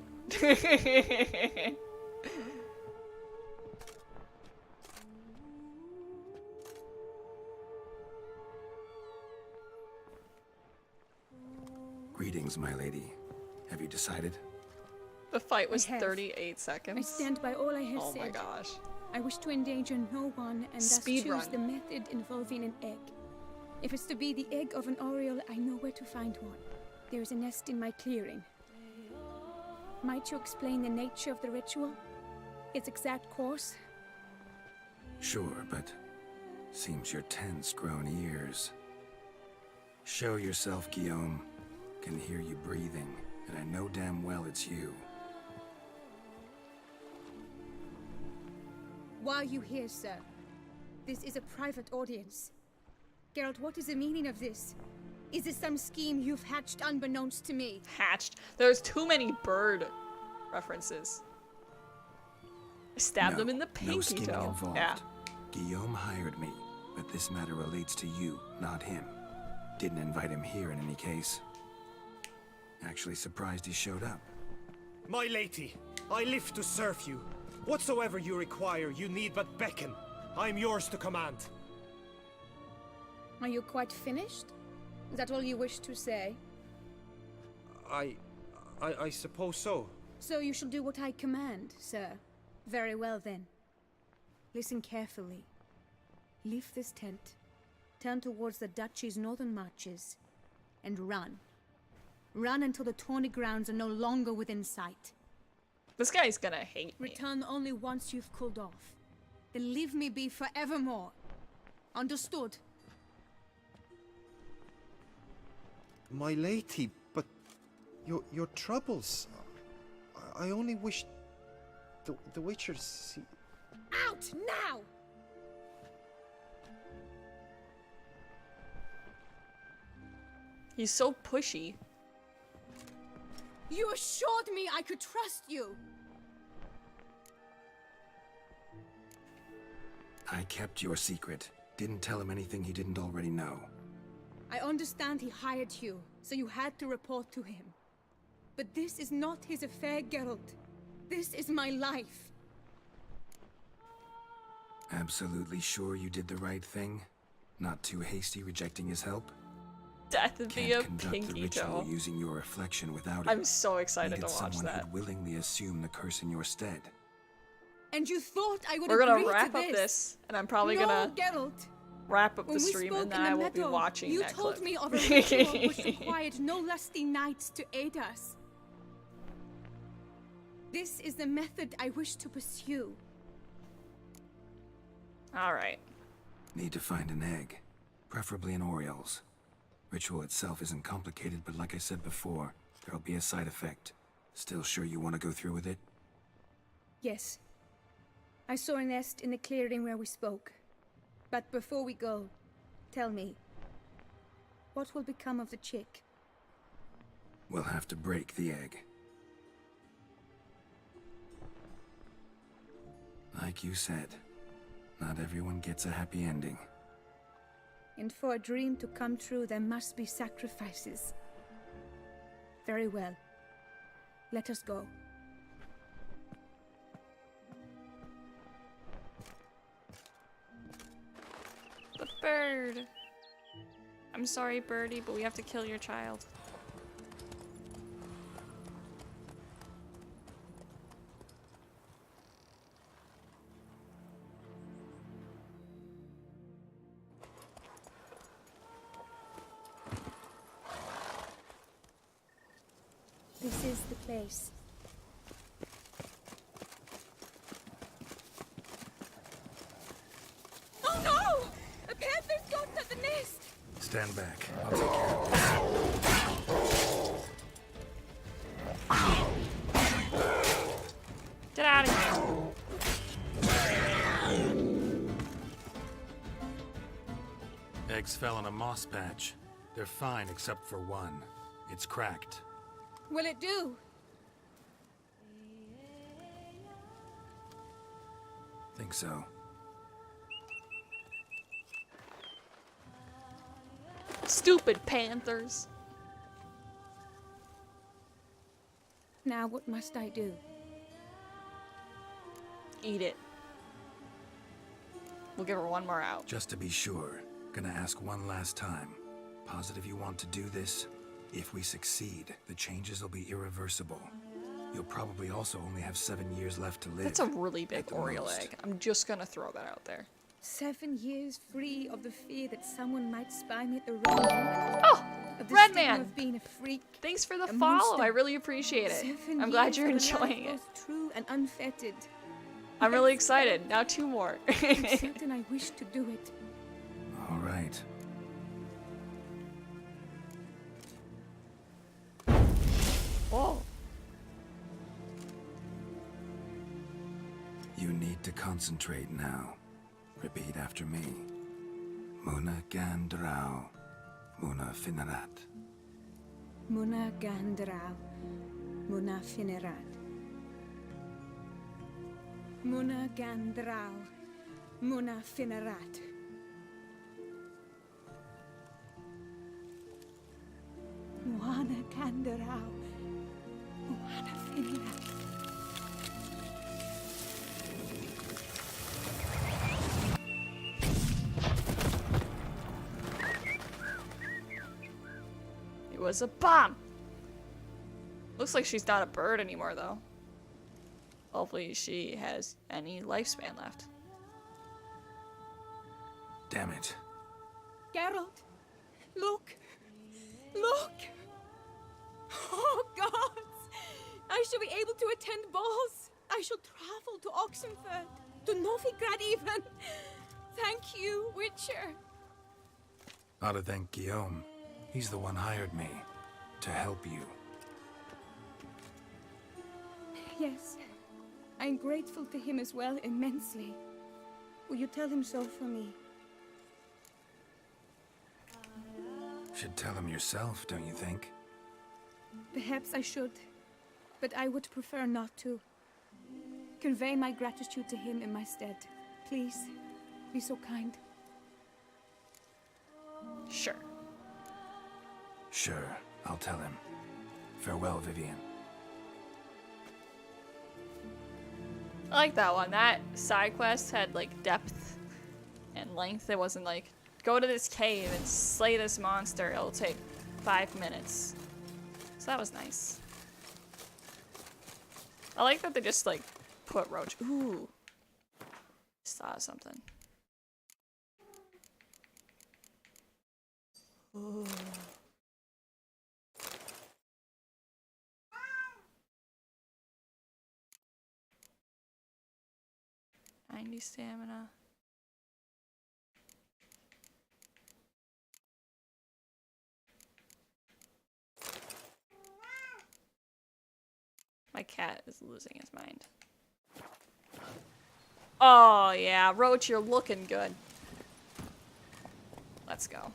Greetings, my lady. Have you decided? The fight was I have. 38 seconds. I stand by all I have Oh said. my gosh. I wish to endanger no one and thus Speed choose run. the method involving an egg. If it's to be the egg of an oriole, I know where to find one. There is a nest in my clearing. Might you explain the nature of the ritual? Its exact course? Sure, but seems you're tense, grown ears. Show yourself, Guillaume. Can hear you breathing, and I know damn well it's you. Why are you here, sir? This is a private audience. Geralt, what is the meaning of this? Is this some scheme you've hatched unbeknownst to me? Hatched? There's too many bird references. I stabbed him in the pinky no scheming toe. involved. Yeah. Guillaume hired me, but this matter relates to you, not him. Didn't invite him here in any case. Actually surprised he showed up. My lady, I live to serve you. Whatsoever you require, you need but beckon. I am yours to command. Are you quite finished? Is that all you wish to say? I suppose so. So you shall do what I command, sir. Very well then. Listen carefully. Leave this tent, turn towards the duchy's northern marches, and run. Run until the tawny grounds are no longer within sight. This guy's gonna hate me. Return only once you've cooled off. Then leave me be forevermore. Understood? My lady, but your troubles. I only wish the Witchers see. Out now! He's so pushy. You assured me I could trust you! I kept your secret. Didn't tell him anything he didn't already know. I understand he hired you, so you had to report to him. But this is not his affair, Geralt. This is my life. Absolutely sure you did the right thing? Not too hasty rejecting his help? Death via Conduct the pinky ritual toe. using your reflection without it. I'm so excited Needed to watch someone that. who'd willingly assume the curse in your stead. And you thought I would We're gonna agree wrap to up this, and I'm probably no, gonna Geralt. wrap up When the we stream, spoke and then in the I will be meadow, watching you that told clip. me of a ritual which required no lusty knights to aid us. This is the method I wish to pursue. Alright. Need to find an egg. Preferably an Oriole's. Ritual itself isn't complicated, but like I said before, there'll be a side effect. Still sure you want to go through with it? Yes. I saw a nest in the clearing where we spoke. But before we go, tell me, what will become of the chick? We'll have to break the egg. Like you said, not everyone gets a happy ending. And for a dream to come true, there must be sacrifices. Very well. Let us go. The bird. I'm sorry, birdie, but we have to kill your child. This is the place. Oh no! A panther's got at the nest! Stand back. I'll take care of this. Get out of here. Eggs fell on a moss patch. They're fine except for one. It's cracked. Will it do? Think so. Stupid panthers. Now what must I do? Eat it. We'll give her one more out. Just to be sure, gonna ask one last time. Positive you want to do this? If we succeed, the changes will be irreversible. You'll probably also only have 7 years left to live. That's a really big Oriole most. egg. I'm just gonna throw that out there. 7 years free of the fear that someone might spy me at the wrong moment. Oh! Of the Red stigma Man! Of being a freak. Thanks for the a follow. monster. I really appreciate it. 7 I'm glad years you're of a life enjoying it. both true and unfettered. I'm really excited. Now 2 more. I'm certain I wish to do it. All right. Whoa. You need to concentrate now. Repeat after me. Muna Gandrau, Muna Finerat. Muna Gandrau, Muna Finerat. Muna Gandrau, Muna Finerat. Muna Gandrau, Muna Finerat. It was a bomb. Looks like she's not a bird anymore, though. Hopefully she has any lifespan left. Damn it. Geralt, look! Look! Oh, gods! I shall be able to attend balls. I shall travel to Oxenfurt, to Novigrad even. Thank you, Witcher. Ought to thank Guillaume. He's the one hired me to help you. Yes, I'm grateful to him as well, immensely. Will you tell him so for me? Should tell him yourself, don't you think? Perhaps I should, but I would prefer not to. Convey my gratitude to him in my stead. Please, be so kind. Sure. Sure, I'll tell him. Farewell, Vivian. I like that one. That side quest had like depth and length. It wasn't like, go to this cave and slay this monster. It'll take 5 minutes. So that was nice. I like that they just like put Roach. Ooh. Just thought of something. Ooh. 90 stamina. My cat is losing his mind. Oh yeah, Roach, you're looking good. Let's go.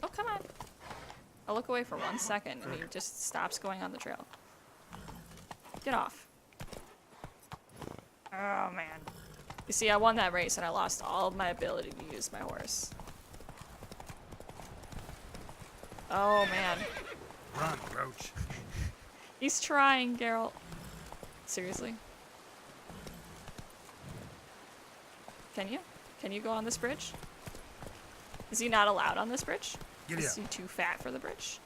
Oh, come on. I'll look away for 1 second and he just stops going on the trail. Get off. Oh man. You see, I won that race and I lost all of my ability to use my horse. Oh man. Run, Roach. He's trying, Geralt. Seriously? Can you? Can you go on this bridge? Is he not allowed on this bridge? Is he too fat for the bridge?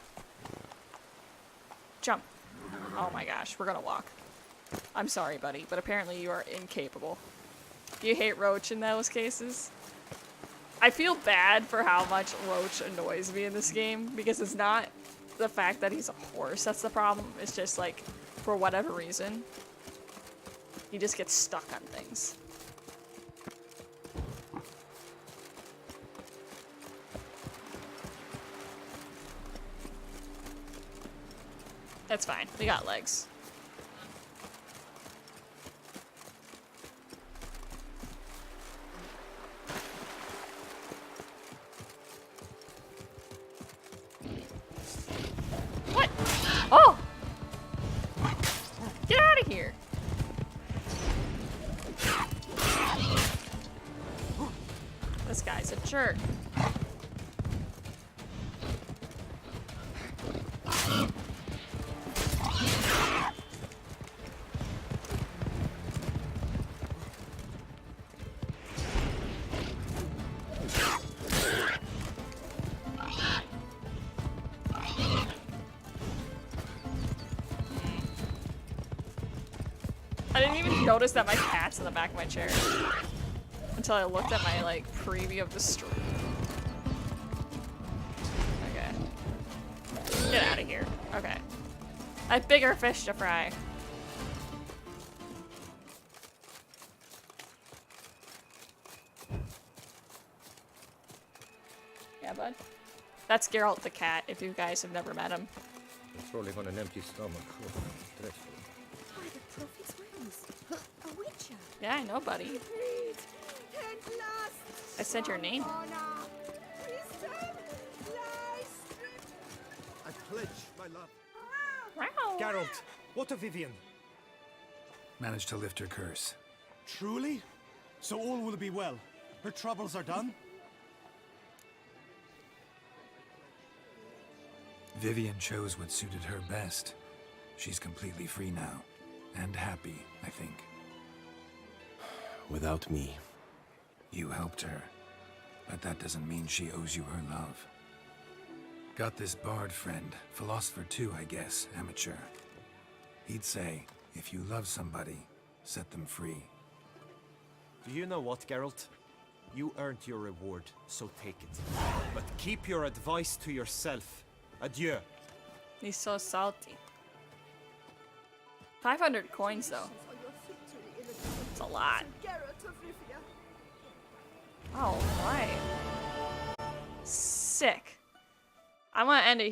Jump. Oh my gosh, we're gonna walk. I'm sorry, buddy, but apparently you are incapable. You hate Roach in those cases? I feel bad for how much Roach annoys me in this game, because it's not the fact that he's a horse that's the problem. It's just like, for whatever reason, he just gets stuck on things. That's fine. We got legs. What? Oh! Get out of here! This guy's a jerk. I didn't even notice that my cat's in the back of my chair until I looked at my like preview of the stream. Okay. Get out of here. Okay. I have bigger fish to fry. Yeah, bud? That's Geralt the cat, if you guys have never met him. It's rolling on an empty stomach. Oh, dreadful. By the prophet's wings. A witcher. Yeah, I know, buddy. I said your name. I pledge my love. Wow. Geralt, what of Vivian? Managed to lift her curse. Truly? So all will be well. Her troubles are done? Vivian chose what suited her best. She's completely free now. And happy, I think. Without me. You helped her. But that doesn't mean she owes you her love. Got this bard friend. Philosopher too, I guess. Amateur. He'd say, if you love somebody, set them free. Do you know what, Geralt? You earned your reward, so take it. But keep your advice to yourself. Adieu. He's so salty. 500 coins, though. It's a lot. Oh, right. Sick. I'm gonna end it here.